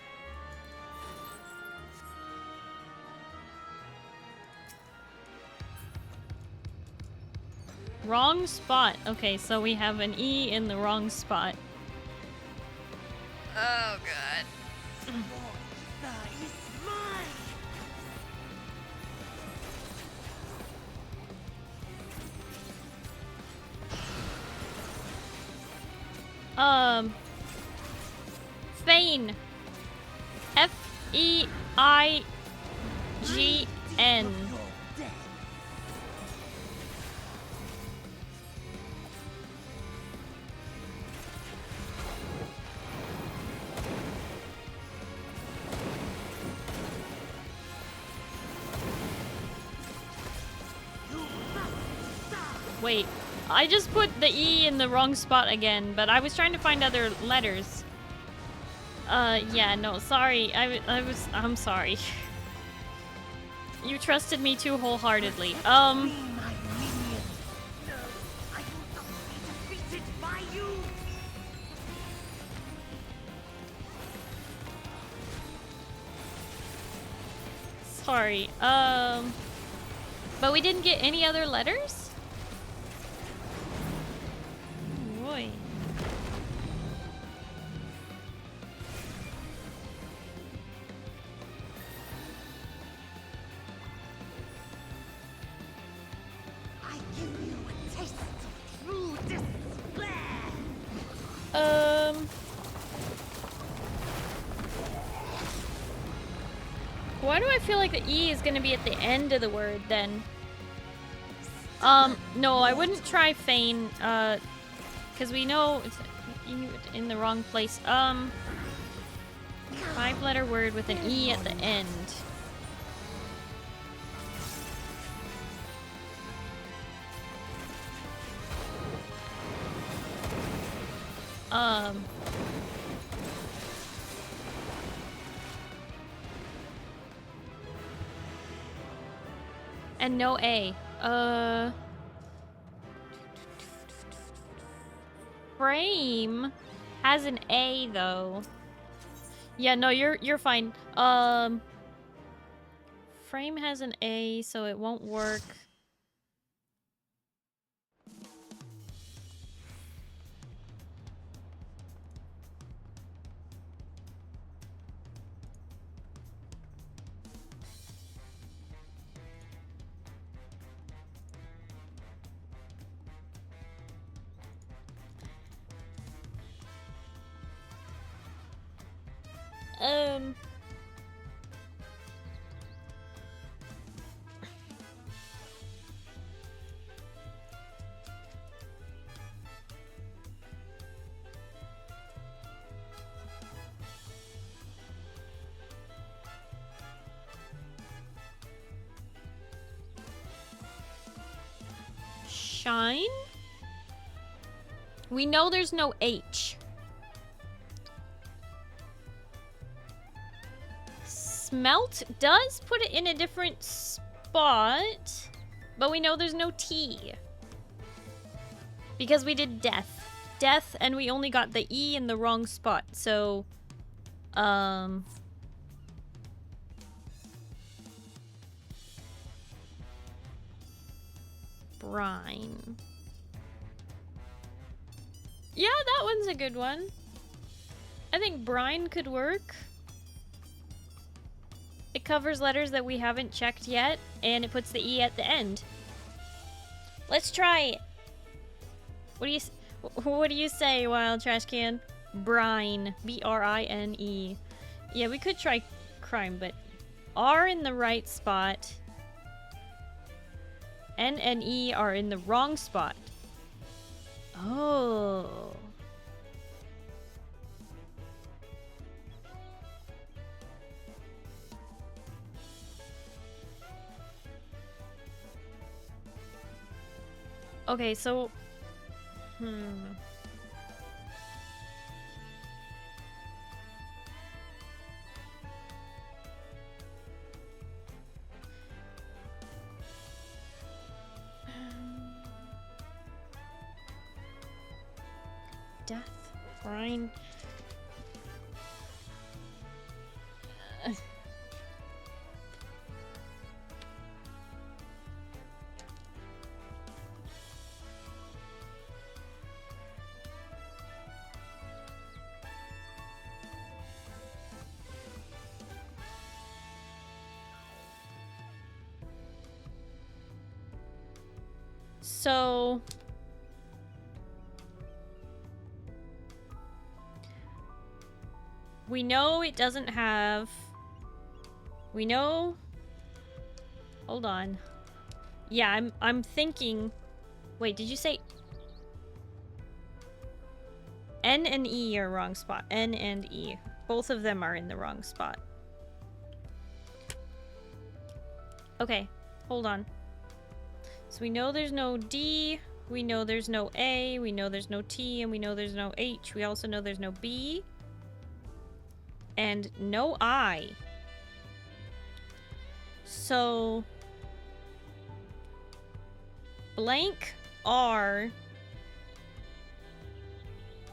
Wrong spot. Okay, so we have an E in the wrong spot. Oh, God. Fein. F-E-I-G-N. Wait, I just put the E in the wrong spot again, but I was trying to find other letters. Yeah, no, sorry. I'm sorry. You trusted me too wholeheartedly. Sorry. But we didn't get any other letters? Boy. I give you a taste of true despair. Why do I feel like the E is gonna be at the end of the word then? No, I wouldn't try feign, because we know it's in the wrong place. Five-letter word with an E at the end. And no A. Frame has an A though. Yeah, no, you're fine. Frame has an A, so it won't work. Shine? We know there's no H. Smelt does put it in a different spot, but we know there's no T. Because we did death. Death, and we only got the E in the wrong spot, so... Brine. Yeah, that one's a good one. I think brine could work. It covers letters that we haven't checked yet, and it puts the E at the end. Let's try it. What do you say, Wild Trash Can? Brine. B-R-I-N-E. Yeah, we could try crime, but R in the right spot. N and E are in the wrong spot. Oh. Okay, so... Death, brine. So... we know it doesn't have... We know... Hold on. Yeah, I'm thinking... Wait, did you say... N and E are wrong spot. N and E. Both of them are in the wrong spot. Okay, hold on. So we know there's no D, we know there's no A, we know there's no T, and we know there's no H. We also know there's no B. And no I. So... blank R...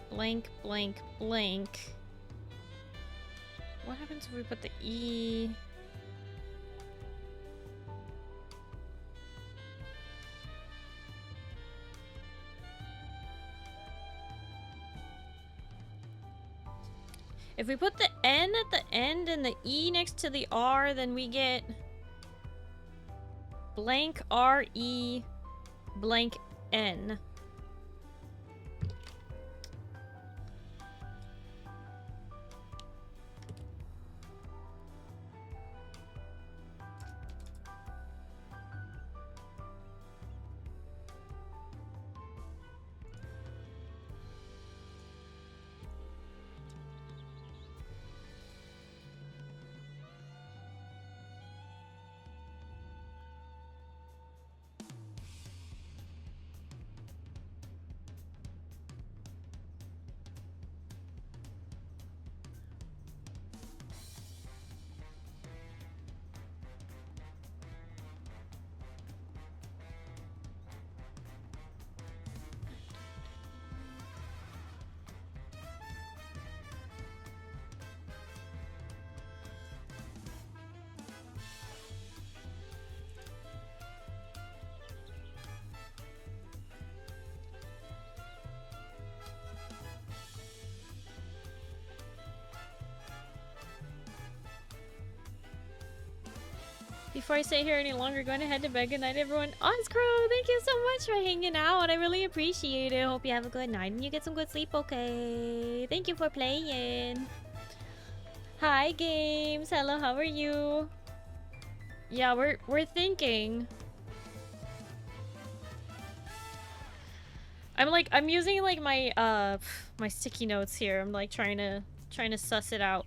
blank, blank, blank. What happens if we put the E... If we put the N at the end and the E next to the R, then we get blank R-E blank N. Before I stay here any longer, going to head to bed. Good night, everyone. Ozcrow, thank you so much for hanging out. I really appreciate it. Hope you have a good night and you get some good sleep, okay? Thank you for playing. Hi, Games. Hello, how are you? Yeah, we're thinking. I'm using like my my sticky notes here. I'm like trying to suss it out.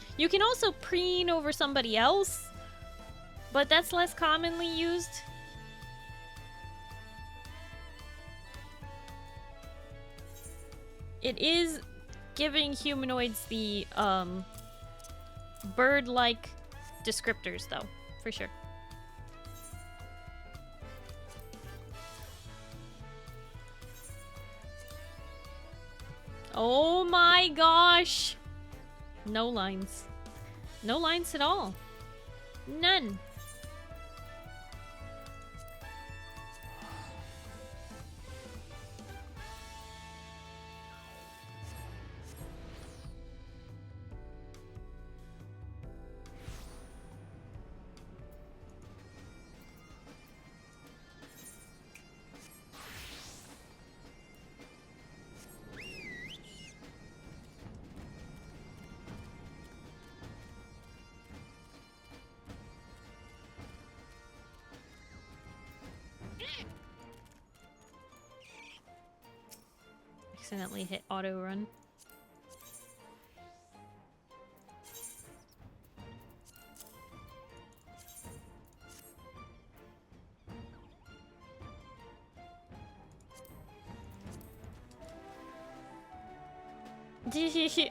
You can also preen over somebody else, but that's less commonly used. It is giving humanoids the bird-like descriptors, though, for sure. Oh my gosh! No lines. No lines at all. None. Accidentally hit auto run.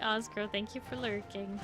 Oscar, thank you for lurking.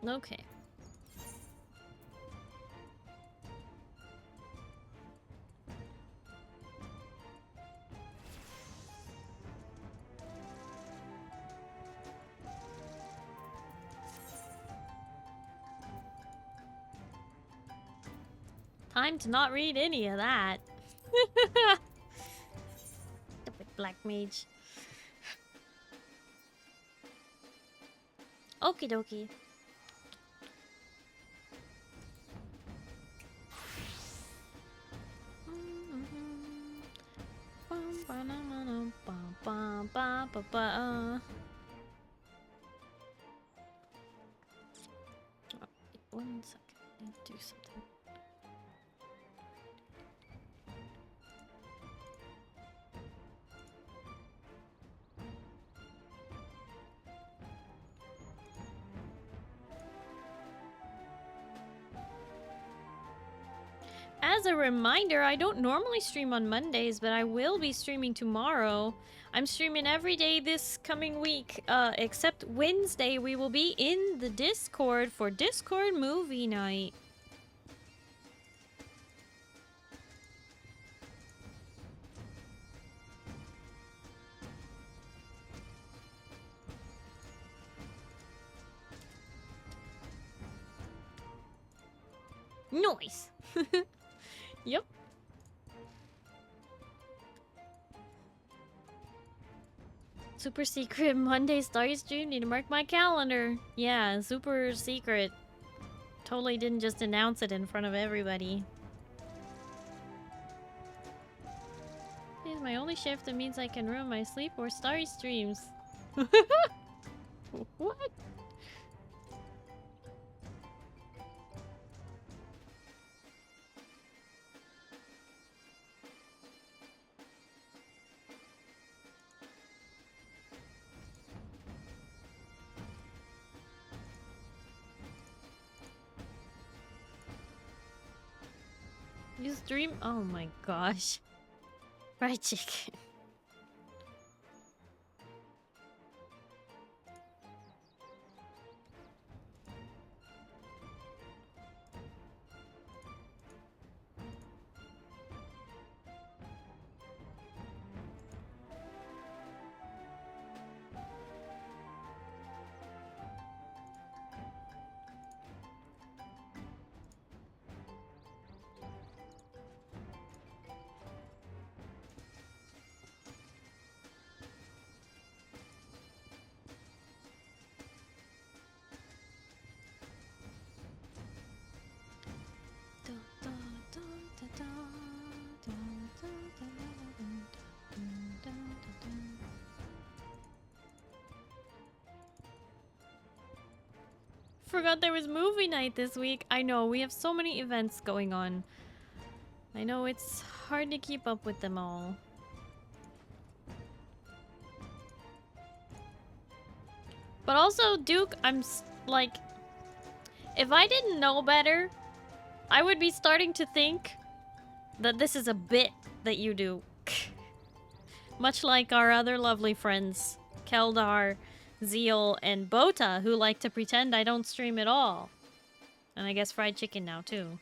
Okay. Time to not read any of that. Stupid black mage. Okie dokie. One second, I need to do something. As a reminder, I don't normally stream on Mondays, but I will be streaming tomorrow. I'm streaming every day this coming week, except Wednesday. We will be in the Discord for Discord movie night. Nice. Yep. Super secret Monday Starry stream. Need to mark my calendar. Yeah, super secret. Totally didn't just announce it in front of everybody. It's my only shift. That means I can ruin my sleep or Starry streams. What? You stream? Oh my gosh. Fried chicken. forgot there was movie night this week. I know, we have so many events going on. I know it's hard to keep up with them all. But also, Duke, like, if I didn't know better, I would be starting to think that this is a bit that you do. Much like our other lovely friends, Keldar, Zeal, and Bota, who like to pretend I don't stream at all. And I guess fried chicken now, too.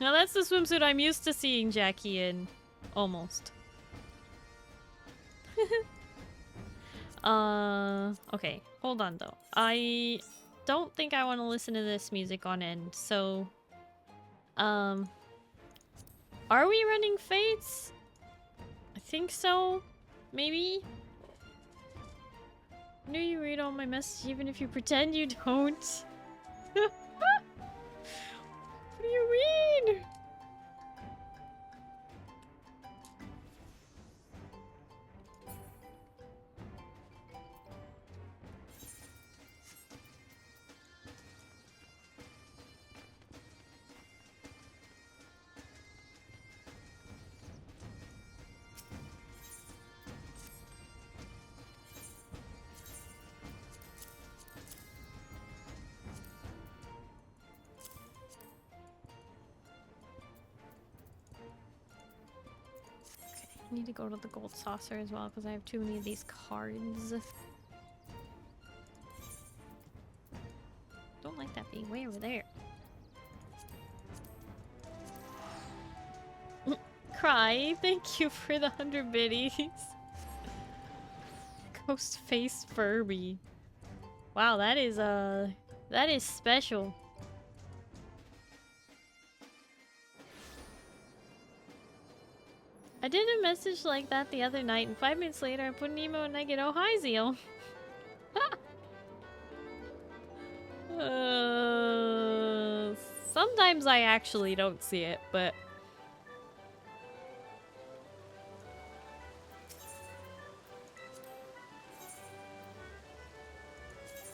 Now that's the swimsuit I'm used to seeing Jackie in. Almost. Okay. Hold on, though. I don't think I want to listen to this music on end, so... Are we running Fates? I think so. Maybe? I know you read all my messages even if you pretend you don't. What do you mean? I need to go to the gold saucer as well because I have too many of these cards. Don't like that being way over there. Cry, thank you for the 100 biddies. Ghost face Furby. Wow, that is special. I did a message like that the other night, and 5 minutes later I put an emo and I get, oh hi Zeal. Sometimes I actually don't see it, but...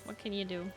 what can you do?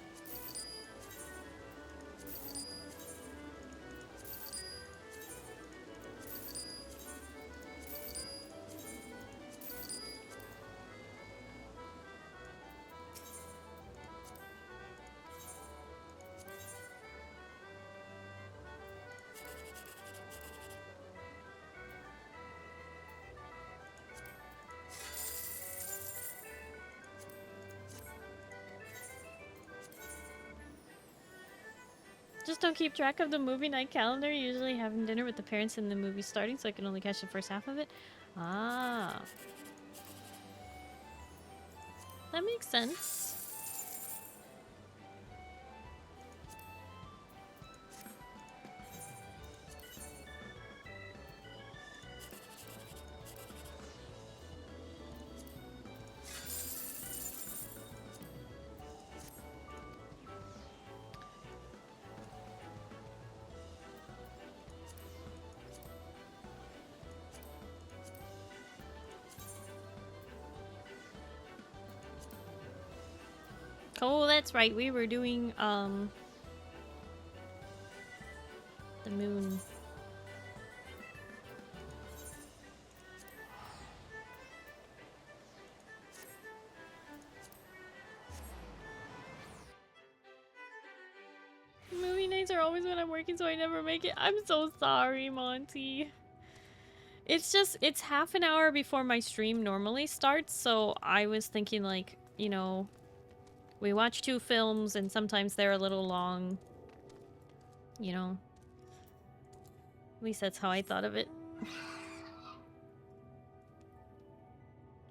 Just don't keep track of the movie night calendar. Usually having dinner with the parents and the movie starting, so I can only catch the first half of it. Ah. That makes sense. Oh, that's right. We were doing, the moon. Movie nights are always when I'm working, so I never make it. I'm so sorry, Monty. It's just, it's half an hour before my stream normally starts, so I was thinking, like, you know... we watch 2 films, and sometimes they're a little long. You know? At least that's how I thought of it.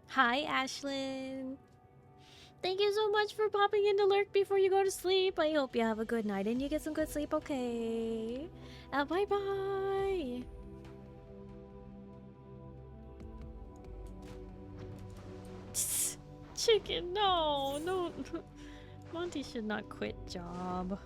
Hi, Ashlyn! Thank you so much for popping in to lurk before you go to sleep. I hope you have a good night and you get some good sleep, okay? Bye-bye! Chicken, no! No! Monty should not quit job.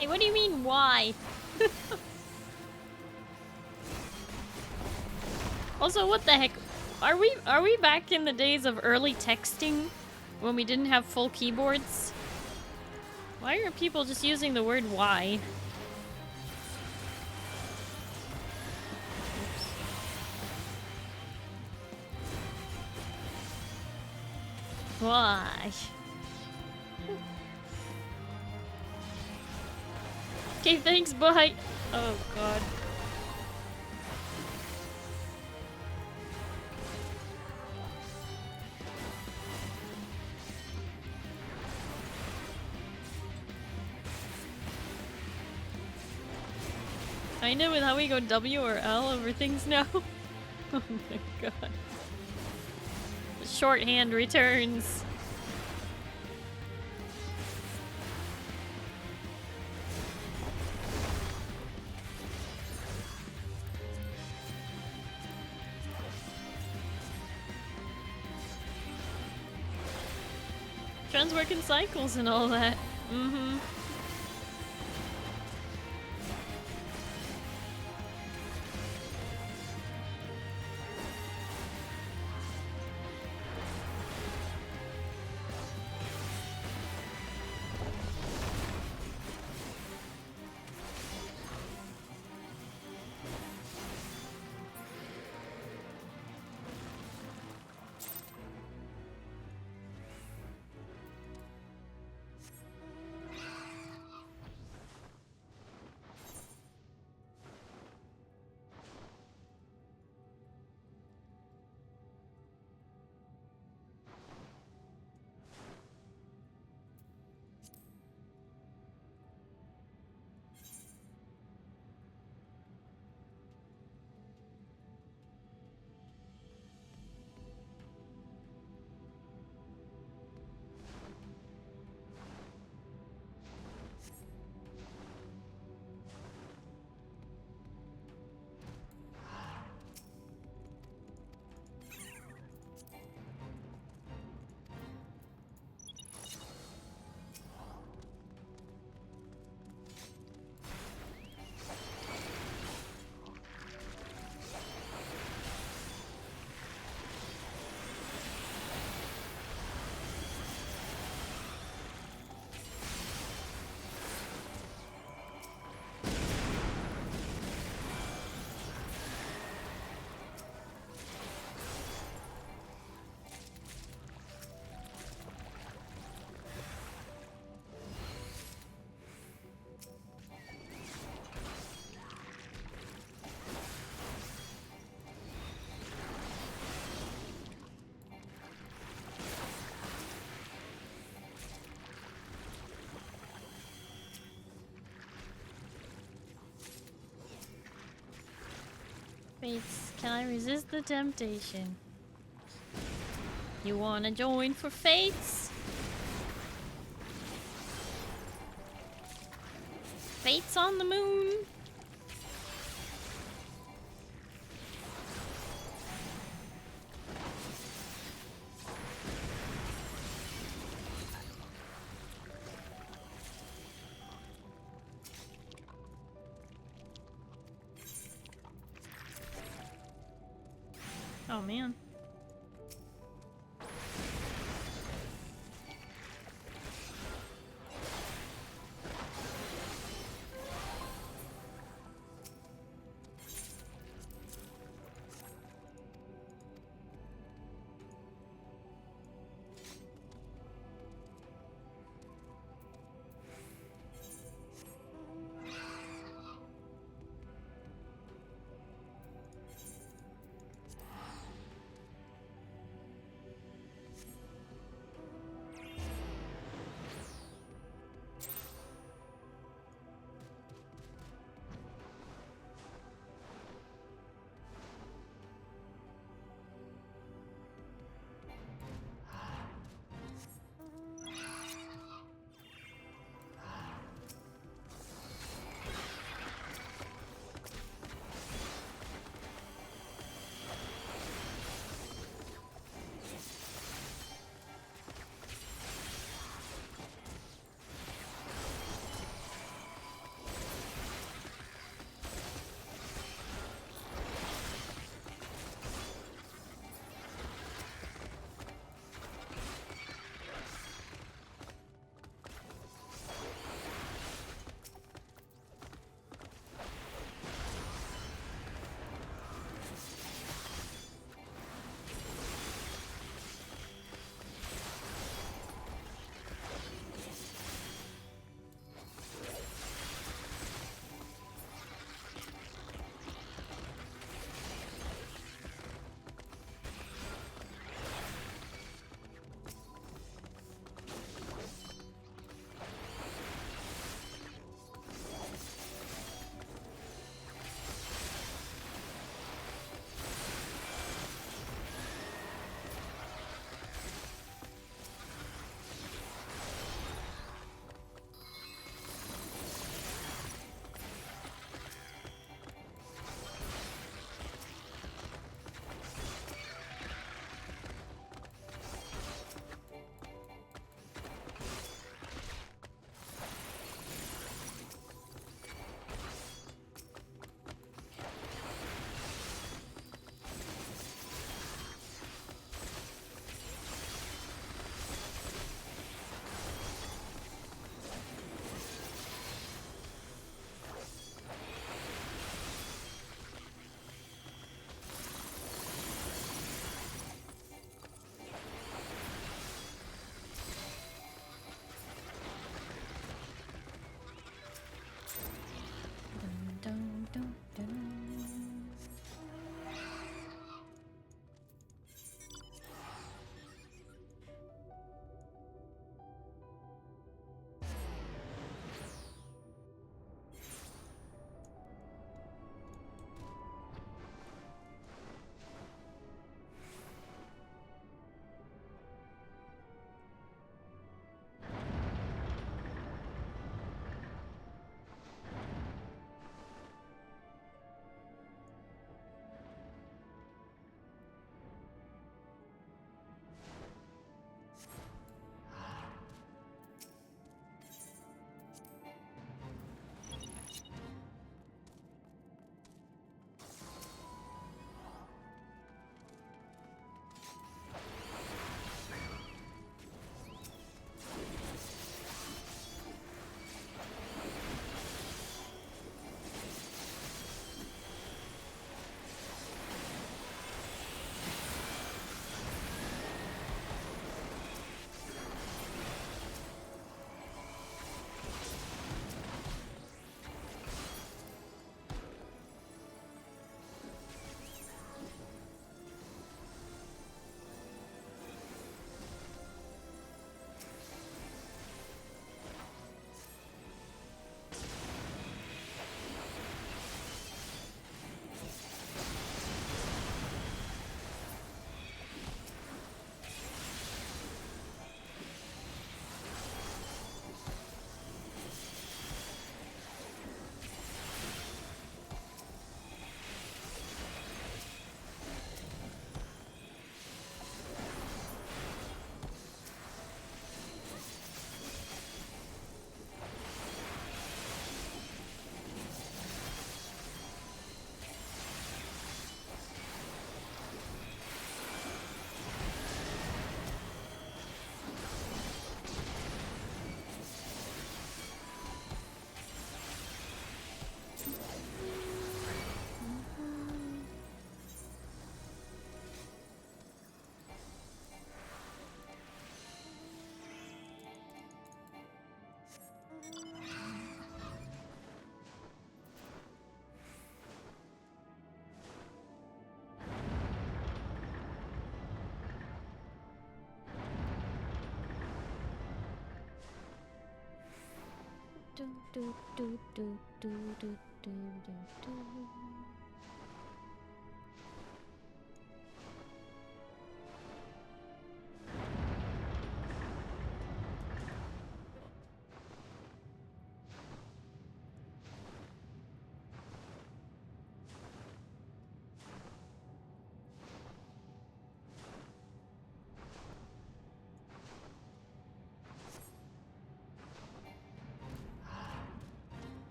Why? What do you mean, why? Also, what the heck? Are we back in the days of early texting when we didn't have full keyboards? Why are people just using the word why? Why? Okay, thanks, bye. Oh god. I know with how we go W or L over things now. Oh my god. The shorthand returns. Trends work in cycles and all that. Mm-hmm. Fates, can I resist the temptation? You wanna join for Fates? Fates on the moon? Oh man.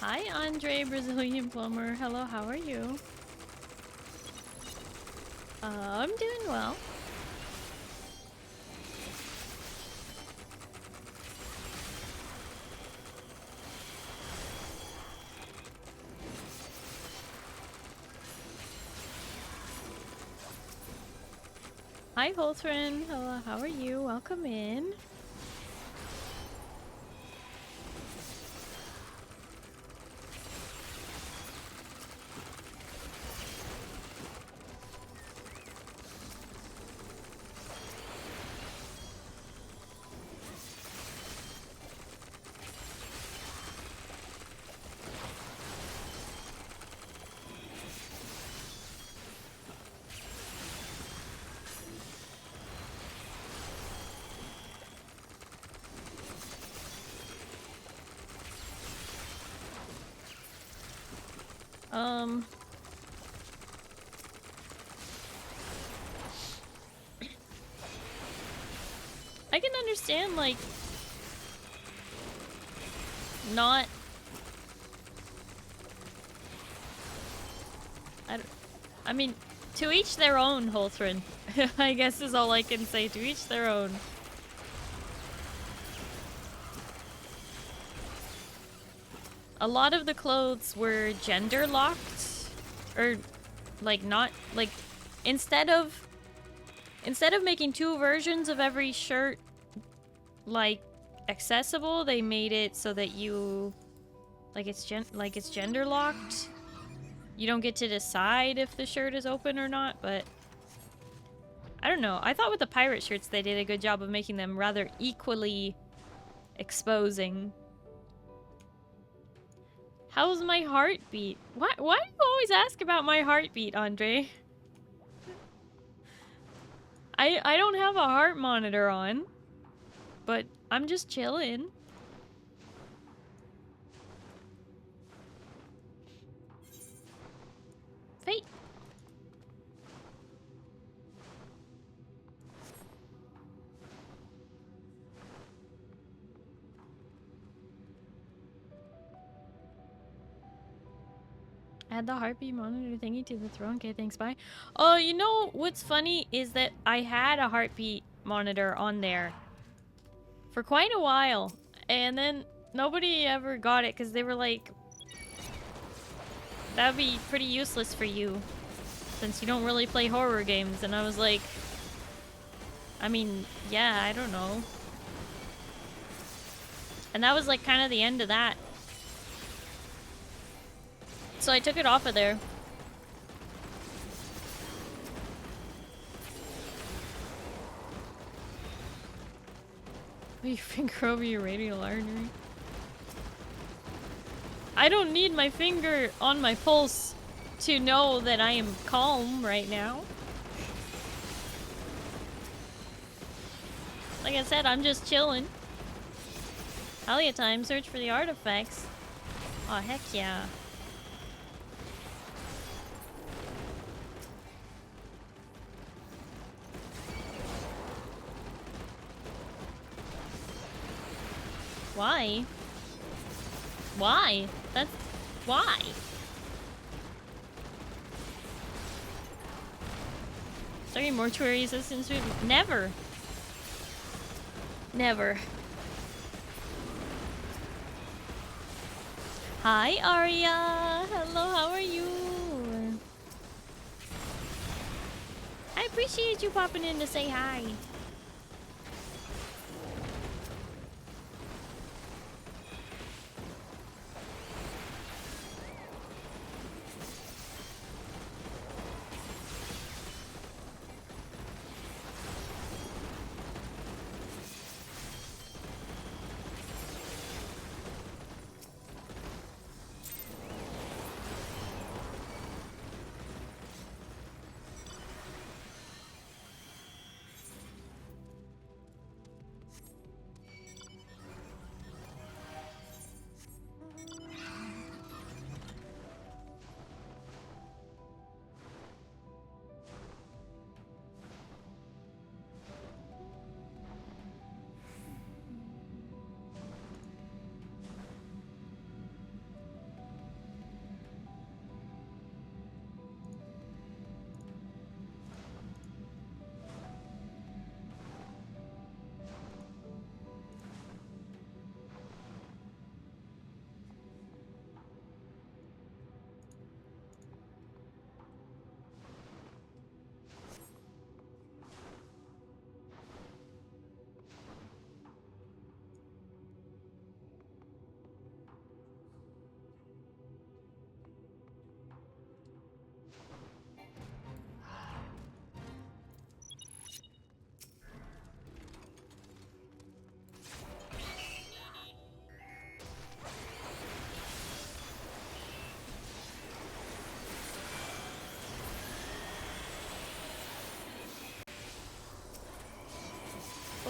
Hi, Andre, Brazilian plumber. Hello, how are you? I'm doing well. Hi, Voltron. Hello, how are you? Welcome in. I can understand, like, not... I mean, to each their own, Holthrin. I guess is all I can say. To each their own. A lot of the clothes were gender locked, or like not like instead of making two versions of every shirt like accessible, they made it so that you it's gender locked. You don't get to decide if the shirt is open or not, but I don't know. I thought with the pirate shirts they did a good job of making them rather equally exposing. How's my heartbeat? Why do you always ask about my heartbeat, Andre? I don't have a heart monitor on, but I'm just chilling. Add the heartbeat monitor thingy to the throne. Okay, thanks, bye. Oh, you know what's funny is that I had a heartbeat monitor on there for quite a while. And then nobody ever got it because they were like, that'd be pretty useless for you since you don't really play horror games. And I was like, I mean, yeah, I don't know. And that was like kind of the end of that. So I took it off of there. Put your finger over your radial artery. I don't need my finger on my pulse to know that I am calm right now. Like I said, I'm just chilling. Halia time, search for the artifacts. Oh, heck yeah. Why? Why? That's... why? Sorry, mortuary assistance food? Never! Never. Hi, Aria! Hello, how are you? I appreciate you popping in to say hi.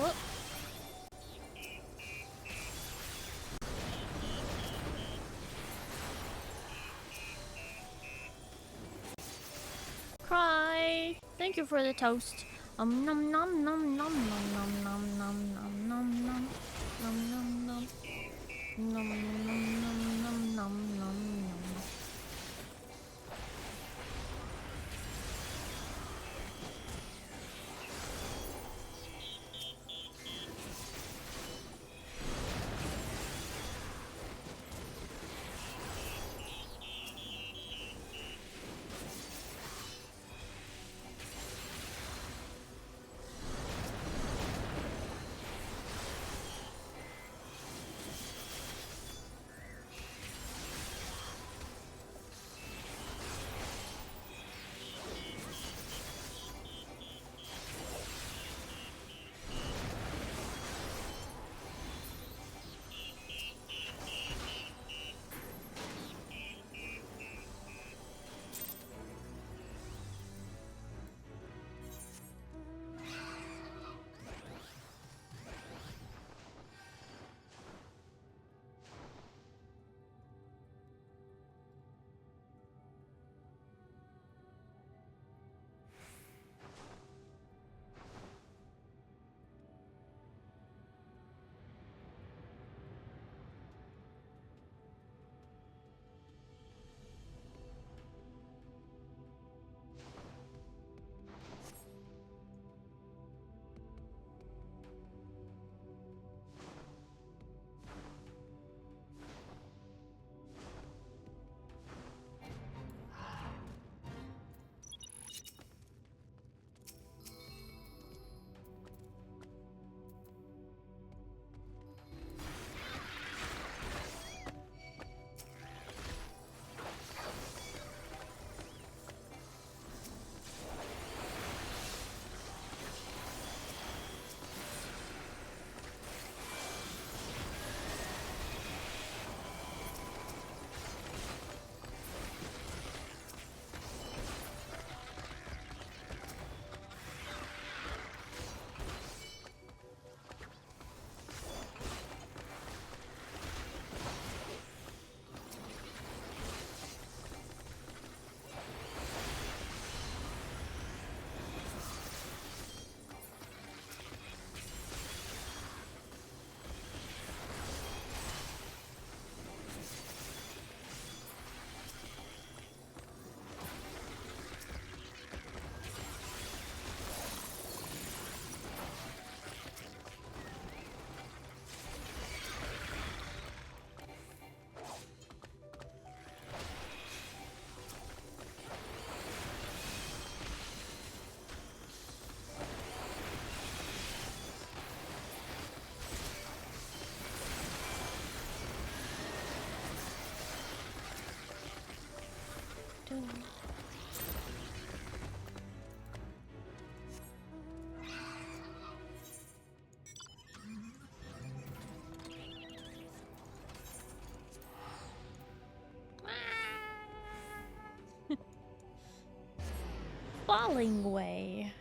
Oh. Cry. Thank you for the toast. Nom nom nom nom nom nom nom nom nom nom nom nom nom nom nom nom nom nom nom nom. falling way.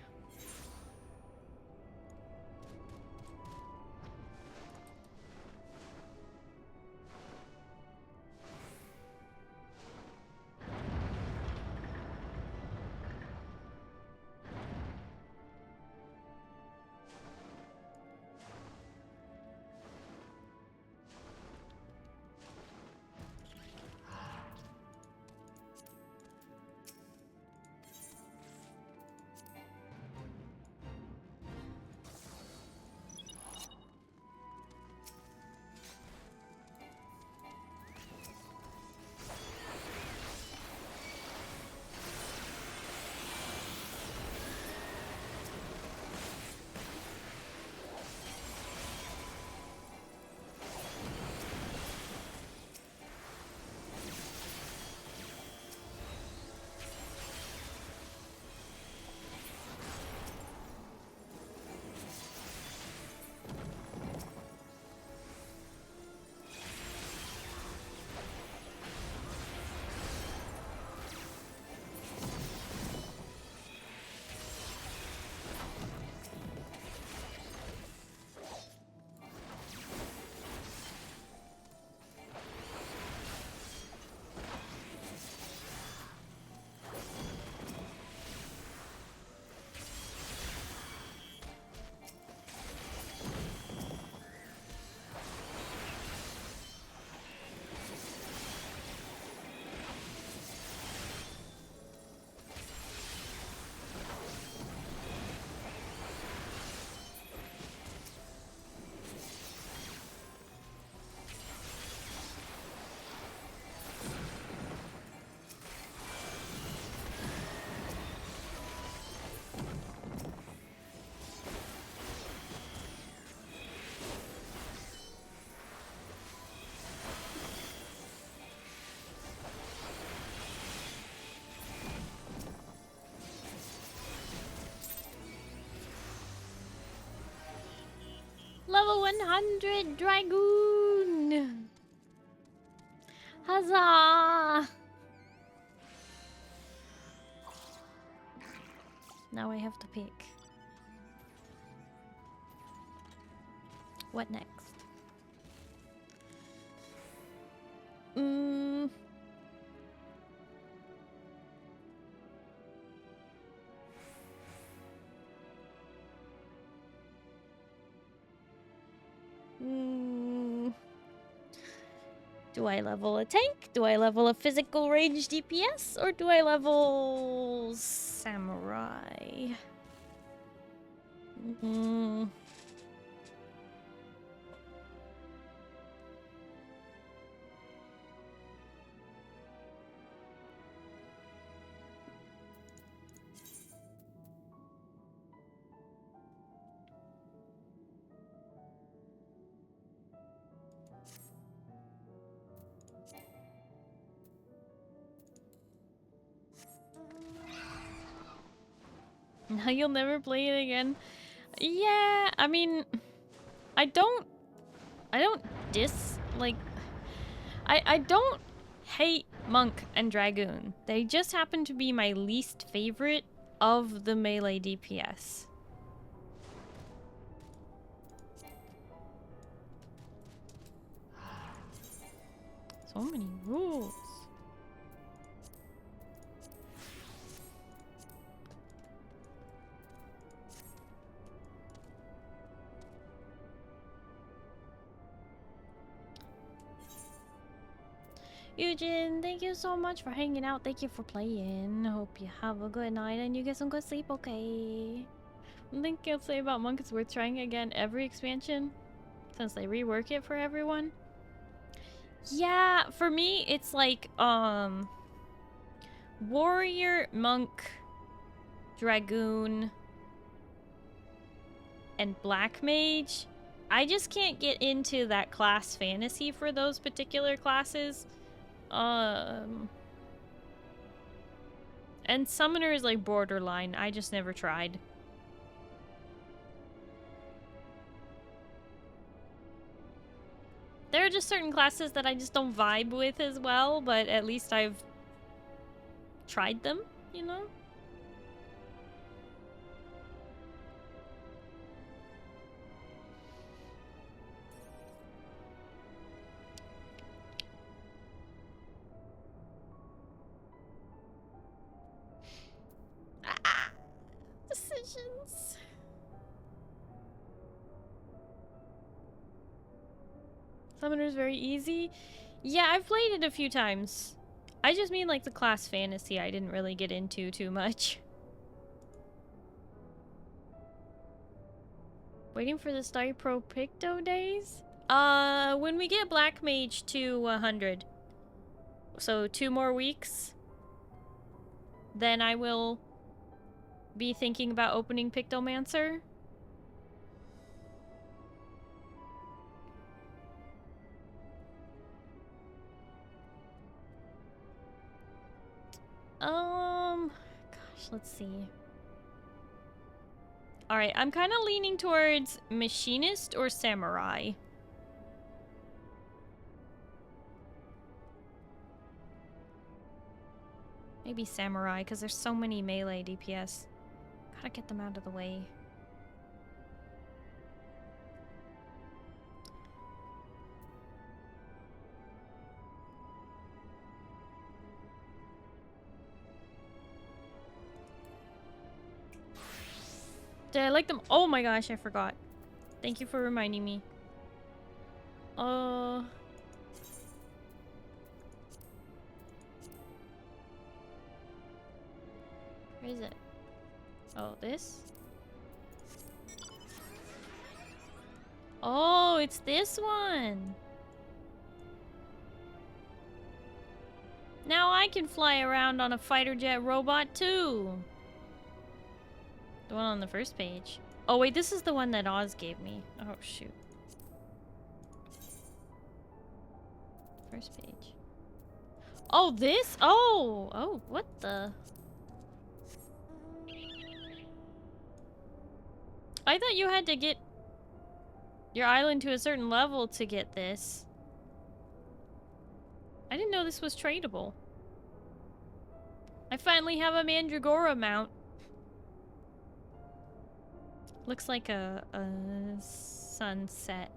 Level 100 Dragoon! Huzzah! Now I have to pick. What next? Do I level a tank? Do I level a physical range DPS? Or do I level samurai? Now you'll never play it again. Yeah, I mean, I don't I don't hate Monk and Dragoon. They just happen to be my least favorite of the melee DPS. So many rules. Eugene, thank you so much for hanging out. Thank you for playing. Hope you have a good night and you get some good sleep, okay? I think I'll say about Monk is worth trying again every expansion since they rework it for everyone. Yeah, for me it's like Warrior, Monk, Dragoon, and Black Mage. I just can't get into that class fantasy for those particular classes. And Summoner is like borderline. I just never tried. There are just certain classes that I just don't vibe with as well, but at least I've tried them, you know? Congratulations. Summoner's very easy. Yeah, I've played it a few times. I just mean like the class fantasy I didn't really get into too much. Waiting for the Starry Pro Picto days? When we get Black Mage to 100. So 2 more weeks. Then I will be thinking about opening Pictomancer. Gosh, let's see. Alright, I'm kind of leaning towards Machinist or Samurai. Maybe Samurai, because there's so many melee DPS. Gotta get them out of the way. Did I like them? Oh my gosh, I forgot. Thank you for reminding me. Where is it? Oh, this? Oh, it's this one. Now I can fly around on a fighter jet robot too. The one on the first page. Oh wait, this is the one that Oz gave me. Oh shoot. First page. Oh, this? Oh, what the? I thought you had to get your island to a certain level to get this. I didn't know this was tradable. I finally have a Mandragora mount. Looks like a sunset.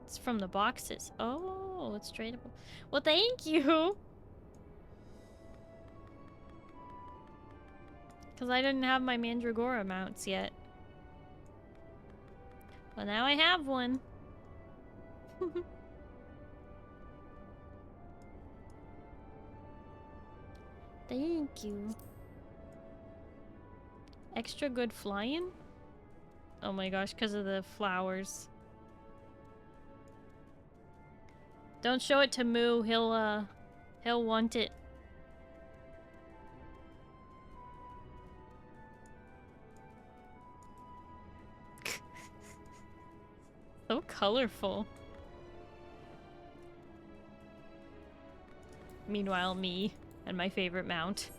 It's from the boxes. Oh, it's tradable. Well, thank you. Because I didn't have my Mandragora mounts yet. Well, now I have one. Thank you. Extra good flying? Oh my gosh, because of the flowers. Don't show it to Moo. He'll want it. So colorful. Meanwhile, me and my favorite mount.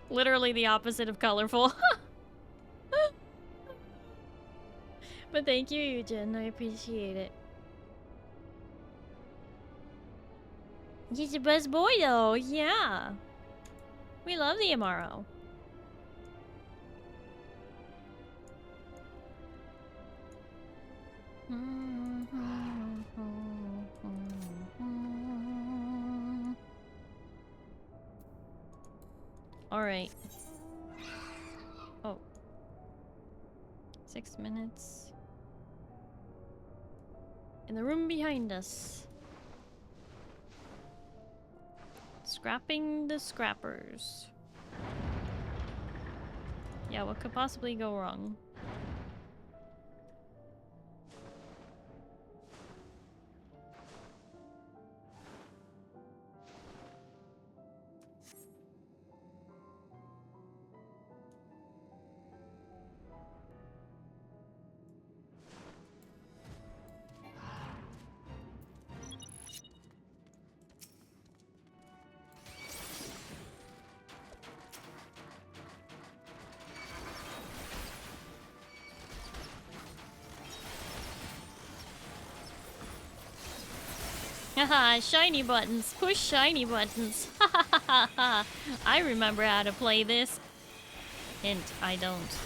Literally the opposite of colorful. But thank you, Eugen. I appreciate it. He's the best boy, though. Yeah. We love the MRO. All right. Oh. 6 minutes. In the room behind us. Scrapping the scrappers. Yeah, what could possibly go wrong? Haha, shiny buttons. Push shiny buttons. I remember how to play this. Hint, I don't.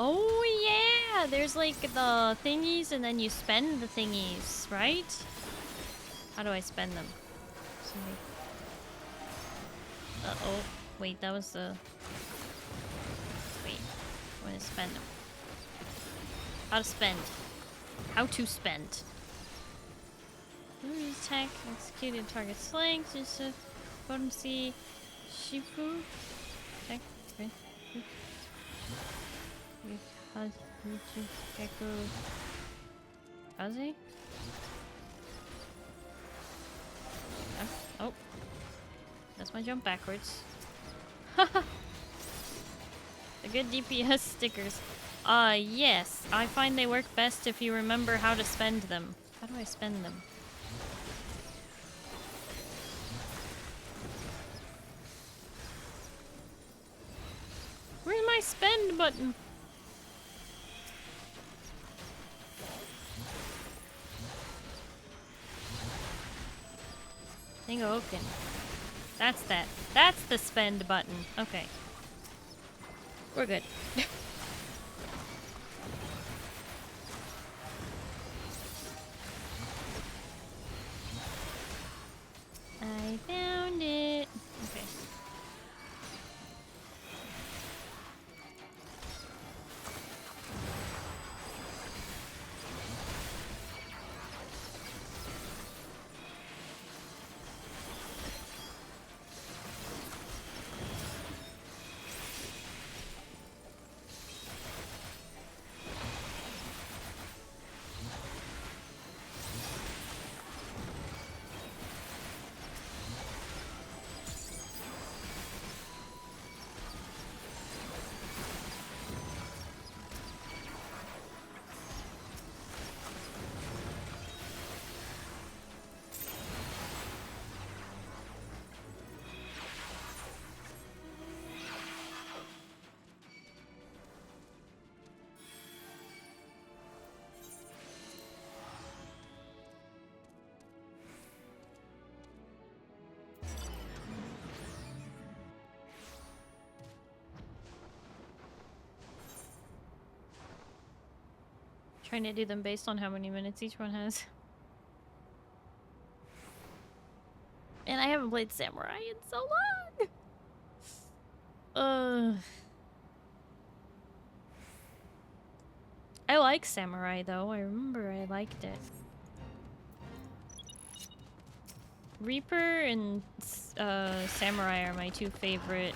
Oh yeah, there's like the thingies and then you spend the thingies, right? How do I spend them? Uh-oh. Wait, that was the... Wait. I'm gonna spend them. How to spend. How to spend. Use attack, executed target slang, just a potency, Shifu. Attack, right? Kazi? Oh. That's my jump backwards. The good DPS stickers. Yes. I find they work best if you remember how to spend them. How do I spend them? Where's my spend button? Kenyooki. That's that. That's the spend button. Okay. We're good. I found it. Okay. Trying to do them based on how many minutes each one has. And I haven't played Samurai in so long! I like Samurai though, I remember I liked it. Reaper and Samurai are my two favorite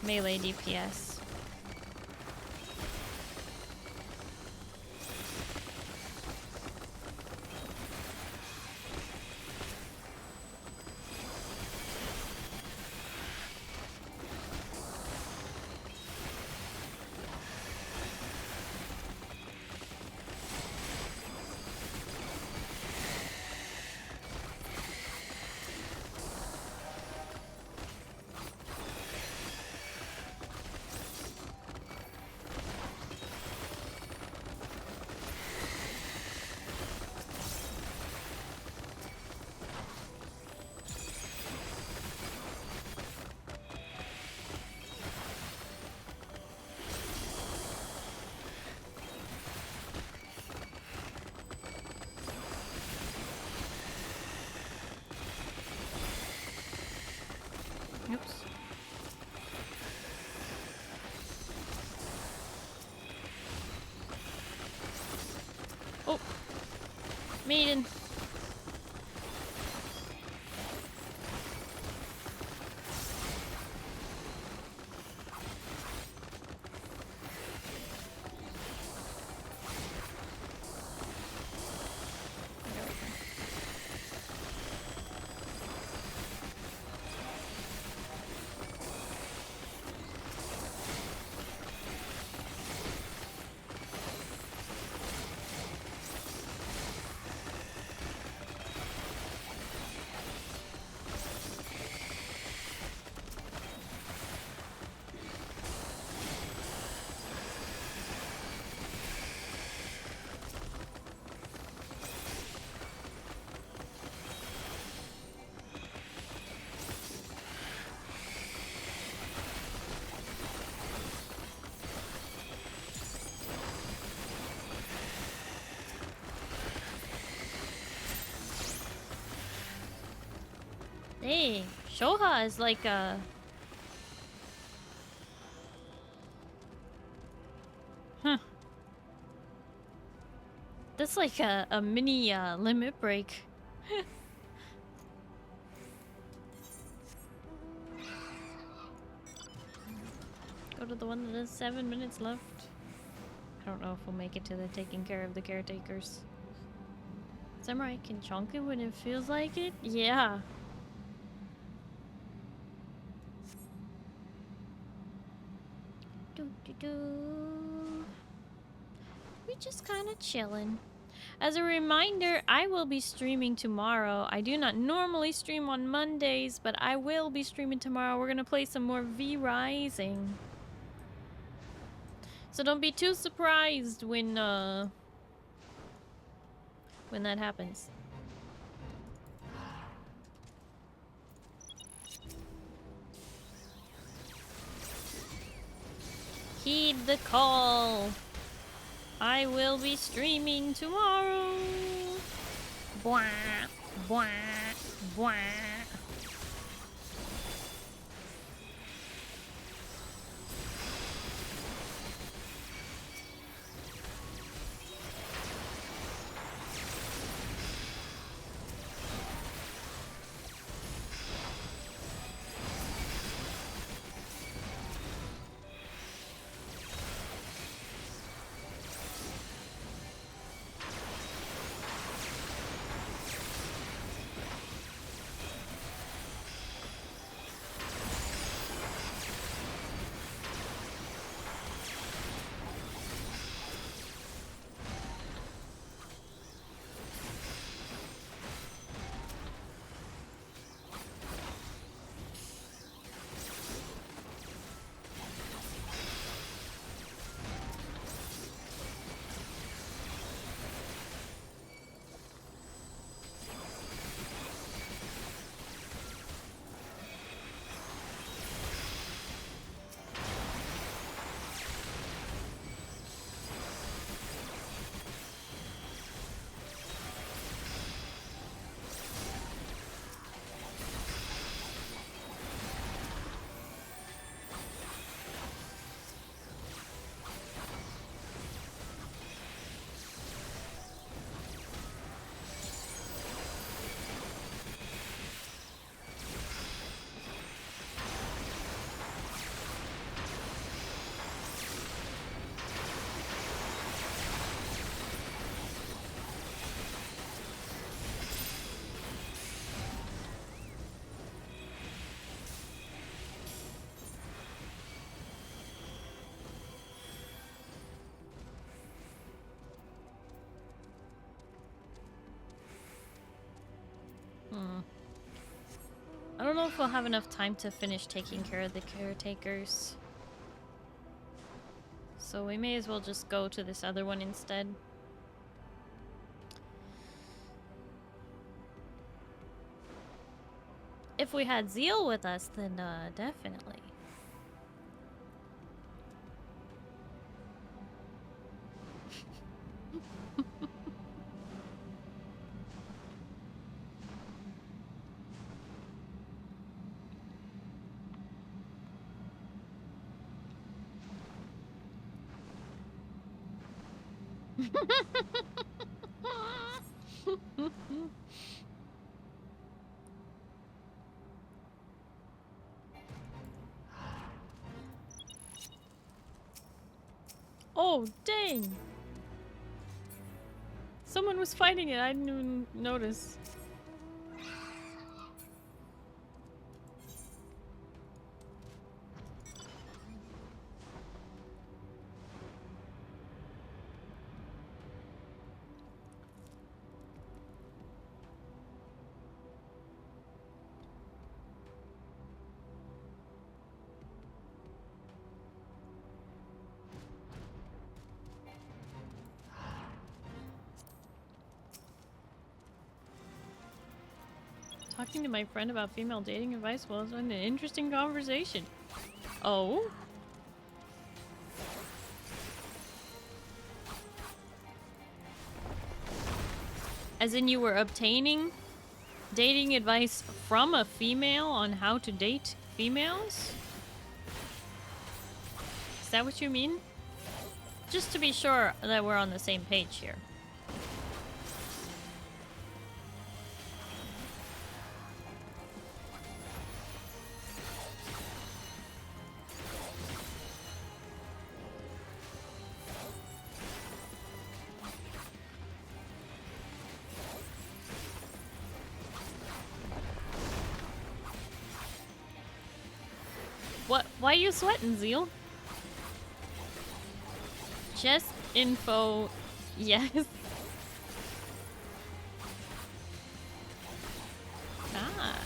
melee DPS. Oops. Oh! Maiden! Hey, Shoha is like a... Huh. That's like a mini limit break. Go to the one that has 7 minutes left. I don't know if we'll make it to the taking care of the caretakers. Samurai can chonk it when it feels like it? Yeah. We just kind of chilling. As a reminder, I will be streaming tomorrow. I do not normally stream on Mondays, but I will be streaming tomorrow. We're gonna play some more V Rising. So don't be too surprised when that happens. Heed the call. I will be streaming tomorrow. Bwah, bwah, bwah. I don't know if we'll have enough time to finish taking care of the caretakers. So we may as well just go to this other one instead. If we had Zeal with us, then definitely. Oh, dang! Someone was fighting it, I didn't even notice. Talking to my friend about female dating advice was an interesting conversation. Oh? As in you were obtaining Dating advice from a female on how to date females? Is that what you mean? Just to be sure that we're on the same page here. What? Why are you sweating, Zeal? Just info, yes. Ah.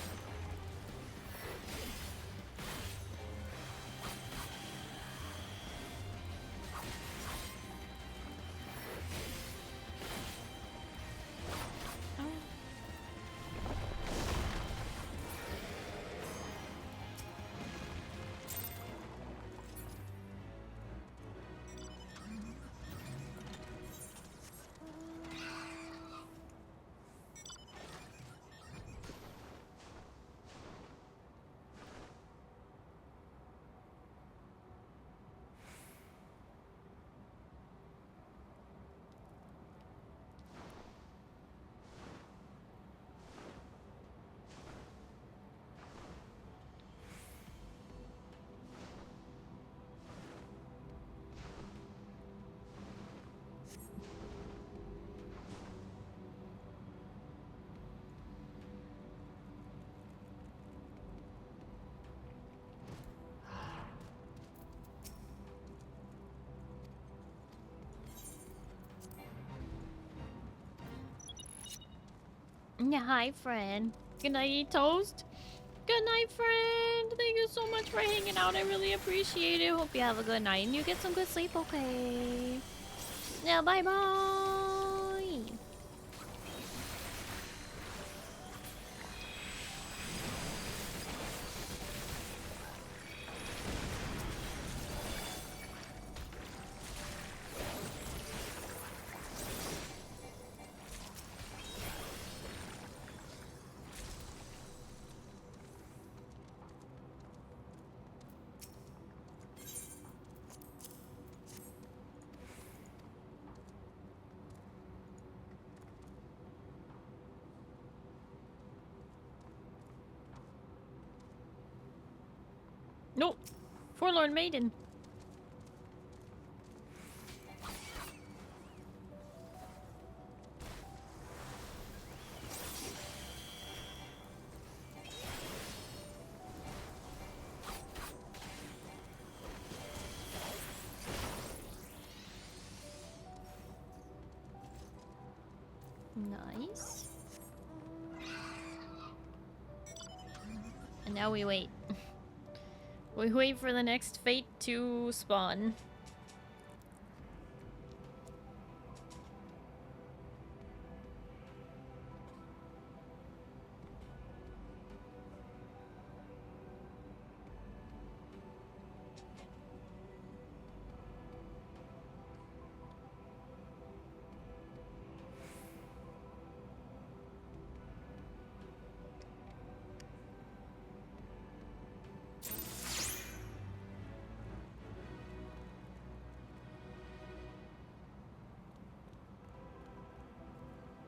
Yeah, hi, friend. Good night, eat toast. Good night, friend. Thank you so much for hanging out. I really appreciate it. Hope you have a good night and you get some good sleep, okay? Yeah, bye-bye. Nope. Forlorn Maiden. Nice. And now we wait. We wait for the next fate to spawn.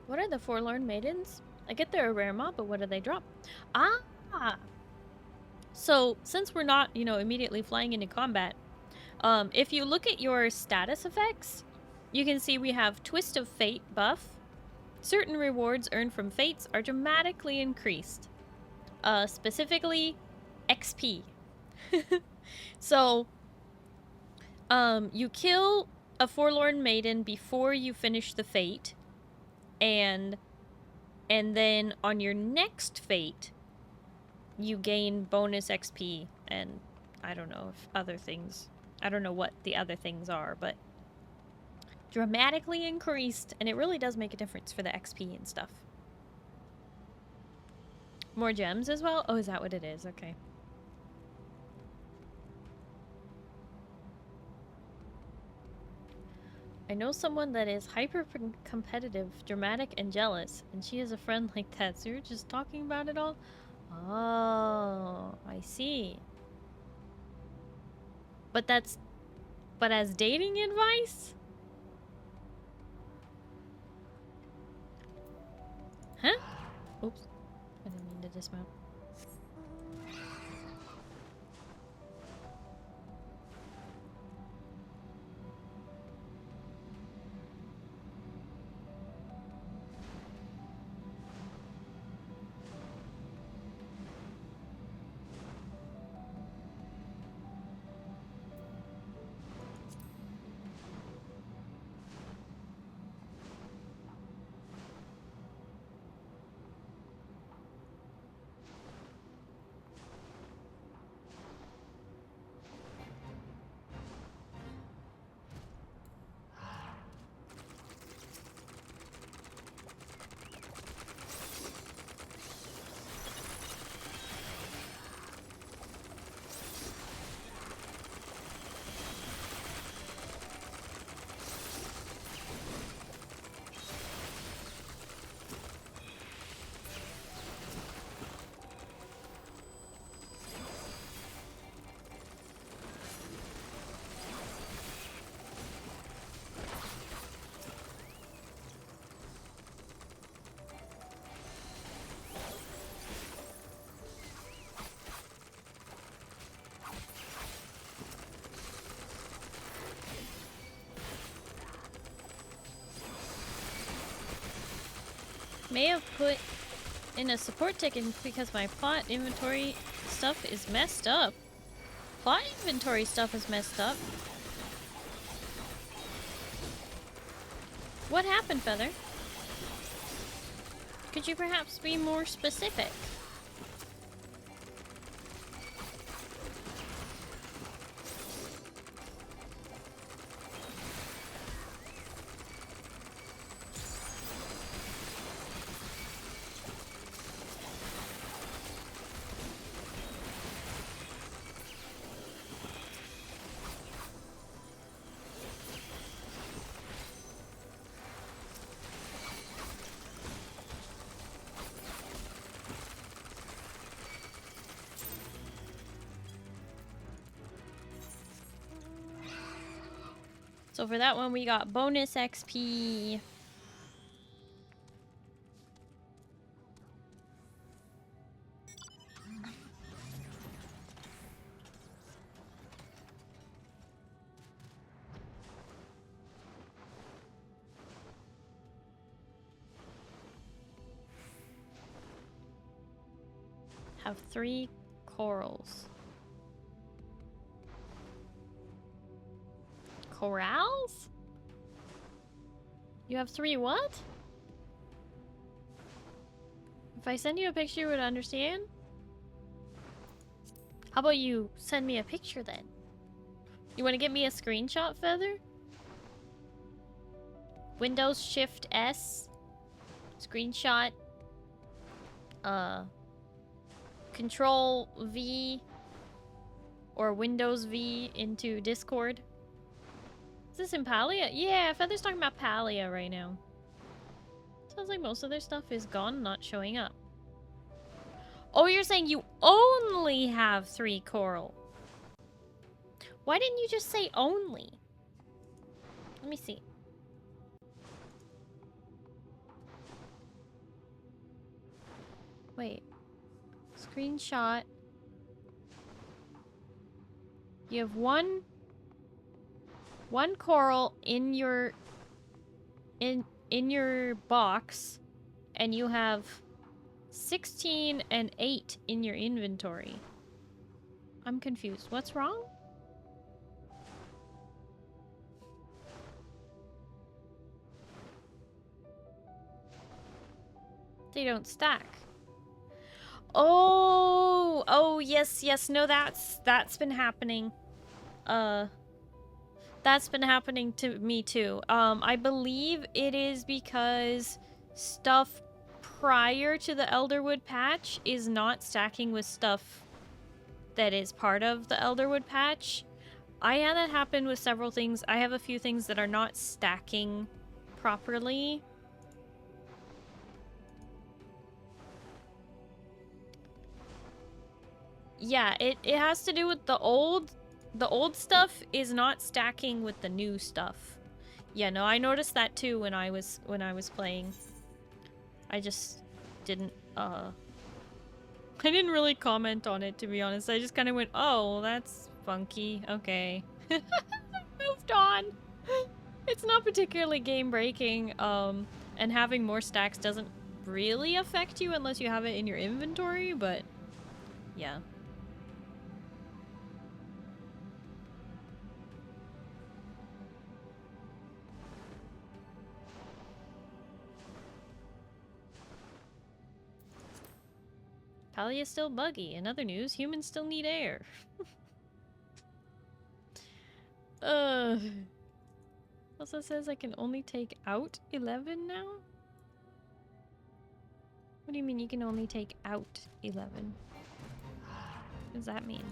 What are the Forlorn Maidens? I get they're a rare mob, but what do they drop? Ah! So, since we're not, you know, immediately flying into combat, if you look at your status effects, you can see we have Twist of Fate buff. Certain rewards earned from fates are dramatically increased. Specifically, XP. So, you kill a Forlorn Maiden before you finish the fate, and then on your next fate, you gain bonus XP, and I don't know if other things, I don't know what the other things are, but dramatically increased, and it really does make a difference for the XP and stuff. More gems as well? Oh, is that what it is? Okay. I know someone that is hyper competitive, dramatic, and jealous, and she has a friend like that, so you're just talking about it all? Oh, I see. But as dating advice? Huh? Oops. I didn't mean to dismount. May have put in a support ticket because my plot inventory stuff is messed up. Plot inventory stuff is messed up. What happened, Feather? Could you perhaps be more specific? So for that one, we got bonus XP. Have 3 corals. Corals? You have 3 what? If I send you a picture, you would understand? How about you send me a picture then? You want to get me a screenshot, Feather? Windows Shift S. Screenshot. Control V. Or Windows V into Discord. Is this in Palia? Yeah, Feather's talking about Palia right now. Sounds like most of their stuff is gone, not showing up. Oh, you're saying you only have 3 coral. Why didn't you just say only? Let me see. Wait. Screenshot. You have one coral in your box, and you have 16 and 8 in your inventory. I'm confused. What's wrong? They don't stack. Oh, yes. No, that's been happening. That's been happening to me too. I believe it is because stuff prior to the Elderwood patch is not stacking with stuff that is part of the Elderwood patch. I had that happen with several things. I have a few things that are not stacking properly. Yeah, it has to do with the old stuff is not stacking with the new stuff. Yeah, no, I noticed that too when I was playing. I just didn't I didn't really comment on it, to be honest. I just kind of went, "Oh, that's funky. Okay." Moved on. It's not particularly game breaking, and having more stacks doesn't really affect you unless you have it in your inventory, but yeah. Talia is still buggy. In other news, humans still need air. Also says I can only take out 11 now? What do you mean you can only take out 11? What does that mean?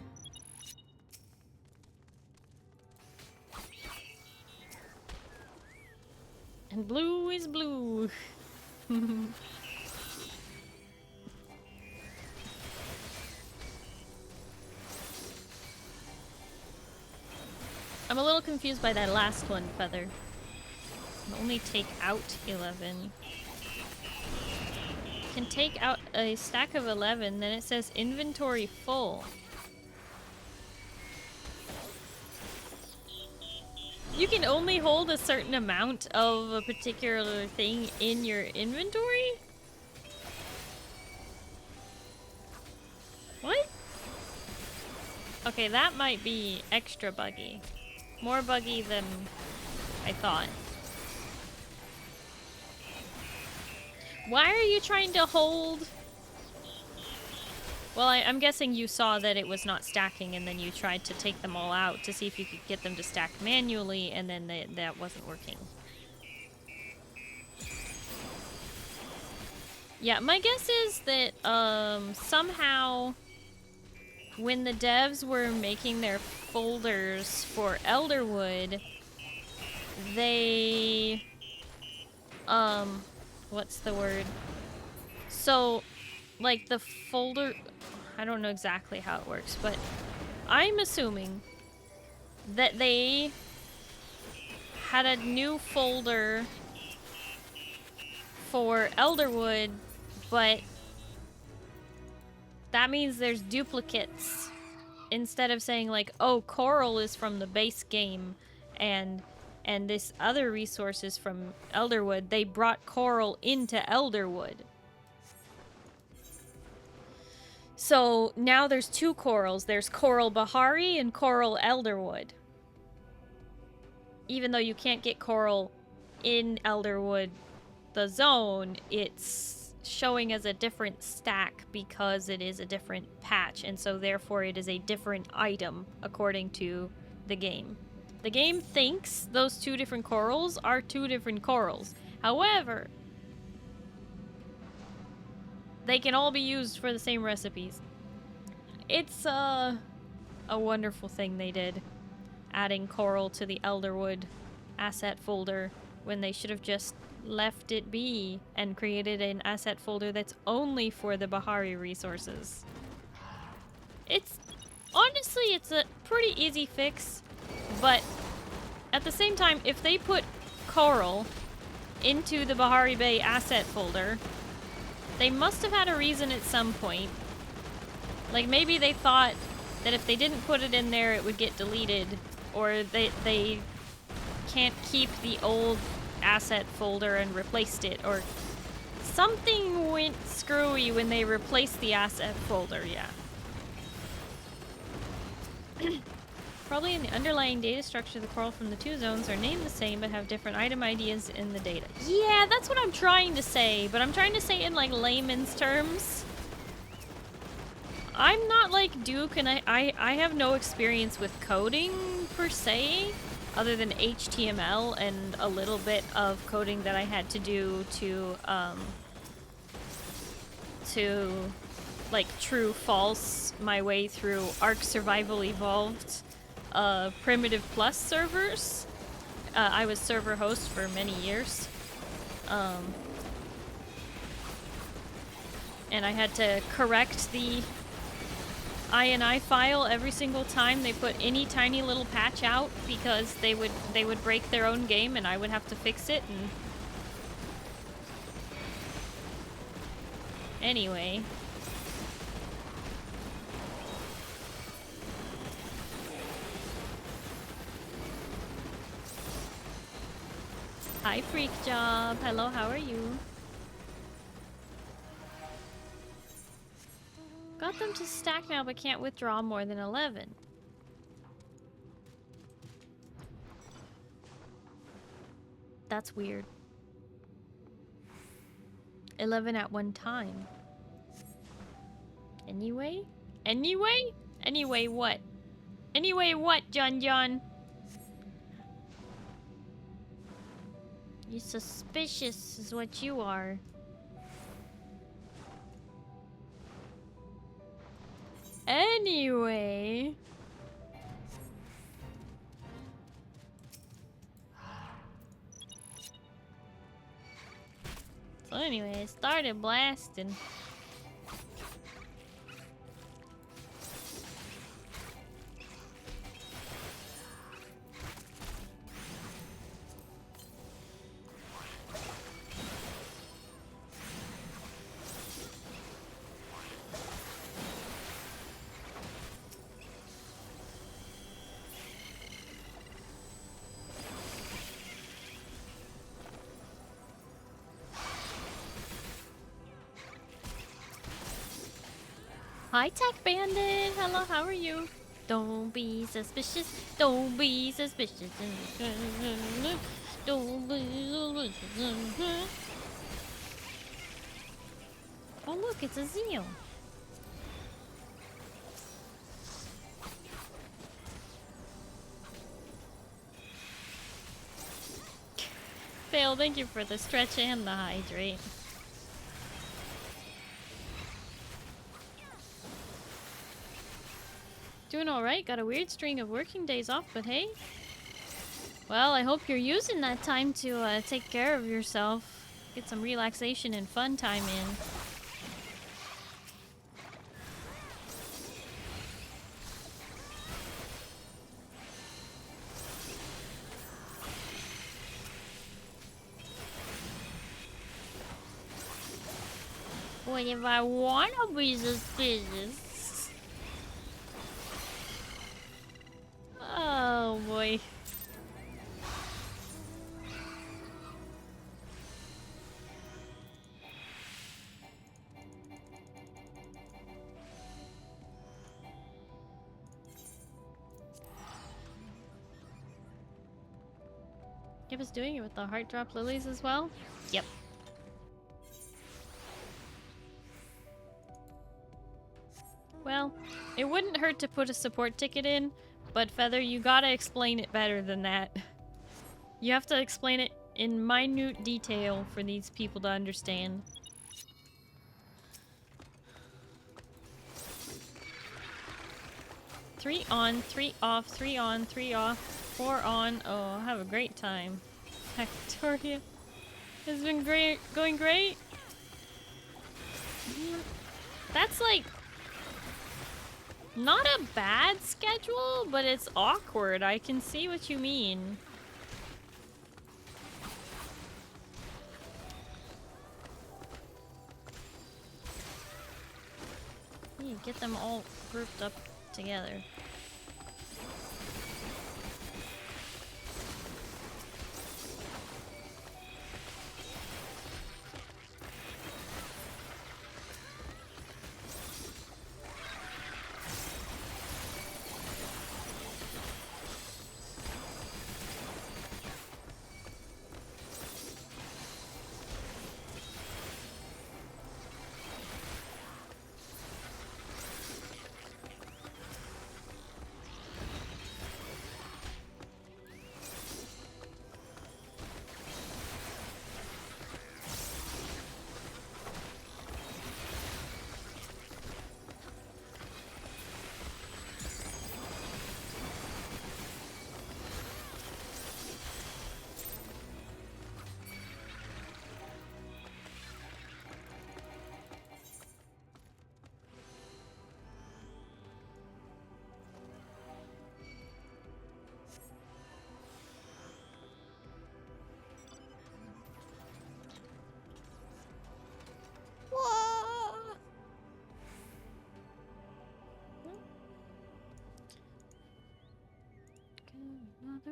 And blue is blue. I'm a little confused by that last one, Feather. Can only take out 11. Can take out a stack of 11, then it says inventory full. You can only hold a certain amount of a particular thing in your inventory? What? Okay, that might be extra buggy. More buggy than I thought. Why are you trying to hold? Well, I'm guessing you saw that it was not stacking and then you tried to take them all out to see if you could get them to stack manually, and then that wasn't working. Yeah, my guess is that somehow when the devs were making their folders for Elderwood, they what's the word? So, like, the folder, I don't know exactly how it works, but I'm assuming that they had a new folder for Elderwood, but that means there's duplicates. Instead of saying like, oh, Coral is from the base game and this other resource is from Elderwood, they brought Coral into Elderwood. So now there's two Corals. There's Coral Bahari and Coral Elderwood. Even though you can't get Coral in Elderwood, the zone, it's showing as a different stack because it is a different patch, and so therefore it is a different item according to the game. The game thinks those two different corals are two different corals. However, they can all be used for the same recipes. It's a wonderful thing they did, adding Coral to the Elderwood asset folder when they should have just left it be and created an asset folder that's only for the Bahari resources. Honestly, it's a pretty easy fix, but at the same time, if they put Coral into the Bahari Bay asset folder, they must have had a reason at some point. Like, maybe they thought that if they didn't put it in there, it would get deleted, or they can't keep the old asset folder and replaced it, or something went screwy when they replaced the asset folder, yeah. Probably in the underlying data structure, the coral from the two zones are named the same but have different item IDs in the data. Yeah, that's what I'm trying to say, but I'm trying to say it in like layman's terms. I'm not like Duke, and I have no experience with coding per se, other than HTML and a little bit of coding that I had to do to like true false my way through Ark Survival Evolved Primitive Plus servers. I was server host for many years. And I had to correct the INI file every single time they put any tiny little patch out because they would break their own game and I would have to fix it. And anyway. Hi, Freak Job. Hello, how are you? Got them to stack now, but can't withdraw more than 11. That's weird. 11 at one time. Anyway? Anyway? Anyway what? Anyway what, John John? You suspicious is what you are. Anyway. So anyway, I started blasting. Hi, Tech Bandit. Hello, how are you? Don't be suspicious. Don't be suspicious. Don't be suspicious. Oh, look, it's a Zeal. Fail, thank you for the stretch and the hydrate. Doing alright, got a weird string of working days off, but hey. Well, I hope you're using that time to take care of yourself. Get some relaxation and fun time in. What if I wanna be suspicious? Oh boy. Yep, is doing it with the heart drop lilies as well? Yep. Well, it wouldn't hurt to put a support ticket in, but Feather, you gotta explain it better than that. You have to explain it in minute detail for these people to understand. Three on, 3 off, 3 on, 3 off, 4 on. Oh, have a great time. Victoria has been great, going great. That's like not a bad schedule, but it's awkward. I can see what you mean. You get them all grouped up together.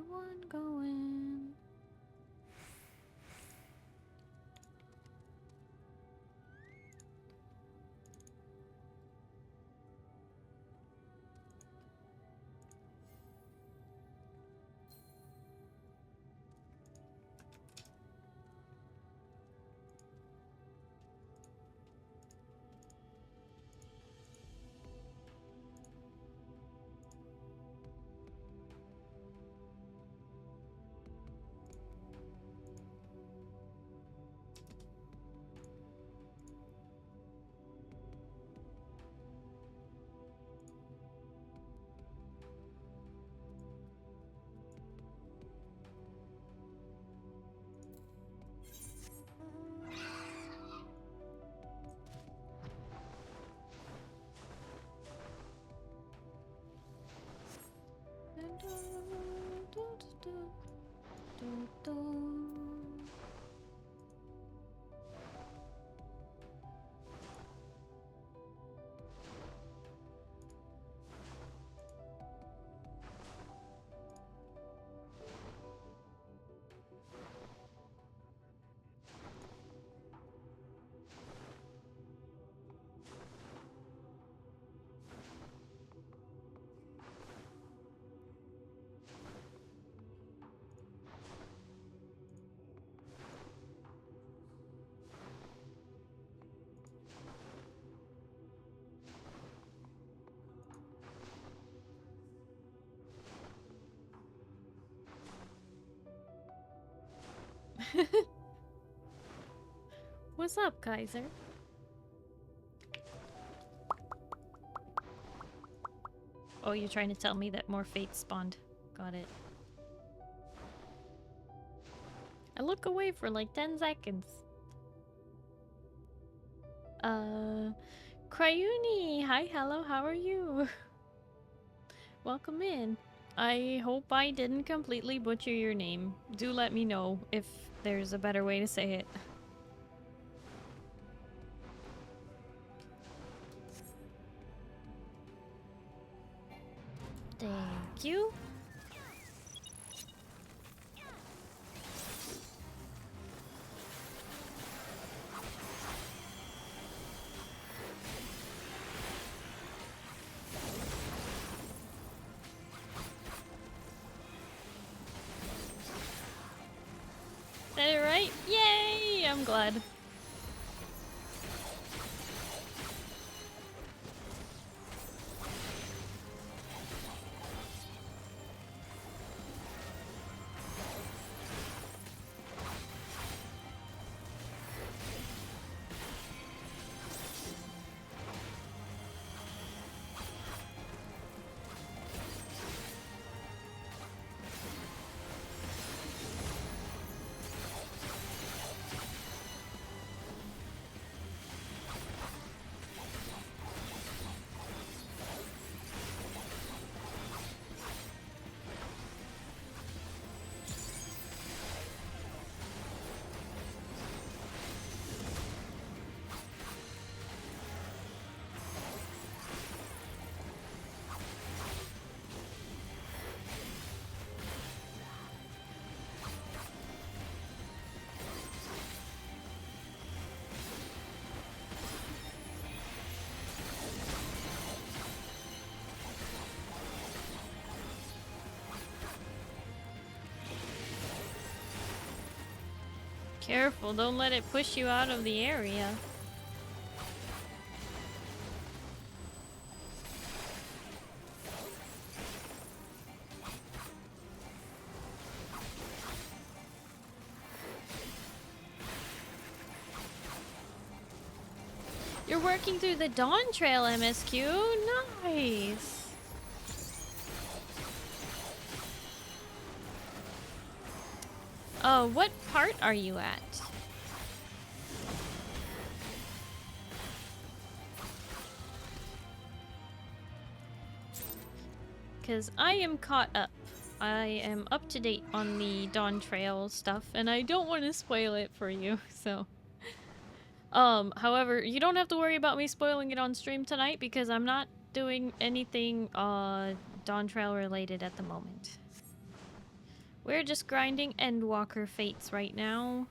everyone going? What's up, Kaiser? Oh, you're trying to tell me that more fates spawned. Got it. I look away for like 10 seconds. Cryuni! Hi, hello, how are you? Welcome in. I hope I didn't completely butcher your name. Do let me know if there's a better way to say it. Thank you. Did it right? Yay! I'm glad. Careful, don't let it push you out of the area. You're working through the Dawn Trail, MSQ. Nice. Oh, what part are you at? Because I am caught up. I am up to date on the Dawn Trail stuff, and I don't want to spoil it for you, so... however, you don't have to worry about me spoiling it on stream tonight, because I'm not doing anything, Dawn Trail related at the moment. We're just grinding Endwalker fates right now.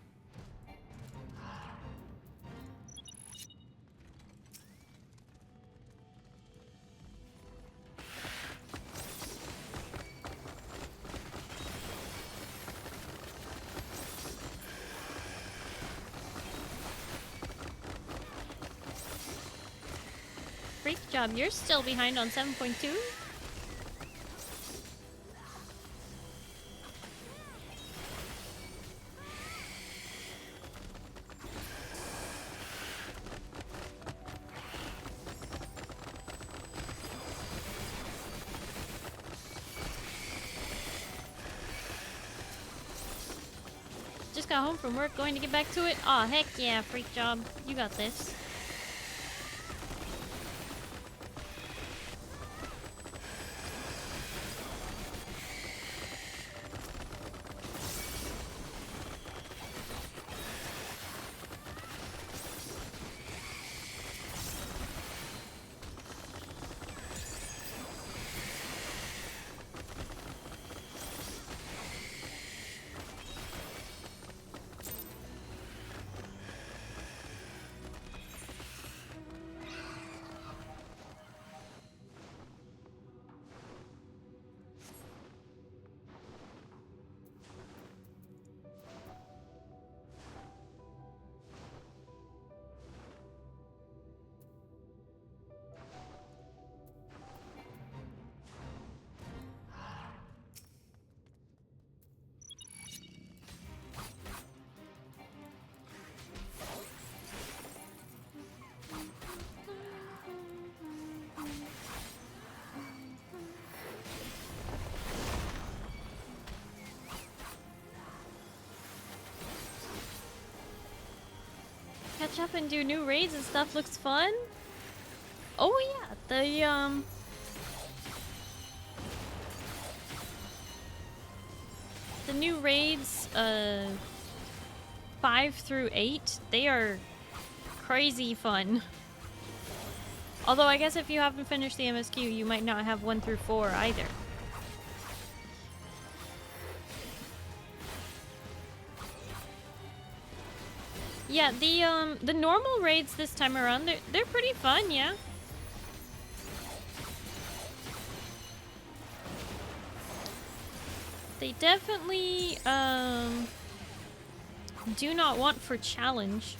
Great job. You're still behind on 7.2. Just got home from work, going to get back to it. Aw, heck yeah, freak job. You got this. Catch up and do new raids and stuff looks fun. Oh yeah, the new raids 5 through 8, they are crazy fun. Although I guess if you haven't finished the MSQ, you might not have 1 through 4 either. Yeah, the normal raids this time around, they're pretty fun, yeah. They definitely do not want for challenge.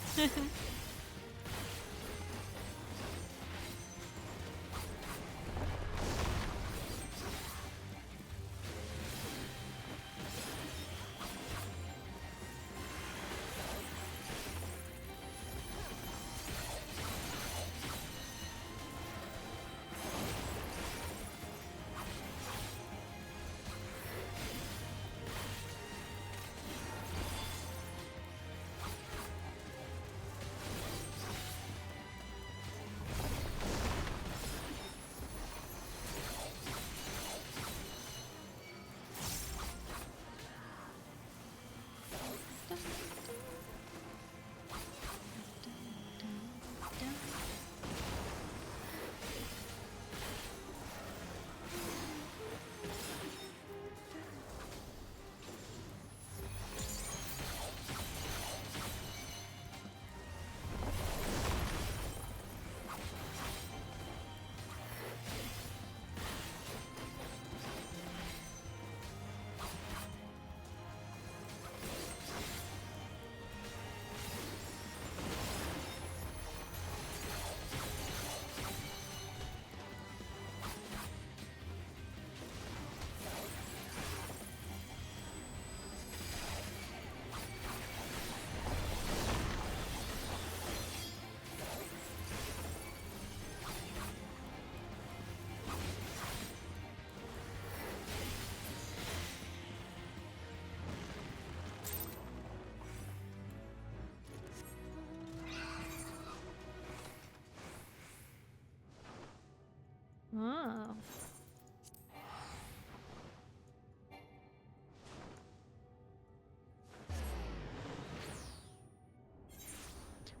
Oh.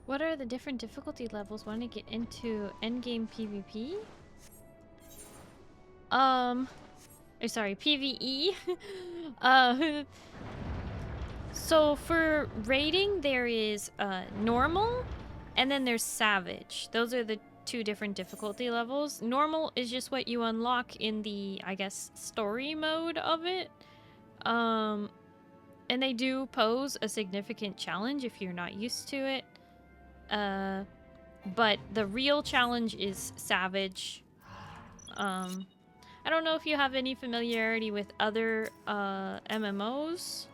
What are the different difficulty levels when I get into endgame PvP? Sorry, PvE. So for raiding, there is normal, and then there's savage. Those are the two different difficulty levels. Normal is just what you unlock in the, I guess, story mode of it. And they do pose a significant challenge if you're not used to it. But the real challenge is savage. I don't know if you have any familiarity with other MMOs.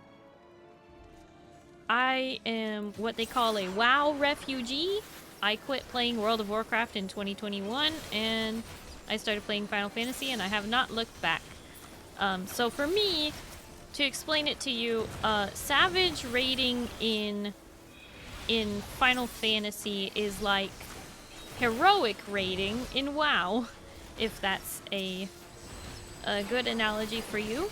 I am what they call a WoW refugee. I quit playing World of Warcraft in 2021 and I started playing Final Fantasy and I have not looked back. So for me, to explain it to you, savage raiding in Final Fantasy is like heroic raiding in WoW, if that's a good analogy for you.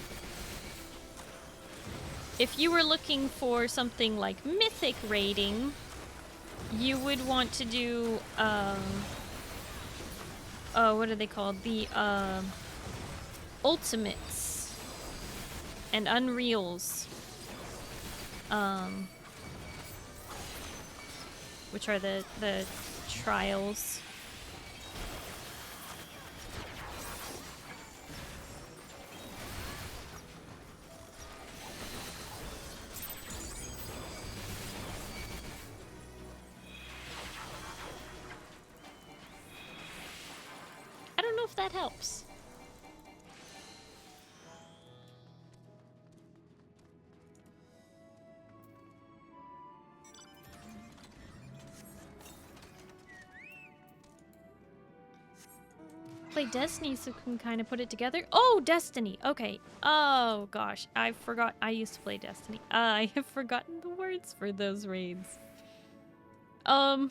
If you were looking for something like mythic raiding, you would want to do, what are they called? The, ultimates and unreals, which are the trials. I don't know if that helps. Play Destiny so we can kind of put it together. Oh, Destiny. Okay. Oh, gosh. I forgot. I used to play Destiny. I have forgotten the words for those raids. Yeah.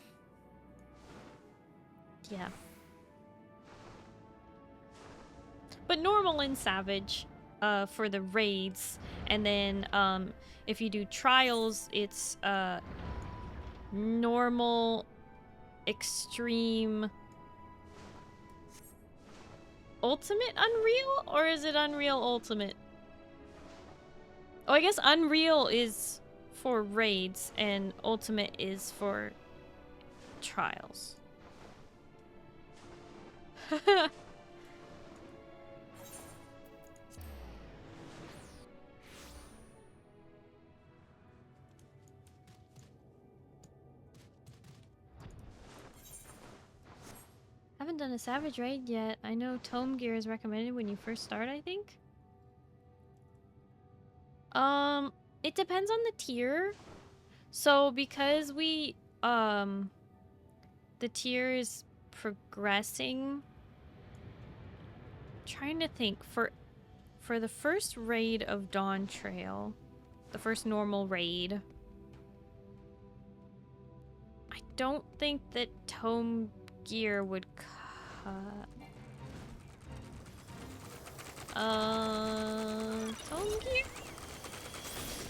But normal and savage for the raids. And then if you do trials, it's normal, extreme, ultimate, unreal? Or is it unreal ultimate? Oh, I guess unreal is for raids and ultimate is for trials. Haven't done a savage raid yet. I know tome gear is recommended when you first start, I think. It depends on the tier. So because we the tier is progressing, trying to think for the first raid of Dawn Trail, the first normal raid, I don't think that tome gear would cut. Tome gear?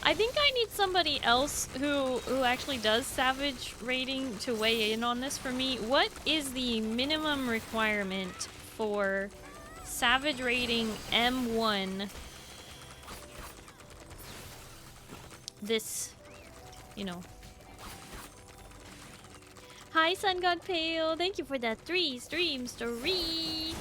I think I need somebody else who actually does savage raiding to weigh in on this for me. What is the minimum requirement for savage raiding M1? This, you know. Hi, Sun God Pale. Thank you for that 3 stream streak.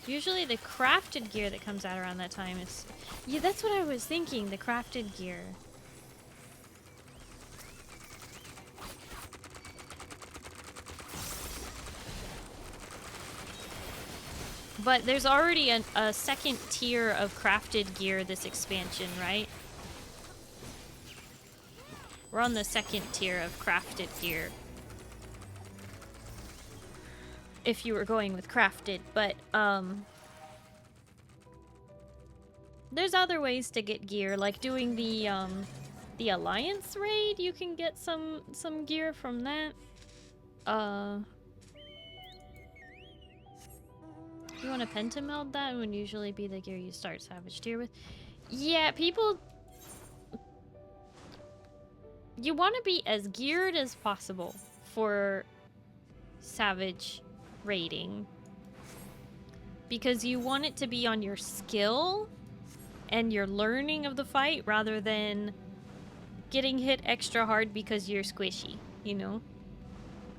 Usually the crafted gear that comes out around that time is... Yeah, that's what I was thinking, the crafted gear. But there's already a second tier of crafted gear this expansion, right? We're on the second tier of crafted gear. If you were going with crafted, but there's other ways to get gear, like doing the Alliance raid. You can get some gear from that. You want to pentameld that? It would usually be the gear you start Savage tier with. Yeah, people you want to be as geared as possible for Savage raiding. Because you want it to be on your skill and your learning of the fight rather than getting hit extra hard because you're squishy, you know?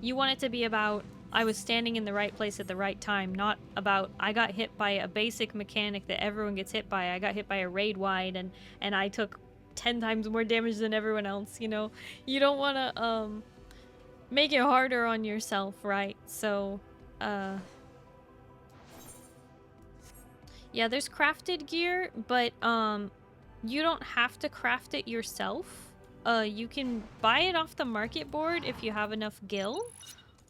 You want it to be about, I was standing in the right place at the right time, not about, I got hit by a basic mechanic that everyone gets hit by. I got hit by a raid wide and I took 10 times more damage than everyone else, you know? You don't want to, make it harder on yourself, right? So, yeah, there's crafted gear, but, you don't have to craft it yourself. You can buy it off the market board if you have enough gil,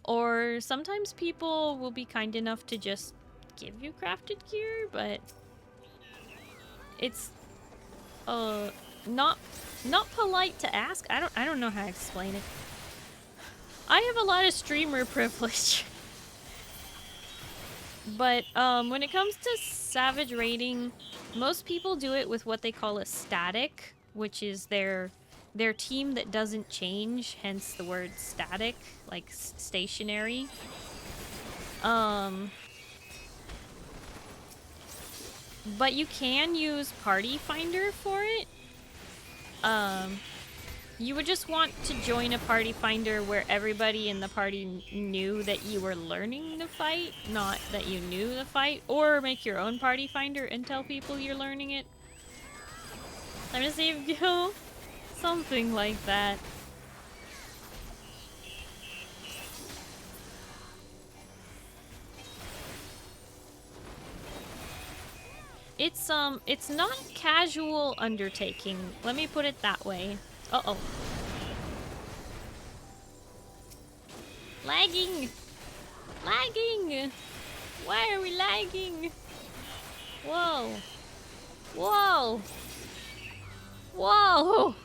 or sometimes people will be kind enough to just give you crafted gear, but it's, not polite to ask. I don't know how to explain it. I have a lot of streamer privilege. But when it comes to Savage raiding, most people do it with what they call a static, which is their team that doesn't change, hence the word static, like stationary. But you can use Party Finder for it. You would just want to join a party finder where everybody in the party knew that you were learning the fight, not that you knew the fight, or make your own party finder and tell people you're learning it. I'm gonna save Gil. Something like that. It's not a casual undertaking. Let me put it that way. Uh-oh. Lagging! Lagging! Why are we lagging? Whoa. Whoa! Whoa!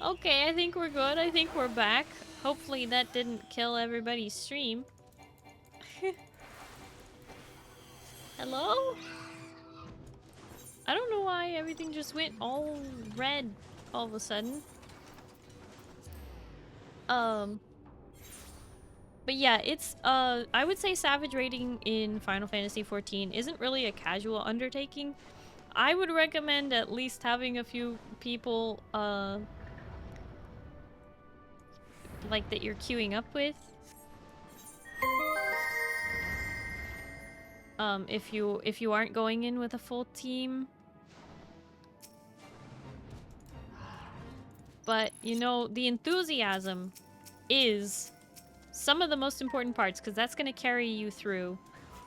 Okay, I think we're good. I think we're back. Hopefully that didn't kill everybody's stream. Hello? I don't know why everything just went all red all of a sudden. But yeah, it's, I would say Savage raiding in Final Fantasy XIV isn't really a casual undertaking. I would recommend at least having a few people, like that you're queuing up with. If you aren't going in with a full team. But, you know, the enthusiasm is some of the most important parts, because that's going to carry you through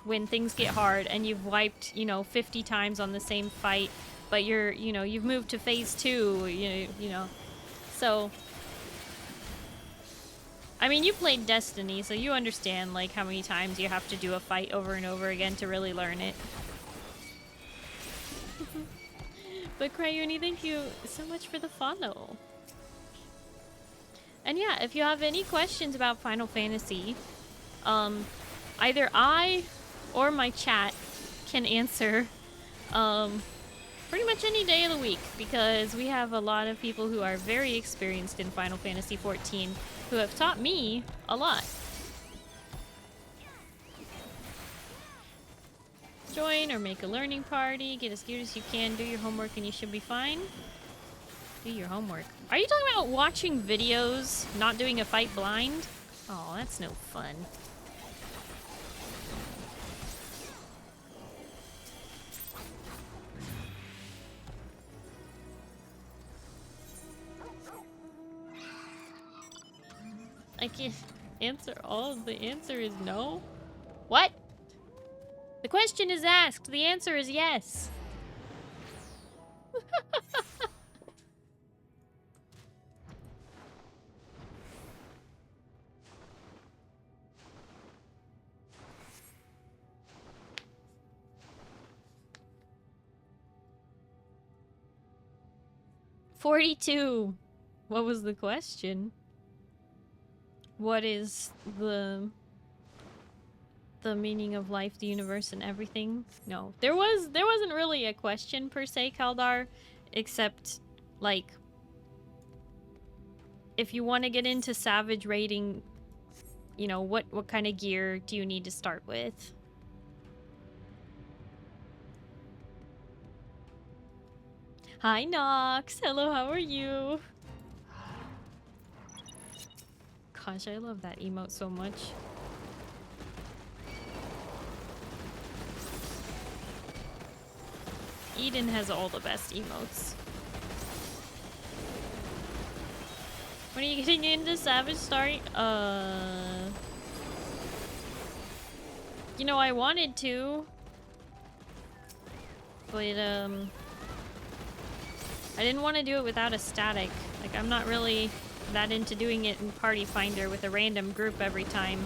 when things get hard and you've wiped, you know, 50 times on the same fight, but you're, you know, you've moved to phase 2, you know. So, I mean, you played Destiny, so you understand, like, how many times you have to do a fight over and over again to really learn it. But Crayuni, thank you so much for the follow. And yeah, if you have any questions about Final Fantasy, either I or my chat can answer pretty much any day of the week, because we have a lot of people who are very experienced in Final Fantasy XIV who have taught me a lot. Join or make a learning party, get as geared as you can, do your homework and you should be fine. Do your homework. Are you talking about watching videos, not doing a fight blind? Oh, that's no fun. I can't answer all. The answer is no. What? The question is asked. The answer is yes. 42. What was the question? What is the meaning of life, the universe, and everything? No, there wasn't really a question per se, Kaldar, except like if you want to get into Savage raiding, you know, what kind of gear do you need to start with? Hi, Nox. Hello, how are you? Gosh, I love that emote so much. Eden has all the best emotes. When are you getting into Savage Starry? You know, I wanted to. But, I didn't want to do it without a static. Like, I'm not really that into doing it in Party Finder with a random group every time.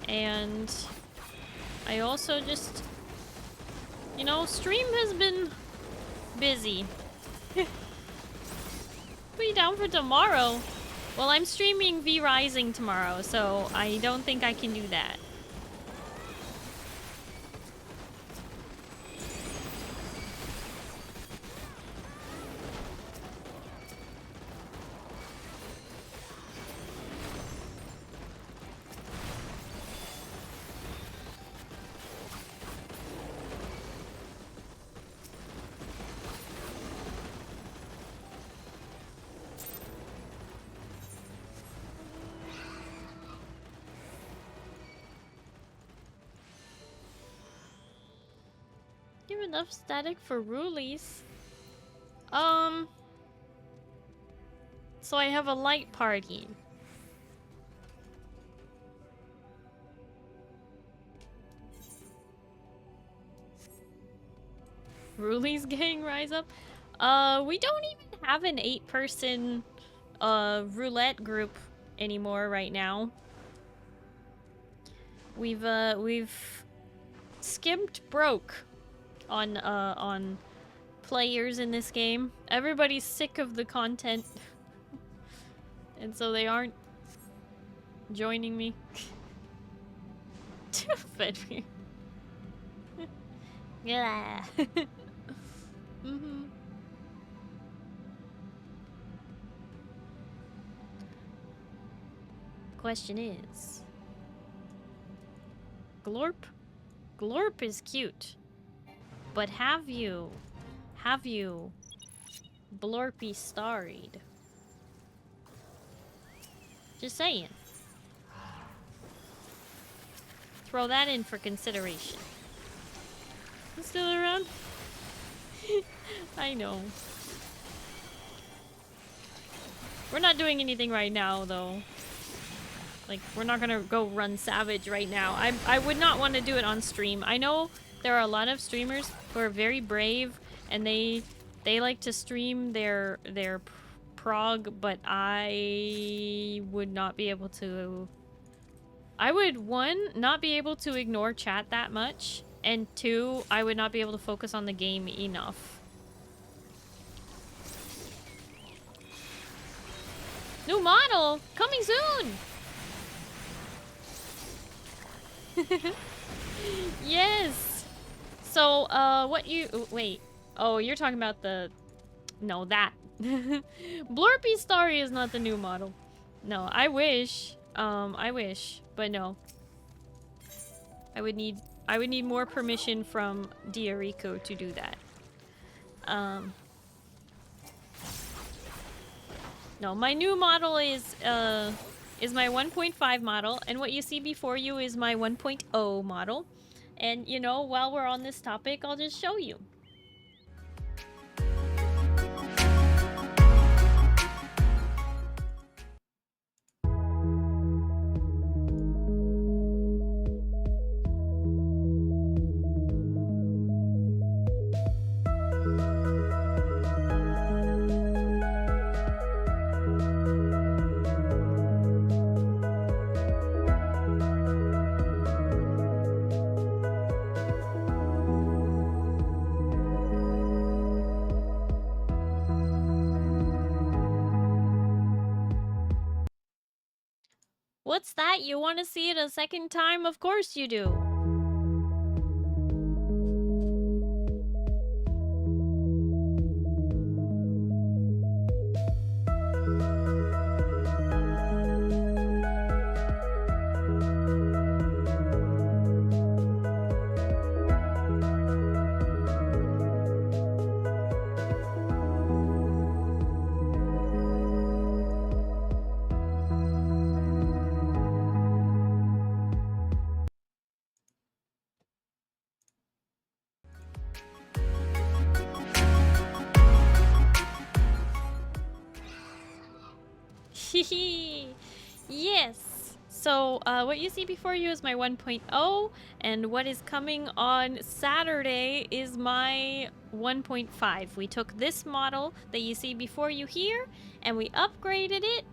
And I also just, you know, stream has been busy. Put you down for tomorrow. Well, I'm streaming V Rising tomorrow, so I don't think I can do that. Give enough static for Rulies. So I have a light party. Rulies gang rise up? We don't even have an 8-person roulette group anymore right now. We've skimped broke on players in this game. Everybody's sick of the content. And so they aren't joining me. Fenrir. Yeah. Question is, Glorp? Glorp is cute. But have you Blorpy starried? Just saying. Throw that in for consideration. You still around? I know. We're not doing anything right now, though. Like, we're not gonna go run Savage right now. I would not want to do it on stream. I know there are a lot of streamers who are very brave, and they like to stream their prog, but I would not be able to. I would, 1, not be able to ignore chat that much, and 2, I would not be able to focus on the game enough. New model coming soon. Yes. So, what you wait? Oh, you're talking about the no that Blorpy Starry is not the new model. No, I wish. I wish, but no. I would need more permission from Diarico to do that. No, my new model is my 1.5 model, and what you see before you is my 1.0 model. And you know, while we're on this topic, I'll just show you. What's that? You want to see it a second time? Of course you do. So what you see before you is my 1.0, and what is coming on Saturday is my 1.5. We took this model that you see before you here, and we upgraded it.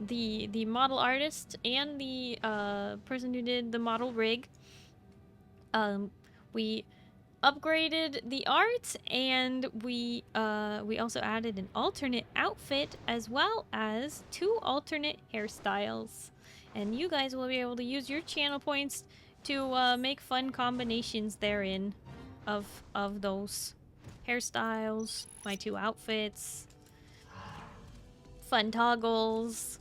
The model artist and the person who did the model rig, we upgraded the art, and we also added an alternate outfit as well as 2 alternate hairstyles, and you guys will be able to use your channel points to make fun combinations therein of those hairstyles, my 2 outfits, fun toggles.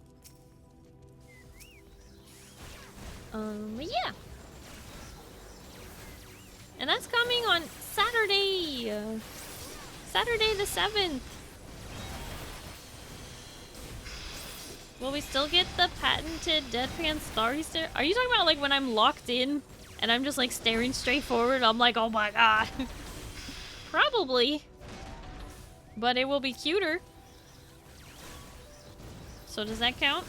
Yeah. And that's coming on Saturday! Saturday the 7th! Will we still get the patented deadpan Starry stare? Are you talking about like when I'm locked in and I'm just like staring straight forward? I'm like, oh my god. Probably. But it will be cuter. So does that count?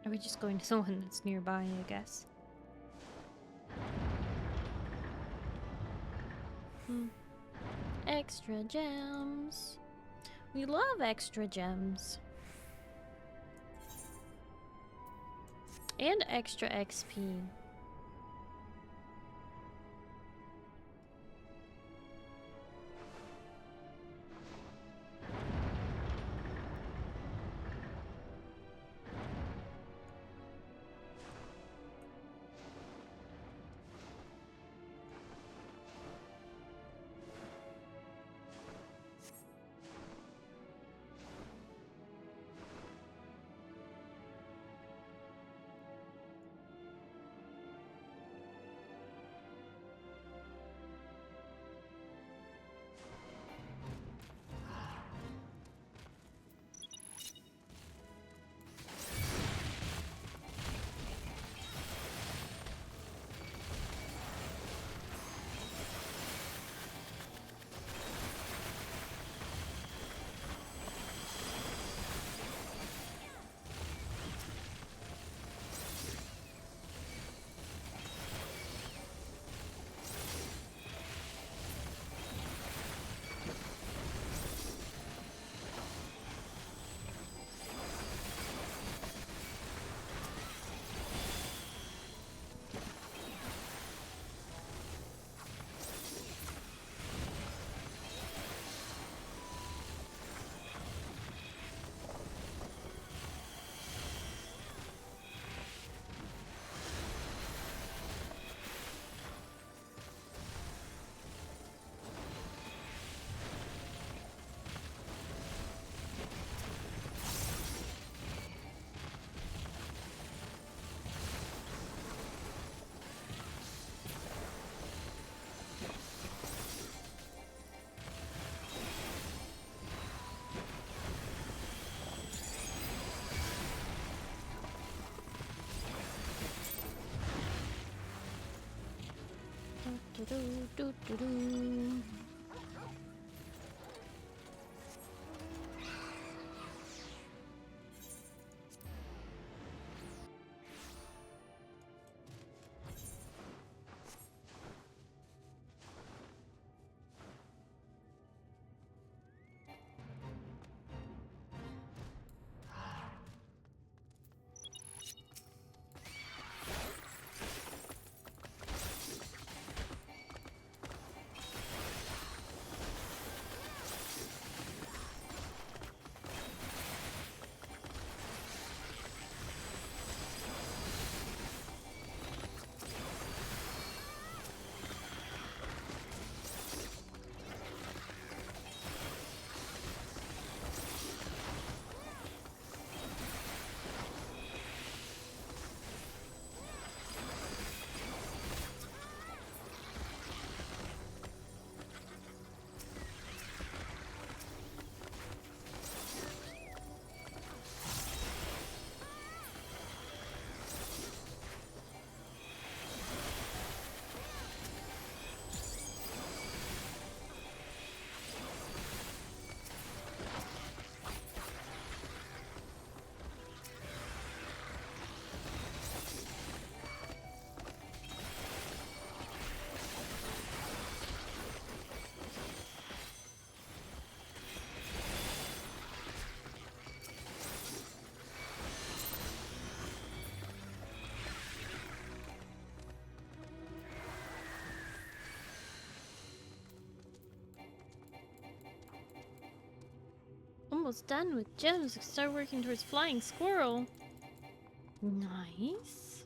Are we just going to the one that's nearby, I guess? Extra gems. We love extra gems. And extra XP. Do-do-do-do-do. Almost done with gems. Start working towards flying squirrel. Nice.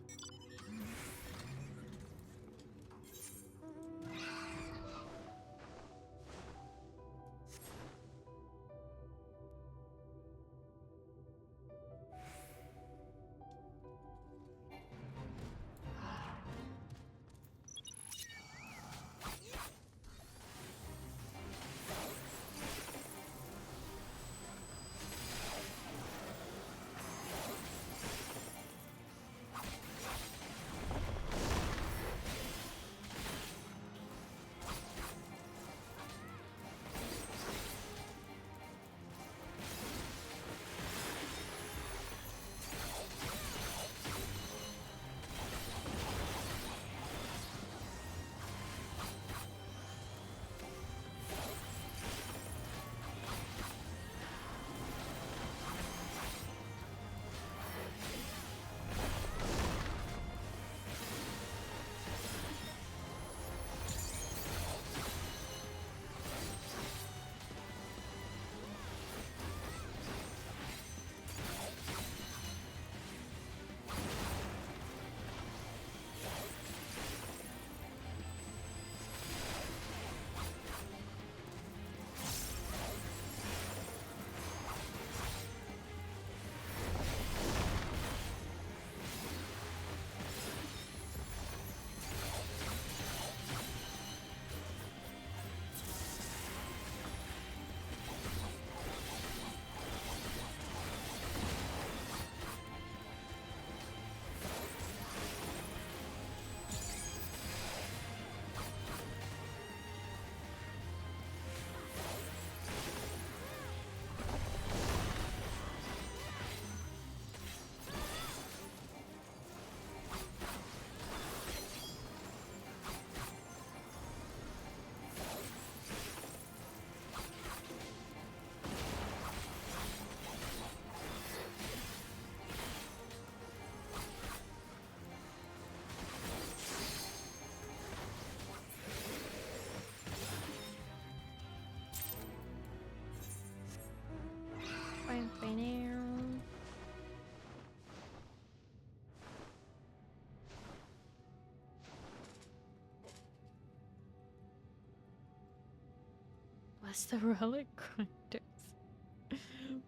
Bless the relic grinders.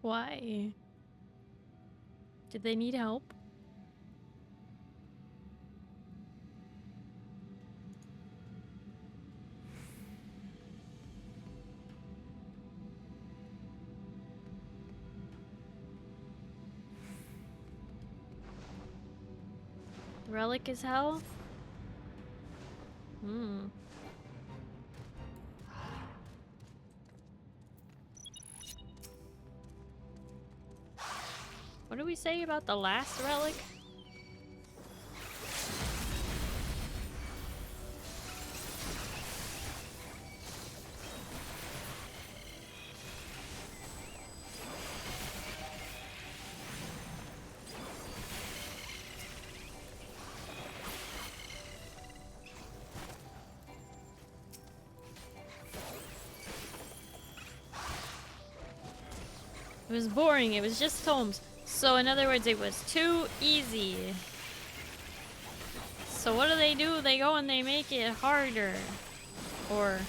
Why? Did they need help? Relic is hell? Hmm? Hmm. What do we say about the last relic? It was boring, it was just tomes. So in other words, it was too easy. So what do? They go and they make it harder. Or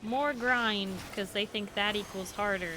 more grind, because they think that equals harder.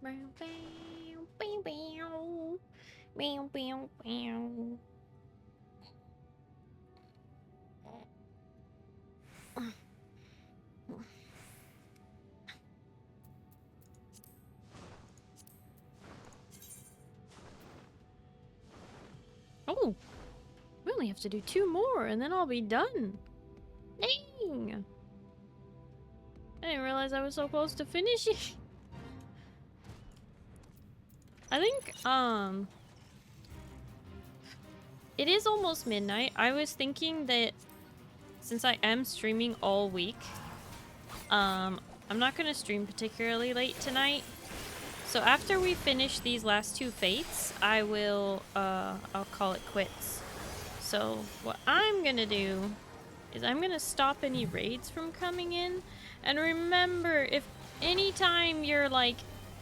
Oh, we only have to do 2 more and then I'll be done. Dang! I didn't realize I was so close to finishing. I think, it is almost midnight. I was thinking that since I am streaming all week, I'm not gonna stream particularly late tonight. So after we finish these last 2 fates, I will, I'll call it quits. So what I'm gonna do is I'm gonna stop any raids from coming in. And remember, if anytime you're like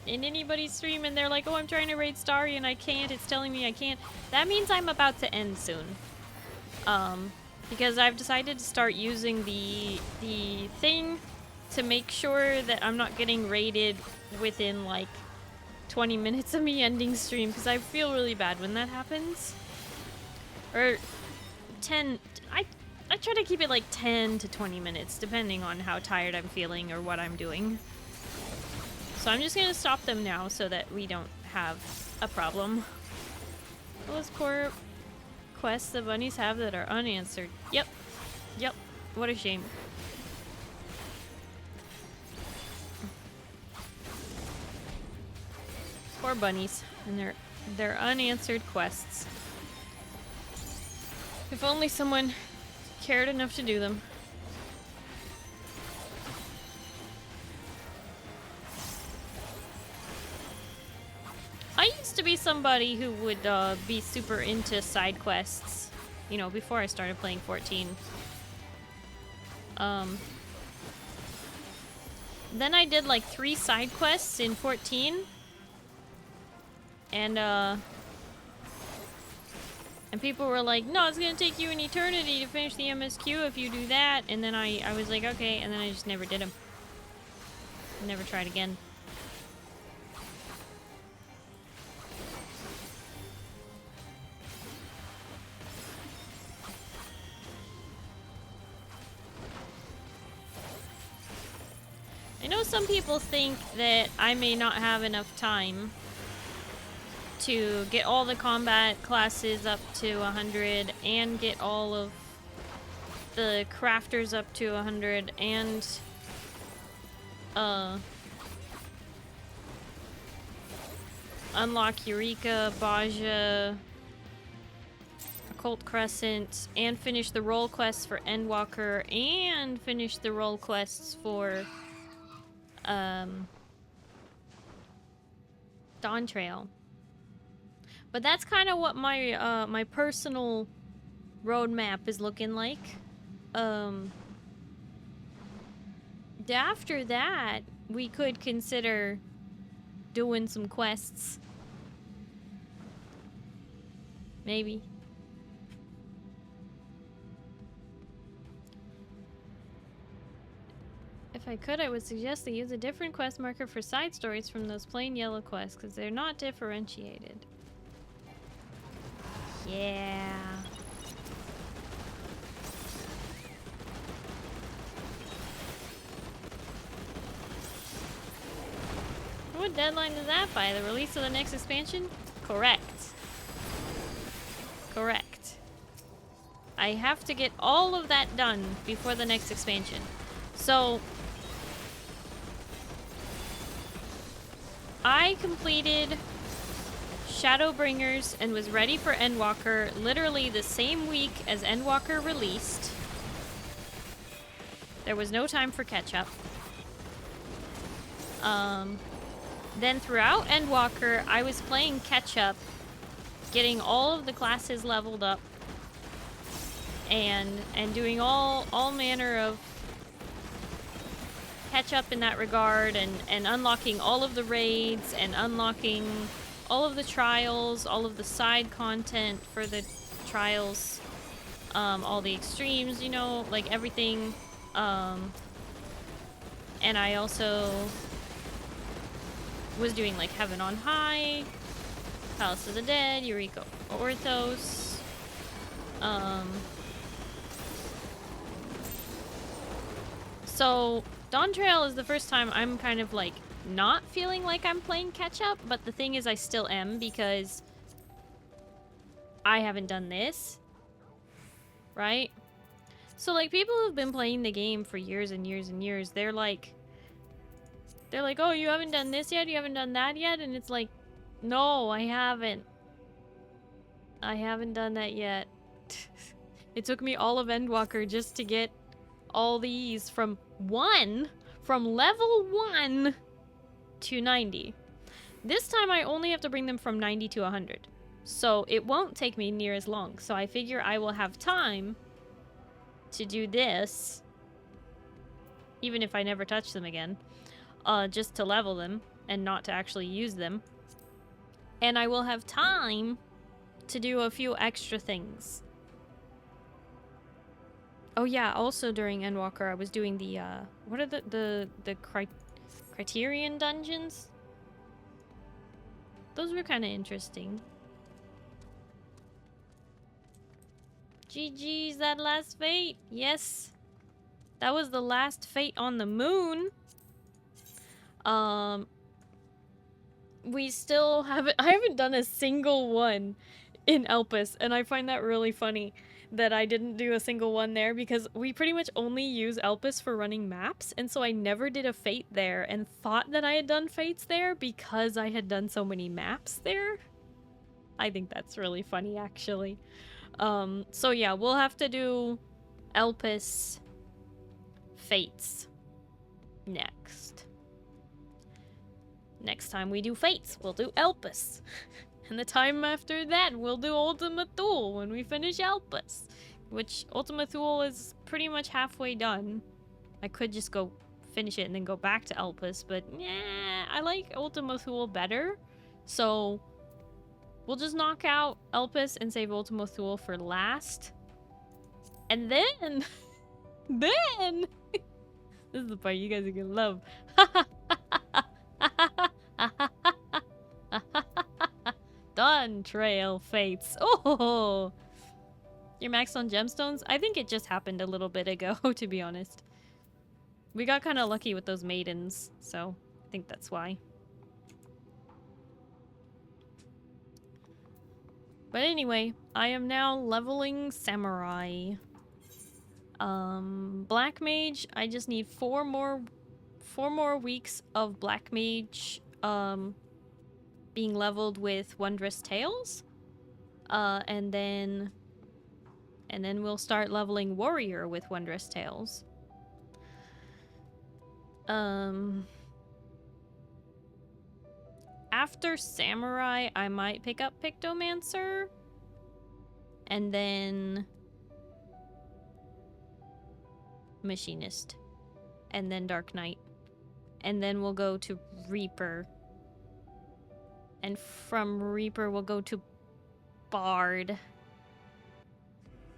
in anybody's stream and they're like, oh, I'm trying to raid Starry and I can't, it's telling me I can't, that means I'm about to end soon. Because I've decided to start using the thing to make sure that I'm not getting raided within like 20 minutes of me ending stream, because I feel really bad when that happens. Or 10, I try to keep it like 10 to 20 minutes, depending on how tired I'm feeling or what I'm doing. So I'm just gonna stop them now so that we don't have a problem. Those core quests the bunnies have that are unanswered. Yep. Yep. What a shame. Poor bunnies and their unanswered quests. If only someone cared enough to do them. I used to be somebody who would be super into side quests, you know, before I started playing 14. Then I did like 3 side quests in 14. And people were like, no, it's gonna take you an eternity to finish the MSQ if you do that. And then I was like, okay, and then I just never did them. Never tried again. I know some people think that I may not have enough time to get all the combat classes up to 100 and get all of the crafters up to 100 and unlock Eureka, Baja, Occult Crescent, and finish the role quests for Endwalker, and finish the role quests for Dawn Trail. But that's kind of what my my personal roadmap is looking like. After that, we could consider doing some quests. Maybe. If I could, I would suggest they use a different quest marker for side stories from those plain yellow quests, because they're not differentiated. Yeah. What deadline is that by? The release of the next expansion? Correct. Correct. I have to get all of that done before the next expansion. So I completed Shadowbringers and was ready for Endwalker literally the same week as Endwalker released. There was no time for catch-up. Then throughout Endwalker, I was playing catch-up, getting all of the classes leveled up, and doing all manner of catch-up in that regard, and unlocking all of the raids, and unlocking all of the trials, all of the side content for the trials, all the extremes, you know, like everything. And I also was doing like Heaven on High, Palace of the Dead, Eureka Orthos. So Dawn Trail is the first time I'm kind of like not feeling like I'm playing catch up, but the thing is I still am because I haven't done this, right? So like people who've been playing the game for years and years and years, they're like, oh, you haven't done this yet? You haven't done that yet? And it's like, no, I haven't. I haven't done that yet. It took me all of Endwalker just to get all these from level 1 to 90. This time I only have to bring them from 90 to 100. So it won't take me near as long. So I figure I will have time to do this, even if I never touch them again, just to level them and not to actually use them. And I will have time to do a few extra things. Oh yeah, also during Endwalker I was doing the what are the Criterion dungeons? Those were kind of interesting. GG's, that last fate. Yes. That was the last fate on the moon. We still haven't... I haven't done a single one in Elpis, and I find that really funny that I didn't do a single one there because we pretty much only use Elpis for running maps, and so I never did a fate there and thought that I had done fates there because I had done so many maps there. I think that's really funny, actually. So yeah, we'll have to do Elpis fates next. Next time we do fates, we'll do Elpis. And the time after that, we'll do Ultima Thule when we finish Elpis. Which, Ultima Thule is pretty much halfway done. I could just go finish it and then go back to Elpis, but yeah, I like Ultima Thule better. So we'll just knock out Elpis and save Ultima Thule for last. And then... then... this is the part you guys are gonna love. Dawn Trail Fates. Oh! You're maxed on gemstones? I think it just happened a little bit ago, to be honest. We got kind of lucky with those maidens, so I think that's why. But anyway, I am now leveling Samurai. Black Mage, I just need four more weeks of Black Mage, being leveled with Wondrous Tales. And then we'll start leveling Warrior with Wondrous Tales. After Samurai, I might pick up Pictomancer. And then Machinist. And then Dark Knight. And then we'll go to Reaper. And from Reaper, we'll go to Bard.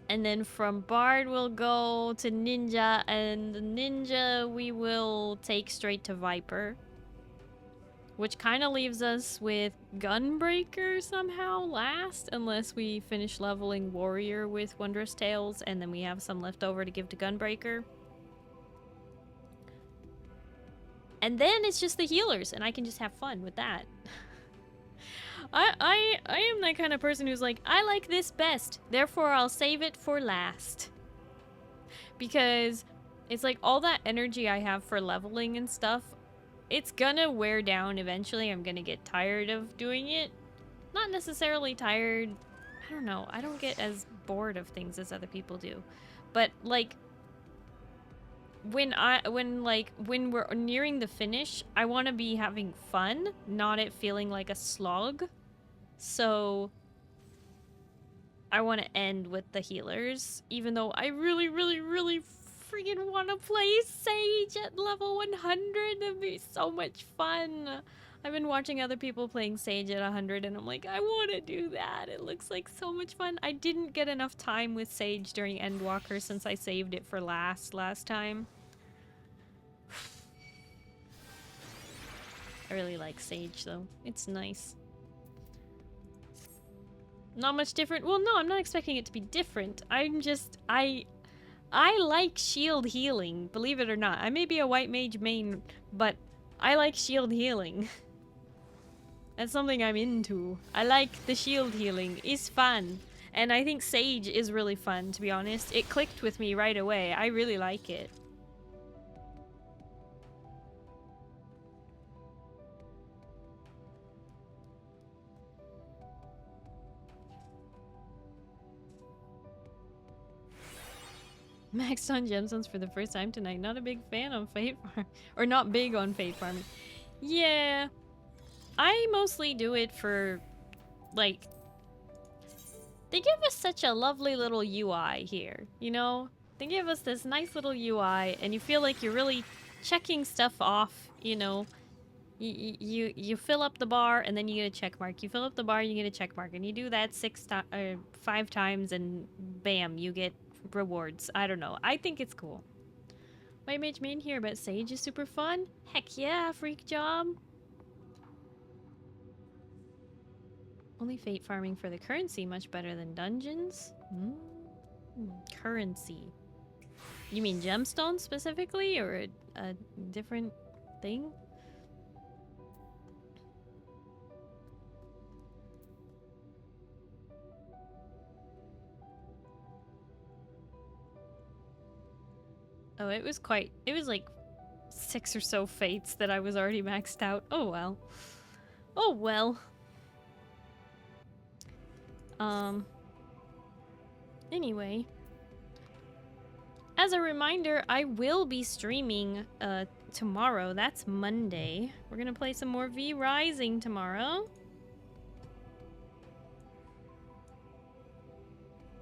And then from Bard, we'll go to Ninja. And Ninja, we will take straight to Viper. Which kind of leaves us with Gunbreaker somehow last. Unless we finish leveling Warrior with Wondrous Tales. And then we have some left over to give to Gunbreaker. And then it's just the healers. And I can just have fun with that. I am that kind of person who's like, I like this best, therefore I'll save it for last. Because it's like all that energy I have for leveling and stuff, it's gonna wear down eventually. I'm gonna get tired of doing it. Not necessarily tired, I don't know, I don't get as bored of things as other people do. But like, when we're nearing the finish, I want to be having fun, not it feeling like a slog. So I want to end with the healers, even though I really, really, really freaking want to play Sage at level 100. That'd be so much fun. I've been watching other people playing Sage at 100, and I'm like, I want to do that. It looks like so much fun. I didn't get enough time with Sage during Endwalker since I saved it for last time. I really like Sage though. It's nice. Not much different. Well, no, I'm not expecting it to be different. I'm just I like shield healing, believe it or not. I may be a white mage main, but I like shield healing. That's something I'm into. I like the shield healing. It's fun. And I think Sage is really fun, to be honest. It clicked with me right away. I really like it. Maxed on gemstones for the first time tonight. Not a big fan on Fate Farm. Or not big on Fate Farming. Yeah. I mostly do it for, like... They give us such a lovely little UI here, you know? They give us this nice little UI, and you feel like you're really checking stuff off, you know? You fill up the bar, and then you get a check mark. You fill up the bar, you get a check mark. And you do that 5 times, and bam, you get rewards. I don't know. I think it's cool. White mage main here, but Sage is super fun? Heck yeah, freak job. Only fate farming for the currency, much better than dungeons. Currency. You mean gemstones specifically, or a different thing? Oh, it was like 6 or so fates that I was already maxed out. Oh well. Oh well. Anyway. As a reminder, I will be streaming tomorrow. That's Monday. We're gonna play some more V Rising tomorrow.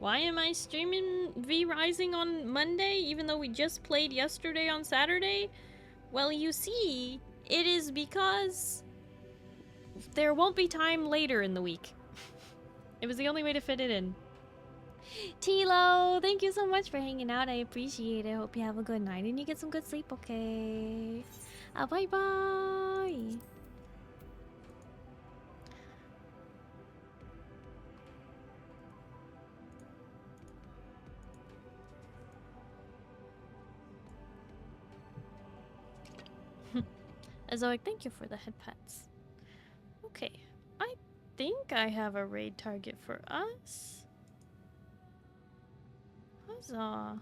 Why am I streaming V Rising on Monday, even though we just played yesterday on Saturday? Well, you see, it is because there won't be time later in the week. It was the only way to fit it in. Tilo, thank you so much for hanging out. I appreciate it. Hope you have a good night and you get some good sleep, okay? Bye-bye. Azoic, thank you for the head pats. Okay, I think I have a raid target for us. Huzzah.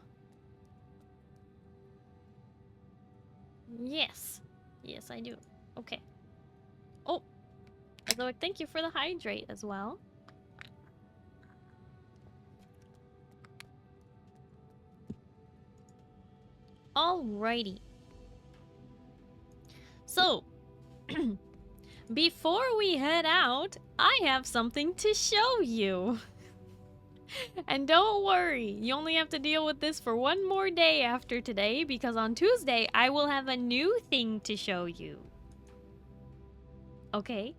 Yes. Yes, I do. Okay. Oh, Azoic, thank you for the hydrate as well. Alrighty. So, before we head out, I have something to show you. And don't worry, you only have to deal with this for one more day after today, because on Tuesday, I will have a new thing to show you. Okay?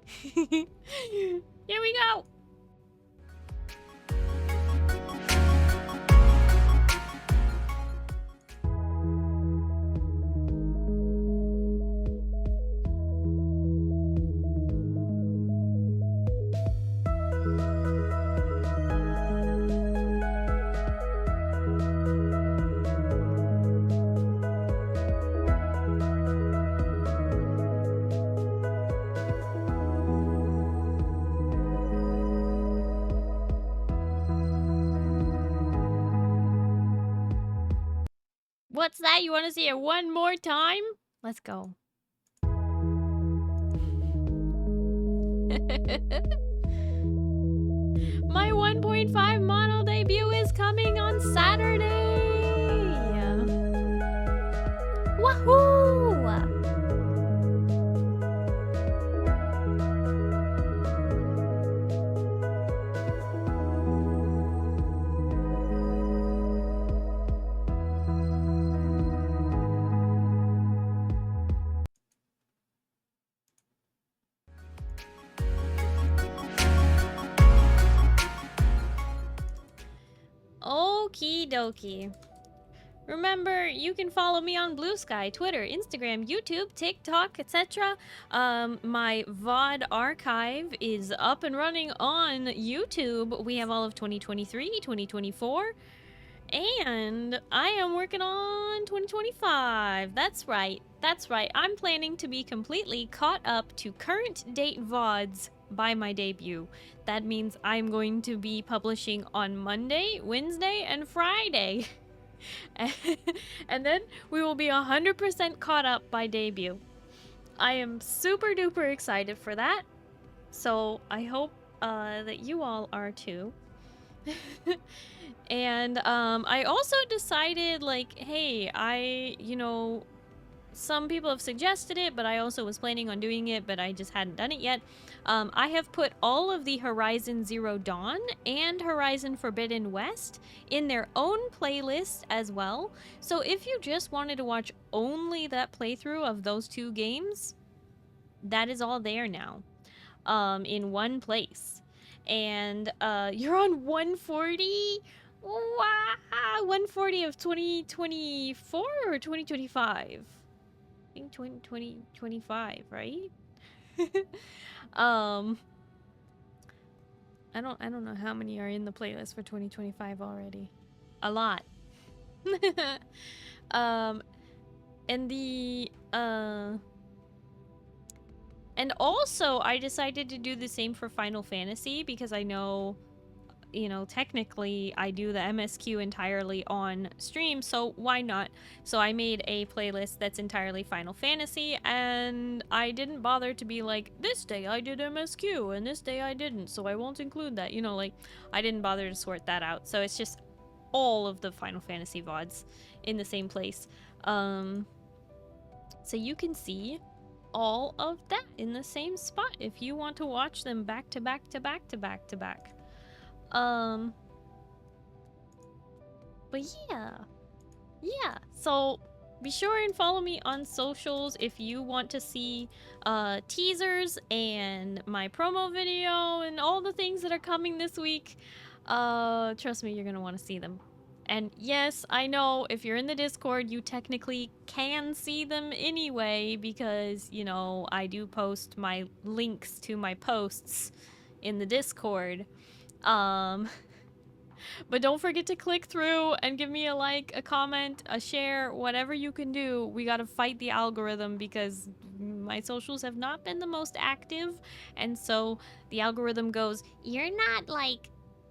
Here we go! What's that? You want to see it one more time? Let's go. My 1.5 mono debut is coming on Saturday! Wahoo! Okie dokie. Remember, you can follow me on Blue Sky, Twitter, Instagram, YouTube, TikTok, etc. My VOD archive is up and running on YouTube. We have all of 2023, 2024, and I am working on 2025. That's right. That's right. I'm planning to be completely caught up to current date VODs by my debut. That means I'm going to be publishing on Monday, Wednesday, and Friday. And then we will be 100% caught up by debut. I am super duper excited for that. So I hope that you all are too. And I also decided, like, hey, some people have suggested it, but I also was planning on doing it, but I just hadn't done it yet. I have put all of the Horizon Zero Dawn and Horizon Forbidden West in their own playlist as well. So if you just wanted to watch only that playthrough of those two games, that is all there now, in one place. And you're on 140? Wow! 140 of 2024 or 2025? I think 2025, right? I don't know how many are in the playlist for 2025 already. A lot. And also I decided to do the same for Final Fantasy because I know, technically I do the MSQ entirely on stream, so why not? So I made a playlist that's entirely Final Fantasy, and I didn't bother to be like, this day I did MSQ and this day I didn't, so I won't include that. I didn't bother to sort that out. So it's just all of the Final Fantasy VODs in the same place. So you can see all of that in the same spot if you want to watch them back to back to back to back to back. But yeah, so be sure and follow me on socials if you want to see teasers and my promo video and all the things that are coming this week. Trust me, you're gonna want to see them. And yes, I know if you're in the Discord, you technically can see them anyway because, I do post my links to my posts in the Discord. But don't forget to click through and give me a like, a comment, a share, whatever you can do. We gotta fight the algorithm because my socials have not been the most active, and so the algorithm goes, you're not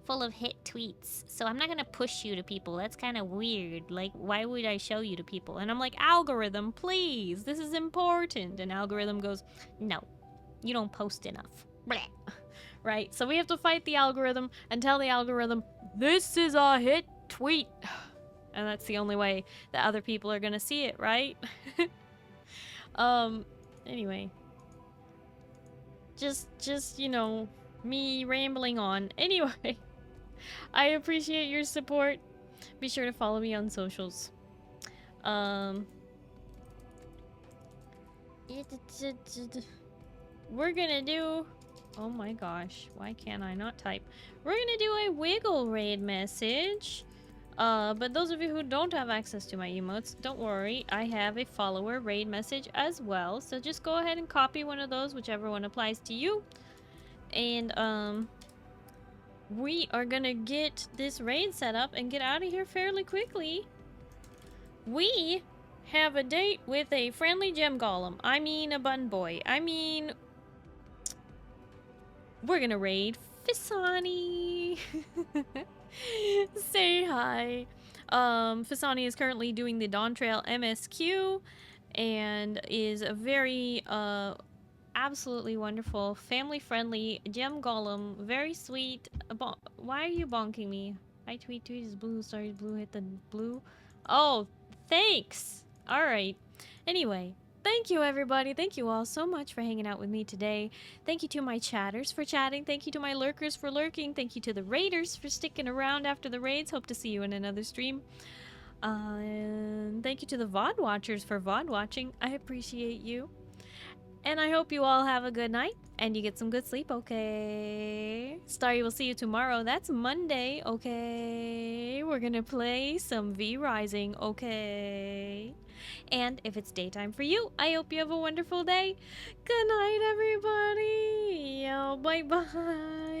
full of hit tweets, so I'm not gonna push you to people. That's kind of weird. Why would I show you to people? And I'm like, algorithm, please, this is important. And algorithm goes, no, you don't post enough. Blech. Right? So we have to fight the algorithm and tell the algorithm, this is a hit tweet. And that's the only way that other people are gonna see it, right? Anyway. Just, me rambling on. Anyway, I appreciate your support. Be sure to follow me on socials. We're gonna do... Oh my gosh, why can't I not type? We're gonna do a wiggle raid message. But those of you who don't have access to my emotes, don't worry. I have a follower raid message as well. So just go ahead and copy one of those, whichever one applies to you. And, we are gonna get this raid set up and get out of here fairly quickly. We have a date with a friendly gem golem. I mean a bun boy. I mean... We're gonna raid Fisani. Say hi. Fisani is currently doing the Dawn Trail MSQ and is a very absolutely wonderful, family-friendly gem golem. Very sweet. Why are you bonking me? I tweet is blue, Starry's blue, hit the blue. Oh, thanks. All right. Anyway. Thank you, everybody. Thank you all so much for hanging out with me today. Thank you to my chatters for chatting. Thank you to my lurkers for lurking. Thank you to the raiders for sticking around after the raids. Hope to see you in another stream. And thank you to the VOD watchers for VOD watching. I appreciate you. And I hope you all have a good night and you get some good sleep, okay? Starry will see you tomorrow. That's Monday, okay? We're gonna play some V Rising, okay? And if it's daytime for you, I hope you have a wonderful day. Good night, everybody. Yo, bye-bye.